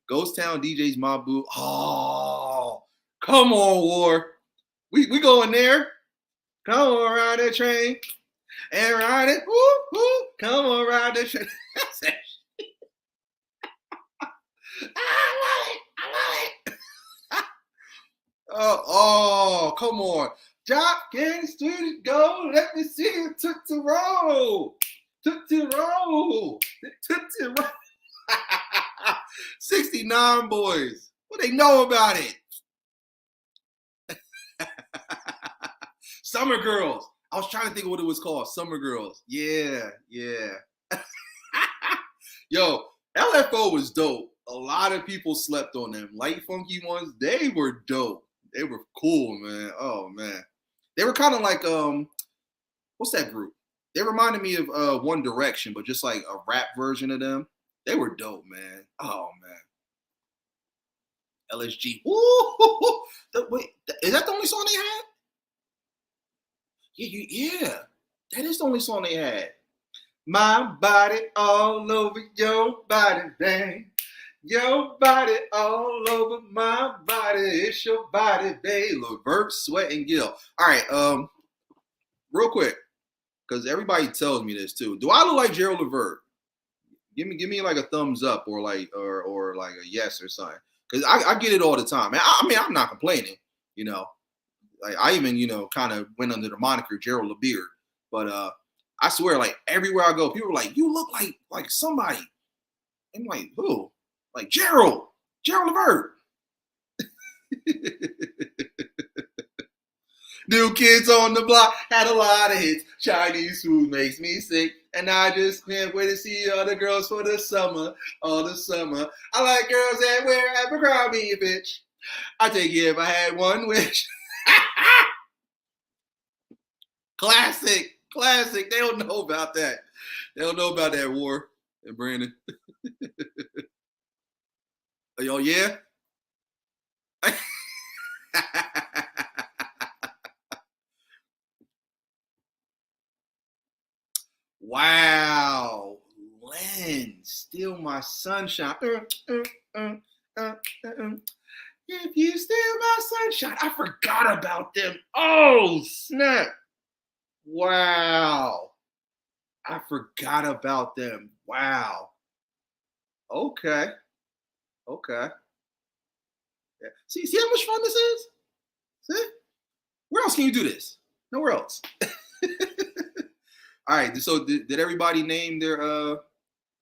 [SPEAKER 1] Ghost Town DJs My Boo. Oh, come on, War. We going there. Come on, ride that train. And ride it. Woo. Come on, ride that train. I love it. Oh, come on. Drop Kansas to go. Let me see it. Took to roll. 69 boys. What they know about it? Summer Girls. I was trying to think of what it was called. Summer Girls. Yeah. Yo, LFO was dope. A lot of people slept on them. Light Funky Ones, they were dope. They were cool, man. Oh man. They were kind of like what's that group? They reminded me of One Direction, but just like a rap version of them. They were dope, man. Oh man, LSG. Woo! Wait, is that the only song they had? Yeah. That is the only song they had. My body all over your body, babe. Your body all over my body. It's your body, babe. Levert, Sweat, and Gill. All right, real quick, because everybody tells me this too. Do I look like Gerald Levert? Give me like a thumbs up or like or like a yes or something. Because I get it all the time. I mean, I'm not complaining, you know. Like I even, kind of went under the moniker Gerald LeBeard. But I swear, like everywhere I go, people are like, "You look like somebody." I'm like, "Who?" Like Gerald Levert. New Kids on the Block had a lot of hits. Chinese food makes me sick, and I just can't wait to see other girls for the summer, all the summer. I like girls that wear Abercrombie, bitch. I take it if I had one wish. Classic. They don't know about that. They don't know about that war. And Brandon. Oh yeah. Wow. Len, steal my sunshine. If you steal my sunshine. I forgot about them. Oh, snap. Wow. I forgot about them. Wow. Okay. Yeah. See how much fun this is? See? Where else can you do this? Nowhere else. All right. So did everybody name their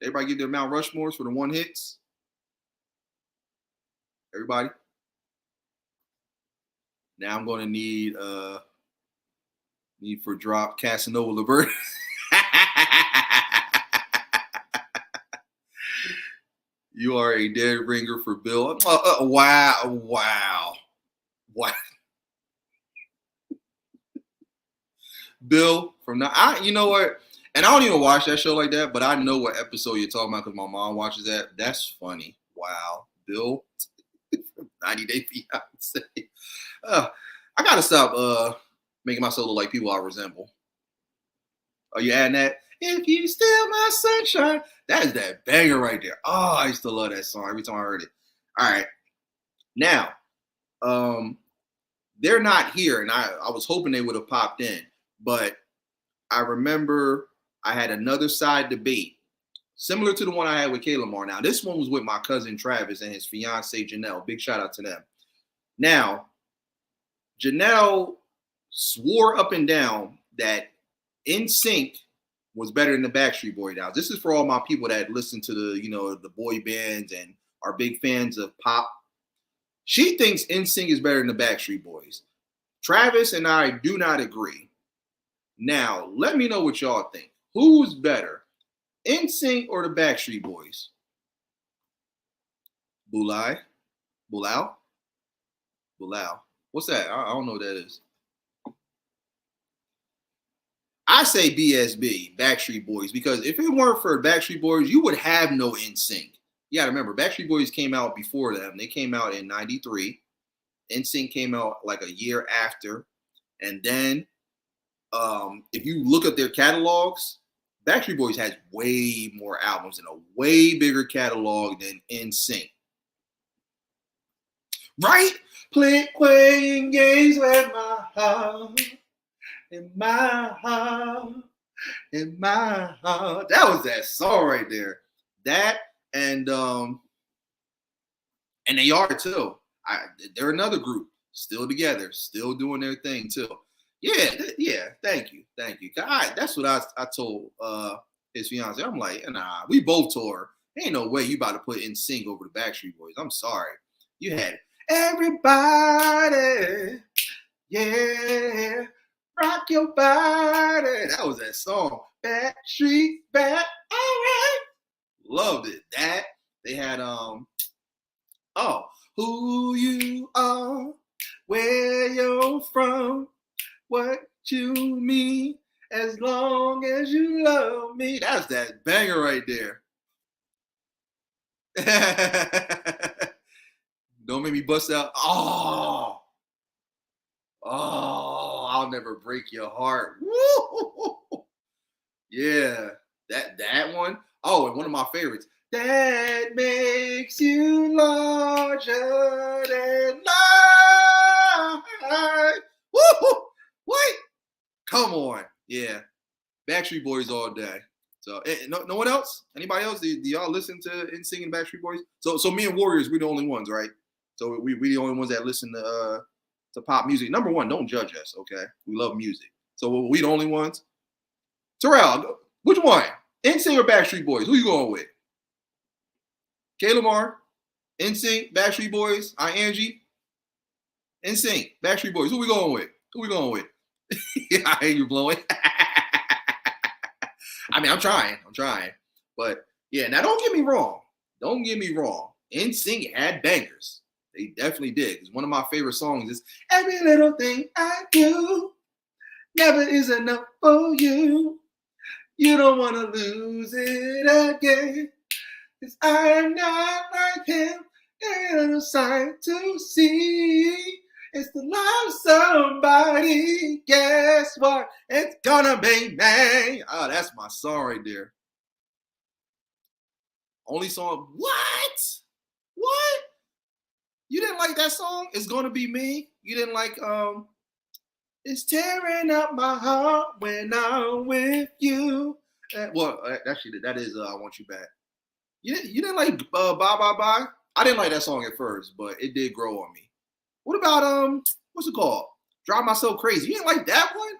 [SPEAKER 1] everybody give their Mount Rushmores for the one hits? Everybody? Now I'm gonna need for drop Casanova Levert. You are a dead ringer for Bill. Wow. Bill from now. You know what? And I don't even watch that show like that, but I know what episode you're talking about because my mom watches that. That's funny. Wow, Bill, 90 Day Fiance. I gotta stop making myself look like people I resemble. Are you adding that? If you steal my sunshine, that is that banger right there. Oh, I used to love that song every time I heard it. All right, now, they're not here, and I was hoping they would have popped in, but I remember I had another side debate similar to the one I had with Kayla Moore. Now, this one was with my cousin Travis and his fiance Janelle. Big shout out to them. Now, Janelle swore up and down that NSYNC was better than the Backstreet Boys. Now, this is for all my people that listen to the boy bands and are big fans of pop. She thinks NSYNC is better than the Backstreet Boys. Travis and I do not agree. Now, let me know what y'all think. Who's better, NSYNC or the Backstreet Boys? Bulai? Bulao? What's that? I don't know what that is. I say BSB, Backstreet Boys, because if it weren't for Backstreet Boys, you would have no NSYNC. You got to remember, Backstreet Boys came out before them. They came out in 93. NSYNC came out like a year after. And then if you look at their catalogs, Backstreet Boys has way more albums and a way bigger catalog than NSYNC. Right? Playing games with my heart, in my heart, in my heart. That was that song right there. That and they are too. They're another group, still together, still doing their thing too. Yeah. Thank you. That's what I told his fiance. I'm like, nah, we both told her. Ain't no way you about to put NSYNC over the Backstreet Boys. I'm sorry. You had everybody, yeah, rock your body. That was that song. Backstreet Back, all right. Loved it. That they had who you are, where you're from, what you mean, As long as you love me. That's that banger right there. Don't make me bust out. Oh, oh, I'll never break your heart. Woo! Yeah, that one. Oh, and one of my favorites. That makes you larger than life. Woo! What? Come on. Yeah. Backstreet Boys all day. So no one else? Anybody else? Do y'all listen to NSYNC and Backstreet Boys? So me and Warriors, we're the only ones, right? So we the only ones that listen to pop music. Number one, don't judge us, okay? We love music. So we the only ones. Terrell, which one? NSYNC or Backstreet Boys? Who you going with? K Lamar, NSYNC, Backstreet Boys, Angie, NSYNC, Backstreet Boys. Who we going with? Who we going with? I hate you blowing. I mean, I'm trying. But yeah, now don't get me wrong. NSYNC had bangers. They definitely did. Because one of my favorite songs is Every Little Thing I Do Never Is Enough for You. You don't want to lose it again. Because I'm not like him. There's a sight to see. It's the love of somebody. Guess what? It's gonna be me. Oh, that's my song right there. Only song. What? What? You didn't like that song? It's gonna be me. You didn't like It's tearing up my heart when I'm with you. Actually, that is I Want You Back. You didn't like Bye Bye Bye? I didn't like that song at first, but it did grow on me. What about what's it called? Drive Myself Crazy. You didn't like that one?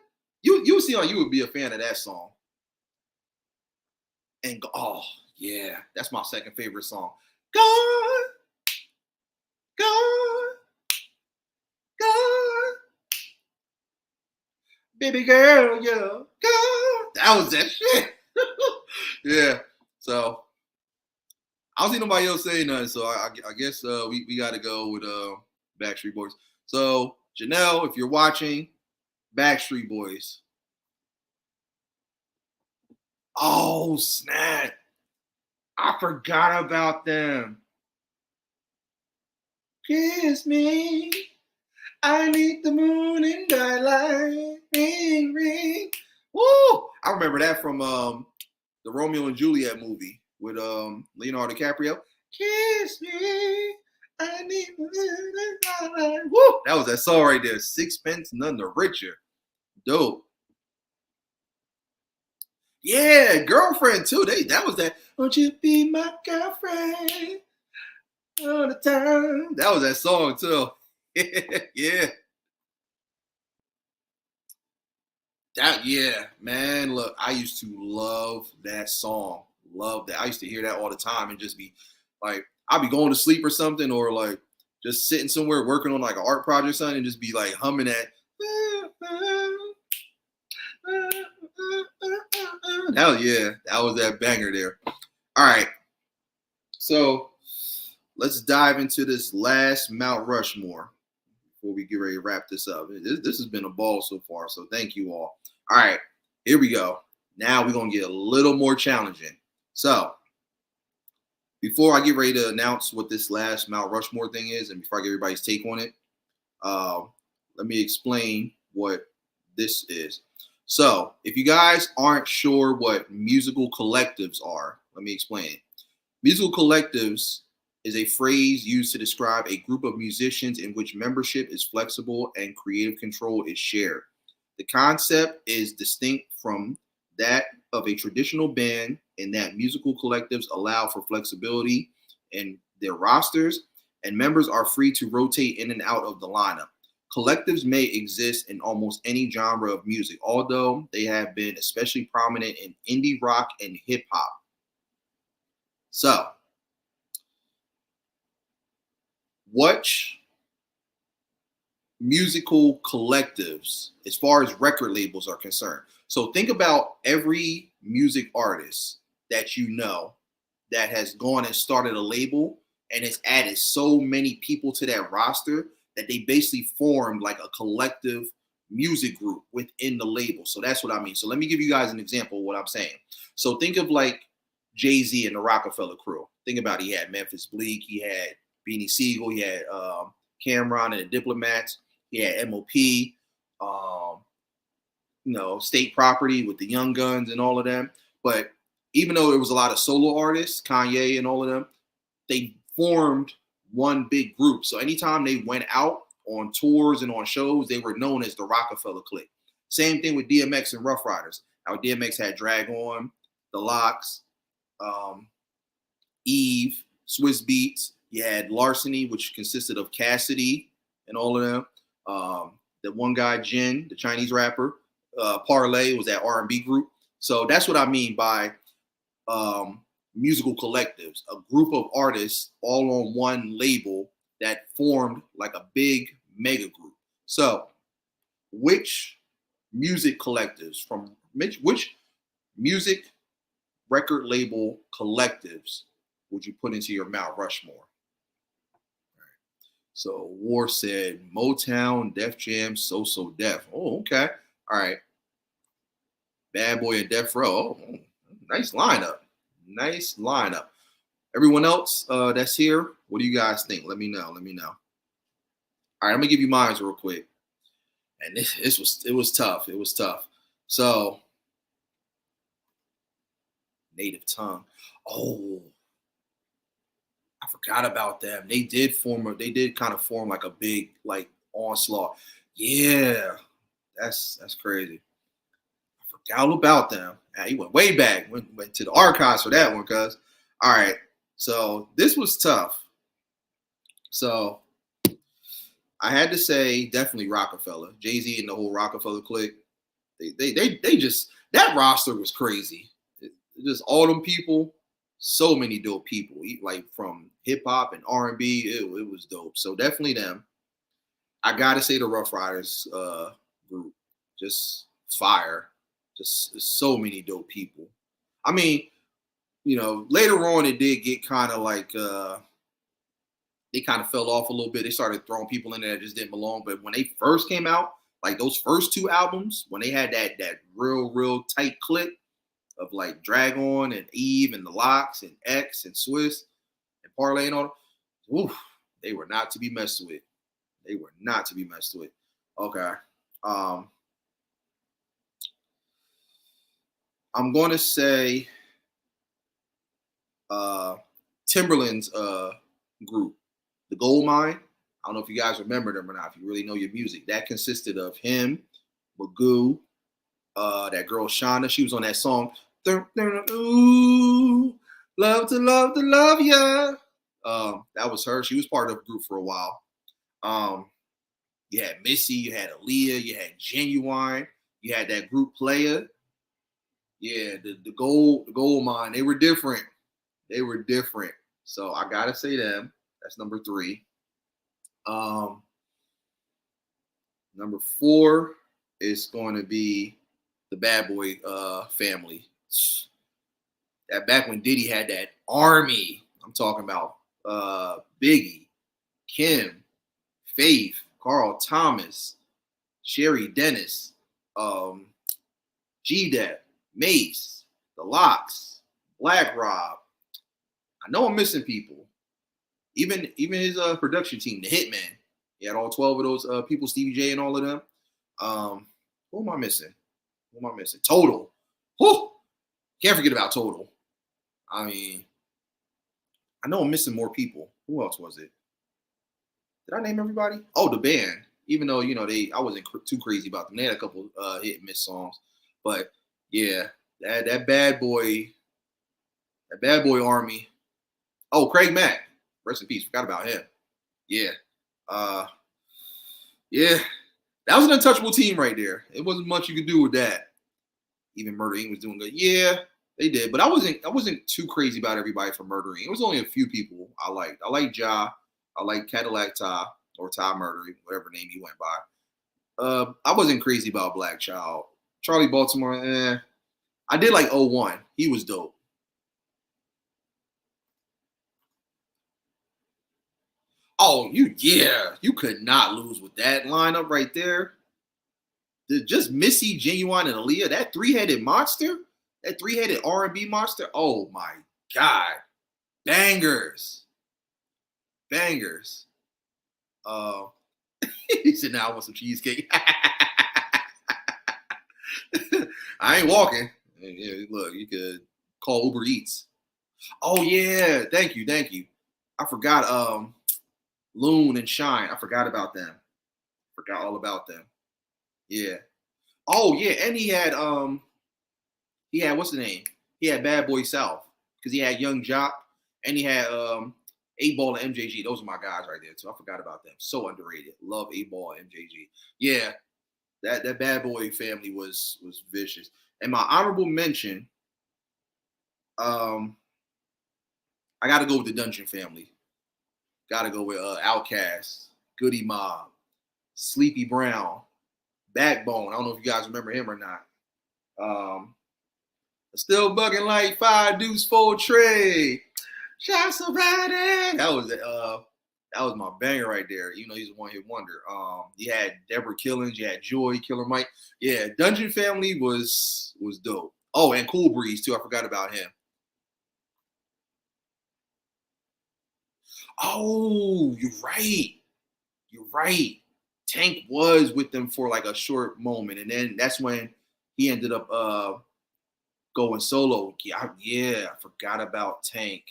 [SPEAKER 1] You see you would be a fan of that song. And oh yeah, that's my second favorite song. Gone, gone, gone, baby girl, yeah, gone. That was that shit. Yeah. So I don't see nobody else saying nothing. So I guess we got to go with Backstreet Boys. So Janelle, if you're watching, Backstreet Boys. Oh snap! I forgot about them. Kiss me. I need the moon and daylight. Ring, ring. Woo! I remember that from the Romeo and Juliet movie with Leonardo DiCaprio. Kiss me. I need the moon and daylight. Woo! That was that song right there. Sixpence None the Richer. Dope. Yeah, girlfriend too. That was that. Won't you be my girlfriend all the time? That was that song too. Yeah. Yeah, man. Look, I used to love that song. Love that. I used to hear that all the time and just be like, I'd be going to sleep or something, or like just sitting somewhere working on like an art project or something, and just be like humming that. Hell yeah, that was that banger there. All right, so let's dive into this last Mount Rushmore before we get ready to wrap this up. This has been a ball so far, so thank you all. All right, here we go. Now we're gonna get a little more challenging. So before I get ready to announce what this last Mount Rushmore thing is, and before I get everybody's take on it, let me explain what this is. So if you guys aren't sure what musical collectives are, let me explain it. Musical collectives is a phrase used to describe a group of musicians in which membership is flexible and creative control is shared. The concept is distinct from that of a traditional band in that musical collectives allow for flexibility in their rosters, and members are free to rotate in and out of the lineup. Collectives may exist in almost any genre of music, although they have been especially prominent in indie rock and hip hop. So, what musical collectives, as far as record labels are concerned? So, think about every music artist that you know that has gone and started a label and has added so many people to that roster that they basically formed like a collective music group within the label. So that's what I mean. So let me give you guys an example of what I'm saying. So think of like Jay-Z and the Rockefeller crew. Think about it. He had Memphis Bleak, he had Beanie Siegel, he had Cameron and the Diplomats, he had M.O.P., State Property with the Young Guns and all of them. But even though there was a lot of solo artists, Kanye and all of them, they formed one big group. So anytime they went out on tours and on shows, they were known as the Rockefeller Clique. Same thing with DMX and Rough Riders. Now DMX had Drag On, The Lox, Eve, Swiss Beats. You had Larceny, which consisted of Cassidy and all of them. The one guy, Jin, the Chinese rapper. Parlay was that R&B group. So that's what I mean by musical collectives, a group of artists all on one label that formed like a big mega group. So which music collectives from which music record label collectives would you put into your Mount Rushmore? So War said Motown, Def Jam, So Def. Oh, okay. All right. Bad Boy and Death Row. Oh, nice lineup. Nice lineup. Everyone else that's here, what do you guys think? Let me know. All right, I'm gonna give you mine real quick. And it was tough. It was tough. So Native Tongue. Oh, I forgot about them. They did kind of form like a big like onslaught. Yeah, that's crazy. I forgot all about them. He went way back. Went to the archives for that one, cuz. All right. So this was tough. So I had to say definitely Rockefeller. Jay-Z and the whole Rockefeller clique. They just, that roster was crazy. Just all them people, so many dope people. Like from hip hop and R&B, it was dope. So definitely them. I gotta say the Rough Riders group, just fire. Just so many dope people. I mean, later on it did get kind of like they kind of fell off a little bit. They started throwing people in there that just didn't belong. But when they first came out, like those first two albums, when they had that real tight clique of like Drag On and Eve and the Lox and X and Swiss and Parlay and all, oof, they were not to be messed with. They were not to be messed with. Okay. I'm going to say Timberland's group, The Gold Mine. I don't know if you guys remember them or not, if you really know your music. That consisted of him, Magoo, that girl Shauna. She was on that song, Ooh, love to love ya. That was her. She was part of the group for a while. You had Missy, you had Aaliyah, you had Genuine, you had that group Player. Yeah, the gold mine. They were different. So I gotta say them. That's number 3. Number 4 is going to be the Bad Boy family. That back when Diddy had that army. I'm talking about Biggie, Kim, Faith, Carl Thomas, Sherry Dennis, G-Dep, Mace, The Lox, Black Rob. I know I'm missing people. Even his production team, the Hitman. He had all 12 of those people, Stevie J and all of them. Who am I missing? Total. Whew. Can't forget about Total. I mean, I know I'm missing more people. Who else was it? Did I name everybody? Oh, the band. Even though, I wasn't too crazy about them. They had a couple hit and miss songs. But yeah, that bad boy army. Oh, Craig Mack. Rest in peace. Forgot about him. Yeah. Yeah. That was an untouchable team right there. It wasn't much you could do with that. Even Murder Inc. was doing good. Yeah, they did. But I wasn't too crazy about everybody from Murder Inc. It was only a few people I liked. I liked Ja. I liked Cadillac Ty or Ty Murder, whatever name he went by. I wasn't crazy about Black Child. Charlie Baltimore, I did like 01. He was dope. Oh, you could not lose with that lineup right there. Just Missy, Genuine, and Aaliyah, that three-headed monster, that three-headed R&B monster. Oh my God, bangers, bangers. Uh, he said, "Now I want some cheesecake." I ain't walking. Yeah, look, you could call Uber Eats. Oh yeah, thank you, thank you. I forgot. Loon and Shine. I forgot about them. Forgot all about them. Yeah. Oh yeah, and he had what's the name? He had Bad Boy South because he had Young Jock and he had 8 Ball and MJG. Those are my guys right there too. I forgot about them. So underrated. Love 8 Ball and MJG. Yeah, that Bad Boy family was vicious. And my honorable mention, um, I got to go with the Dungeon family. Got to go with Outkast, Goody Mob, Sleepy Brown, Backbone. I don't know if you guys remember him or not. Still bugging like 5 deuce 4 trade. Shots about it. That was my banger right there. You know, he's a one-hit wonder. You had Deborah Killings, you had Joy, Killer Mike. Yeah, Dungeon Family was dope. Oh, and Cool Breeze too. I forgot about him. Oh, you're right. You're right. Tank was with them for like a short moment, and then that's when he ended up going solo. Yeah, I forgot about Tank.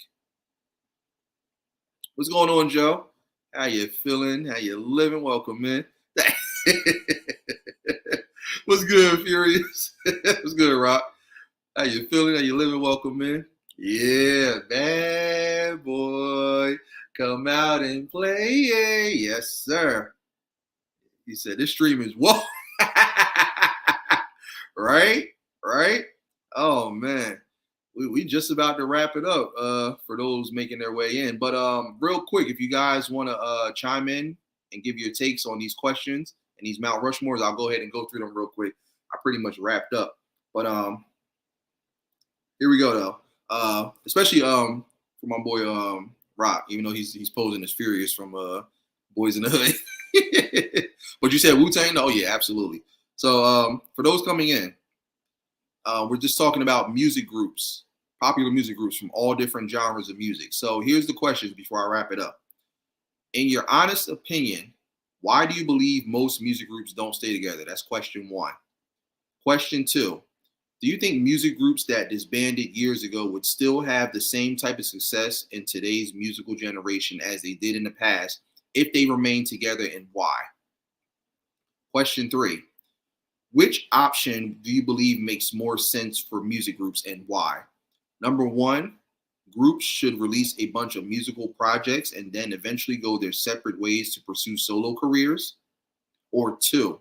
[SPEAKER 1] What's going on, Joe? How you feeling? How you living? Welcome, man. What's good, Furious? What's good, Rock? How you feeling? How you living? Welcome, man. Yeah, bad boy. Come out and play. Yes, sir. He said this stream is whoa. Right? Right? Oh man. We just about to wrap it up for those making their way in. But real quick, if you guys want to chime in and give your takes on these questions and these Mount Rushmores, I'll go ahead and go through them real quick. I pretty much wrapped up. But here we go though. Especially for my boy Rock, even though he's posing as Furious from Boys in the Hood. But you said Wu-Tang? Oh yeah, absolutely. So for those coming in, we're just talking about music groups, popular music groups from all different genres of music. So here's the questions before I wrap it up. In your honest opinion, why do you believe most music groups don't stay together? That's question 1. Question 2, do you think music groups that disbanded years ago would still have the same type of success in today's musical generation as they did in the past if they remained together, and why? Question 3, which option do you believe makes more sense for music groups and why? Number 1, groups should release a bunch of musical projects and then eventually go their separate ways to pursue solo careers. Or 2,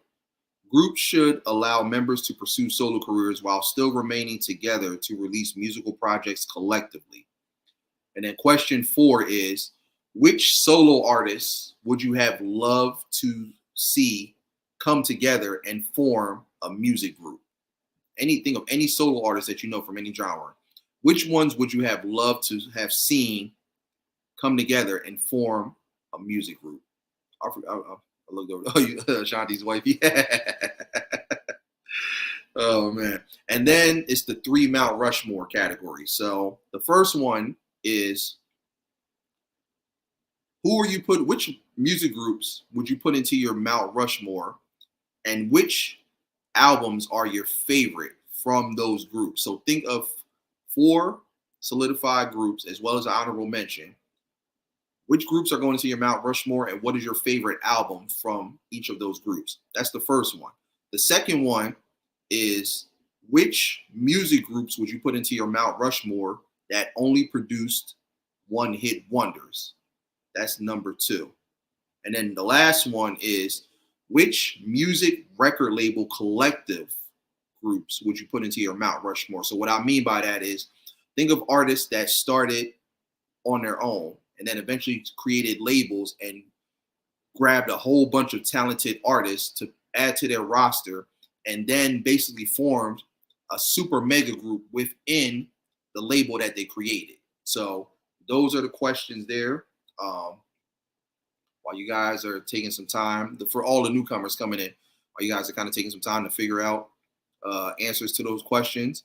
[SPEAKER 1] groups should allow members to pursue solo careers while still remaining together to release musical projects collectively. And then question 4 is, which solo artists would you have loved to see come together and form a music group? Anything of any solo artist that you know from any genre. Which ones would you have loved to have seen come together and form a music group? I looked over. Oh, you, Shanti's wife. Yeah. Oh man. And then it's the 3 Mount Rushmore category. So the first one is, which music groups would you put into your Mount Rushmore, and which albums are your favorite from those groups? So think of 4 solidified groups as well as an honorable mention. Which groups are going into your Mount Rushmore, and what is your favorite album from each of those groups? That's the first one. The second one is, which music groups would you put into your Mount Rushmore that only produced one-hit wonders? That's number 2. And then the last one is, which music record label collective groups would you put into your Mount Rushmore? So what I mean by that is, think of artists that started on their own and then eventually created labels and grabbed a whole bunch of talented artists to add to their roster, and then basically formed a super mega group within the label that they created. So those are the questions there. While you guys are taking some time, for all the newcomers coming in, while you guys are kind of taking some time to figure out answers to those questions.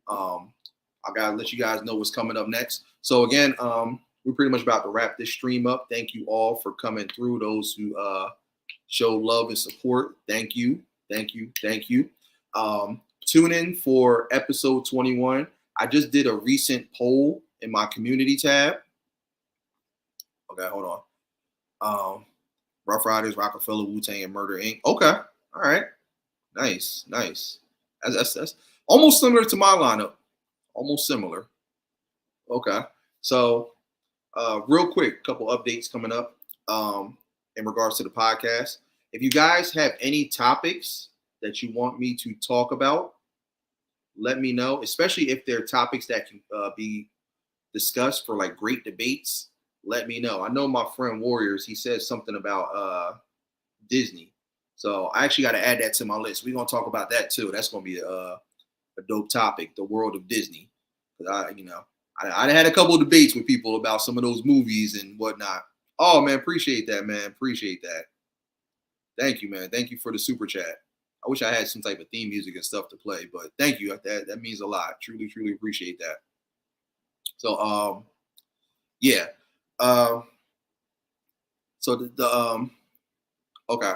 [SPEAKER 1] I gotta let you guys know what's coming up next. So again, we're pretty much about to wrap this stream up. Thank you all for coming through. Those who show love and support, thank you, thank you, thank you. Tune in for episode 21. I just did a recent poll in my community tab. Okay, hold on. Rough Riders, Rockefeller, Wu-Tang, and Murder Inc. Okay, all right, nice, nice. That's almost similar to my lineup. Almost similar. Okay, so real quick, couple updates coming up in regards to the podcast. If you guys have any topics that you want me to talk about, let me know, especially if they're topics that can be discussed for like great debates. Let me know. I know my friend Warriors, he says something about Disney. So I actually got to add that to my list. We're going to talk about that too. That's going to be a dope topic, the world of Disney. I had a couple of debates with people about some of those movies and whatnot. Oh, man, appreciate that, man. Appreciate that. Thank you, man. Thank you for the super chat. I wish I had some type of theme music and stuff to play, but thank you. That means a lot. Truly, truly appreciate that. So, yeah. So okay.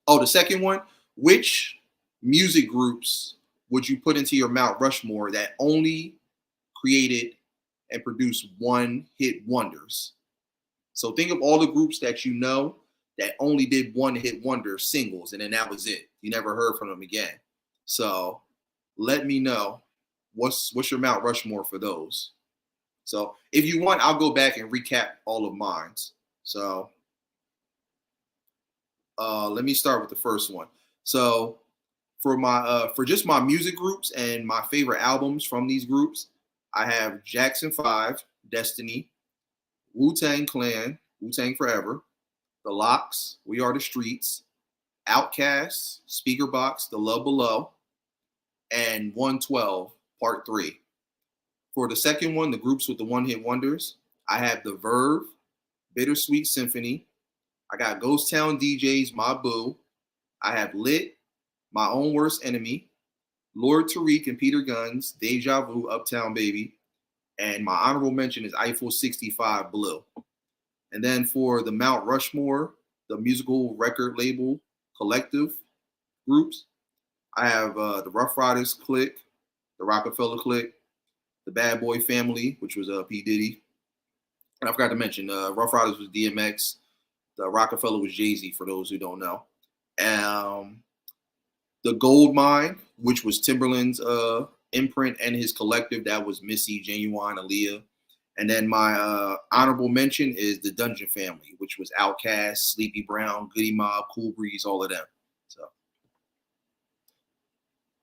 [SPEAKER 1] Oh, the second one. Which music groups would you put into your Mount Rushmore that only created and produced one-hit wonders? So think of all the groups that you know that only did one-hit wonder singles, and then that was it. You never heard from them again. So let me know what's your Mount Rushmore for those. So if you want, I'll go back and recap all of mine. So let me start with the first one. So for my for just my music groups and my favorite albums from these groups, I have Jackson 5, Destiny, Wu-Tang Clan, Wu-Tang Forever, The Lox, We Are the Streets, Outkast, Speaker Box, The Love Below, and 112 Part 3. For the second one, the groups with the one-hit wonders, I have The Verve, Bittersweet Symphony. I got Ghost Town DJs, My Boo. I have Lit, My Own Worst Enemy, Lord Tariq and Peter Guns, Deja Vu, Uptown Baby. And my honorable mention is Eiffel 65 Blue. And then for the Mount Rushmore, the musical record label collective groups, I have the Rough Riders Clique, the Rockefeller Clique, the Bad Boy Family, which was P. Diddy. And I forgot to mention, Rough Riders was DMX. The Rockefeller was Jay-Z, for those who don't know. The Gold Mine, which was Timberland's imprint and his collective, that was Missy, Genuine, Aaliyah. And then my honorable mention is the Dungeon Family, which was Outkast, Sleepy Brown, Goody Mob, Cool Breeze, all of them. So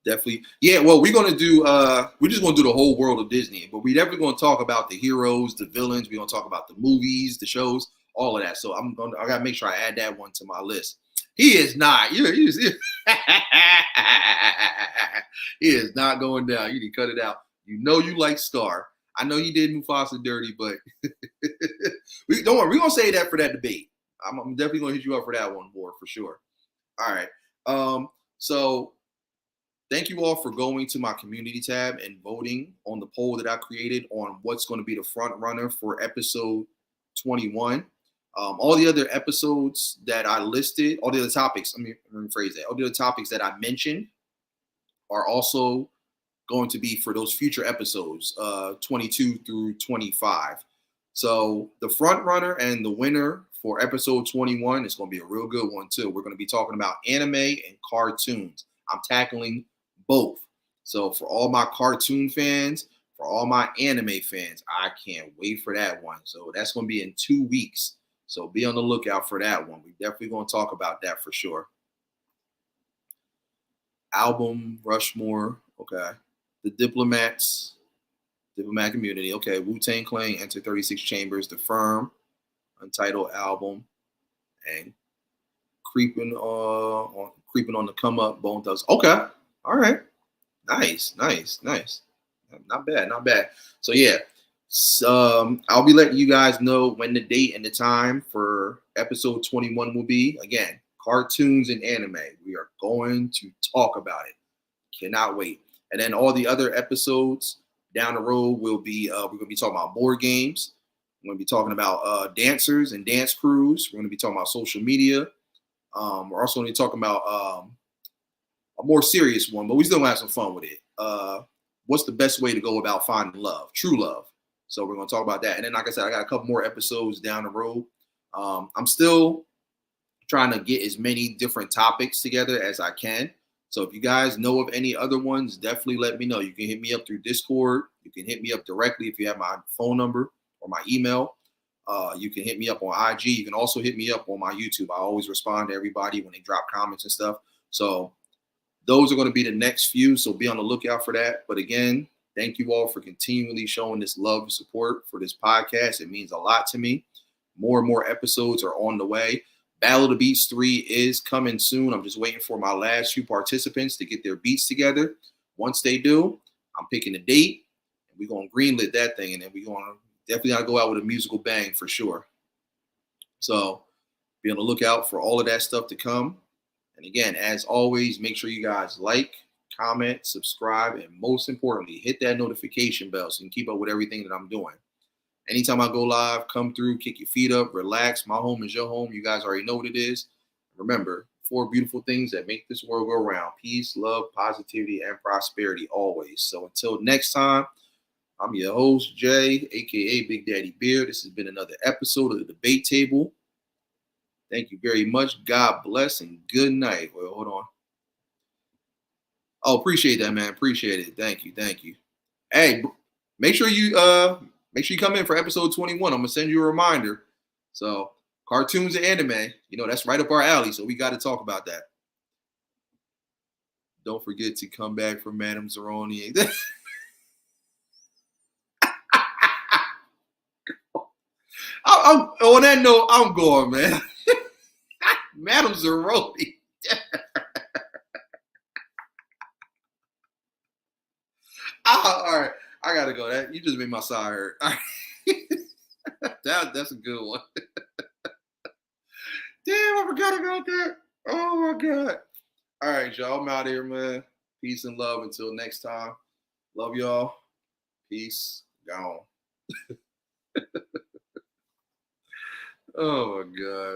[SPEAKER 1] definitely, yeah. Well, we're gonna do we're just gonna do the whole world of Disney, but we're definitely gonna talk about the heroes, the villains. We're gonna talk about the movies, the shows, all of that. So I gotta make sure I add that one to my list. He is not. He is not going down. You need to cut it out. You know you like Scar. I know he did Mufasa dirty, but don't worry. We're gonna say that for that debate. I'm definitely gonna hit you up for that one more for sure. All right. So thank you all for going to my community tab and voting on the poll that I created on what's going to be the front runner for episode 21. All the other episodes that I listed, all the other topics, let me rephrase that. All the other topics that I mentioned are also going to be for those future episodes, 22 through 25. So the front runner and the winner for episode 21 is going to be a real good one too. We're going to be talking about anime and cartoons. I'm tackling both. So for all my cartoon fans, for all my anime fans, I can't wait for that one. So that's going to be in 2 weeks. So be on the lookout for that one. We're definitely going to talk about that for sure. Album Rushmore. Okay. The Diplomat Community. Okay. Wu-Tang Clan, Enter 36 Chambers, The Firm, Untitled Album, and Creeping on the Come Up, Bone Thugs. Okay. All right. Nice. Not bad. So yeah. I'll be letting you guys know when the date and the time for episode 21 will be. Again, cartoons and anime. We are going to talk about it. Cannot wait. And then all the other episodes down the road will be we're going to be talking about board games. We're going to be talking about dancers and dance crews. We're going to be talking about social media. We're also going to be talking about a more serious one, but we still going to have some fun with it. What's the best way to go about finding love, true love? So we're going to talk about that. And then, like I said, I got a couple more episodes down the road. I'm still trying to get as many different topics together as I can. So if you guys know of any other ones, definitely let me know. You can hit me up through Discord. You can hit me up directly if you have my phone number or my email. You can hit me up on IG. You can also hit me up on my YouTube. I always respond to everybody when they drop comments and stuff. So those are going to be the next few. So be on the lookout for that. But again, thank you all for continually showing this love and support for this podcast. It means a lot to me. More and more episodes are on the way. Battle of the Beats 3 is coming soon. I'm just waiting for my last few participants to get their beats together. Once they do, I'm picking a date, and we're going to greenlit that thing, and then we're going to definitely gotta go out with a musical bang for sure. So be on the lookout for all of that stuff to come. And again, as always, make sure you guys like, comment, subscribe, and most importantly, hit that notification bell so you can keep up with everything that I'm doing. Anytime I go live, come through, kick your feet up, relax. My home is your home. You guys already know what it is. Remember, 4 beautiful things that make this world go round: peace, love, positivity, and prosperity always. So until next time, I'm your host, Jay, a.k.a. Big Daddy Beard. This has been another episode of the Debate Table. Thank you very much. God bless and good night. Well, hold on. Oh, appreciate that, man. Appreciate it. Thank you. Thank you. Hey, make sure you come in for episode 21. I'm gonna send you a reminder. So cartoons and anime, that's right up our alley. So we got to talk about that. Don't forget to come back for Madam Zeroni. On that note, I'm going, man. Madam Zeroni. All right, I gotta go. That you just made my side hurt. All right. That's a good one. Damn, I forgot about that. Oh my god. All right, y'all. I'm out here, man. Peace and love. Until next time. Love y'all. Peace. Gone. Oh my god.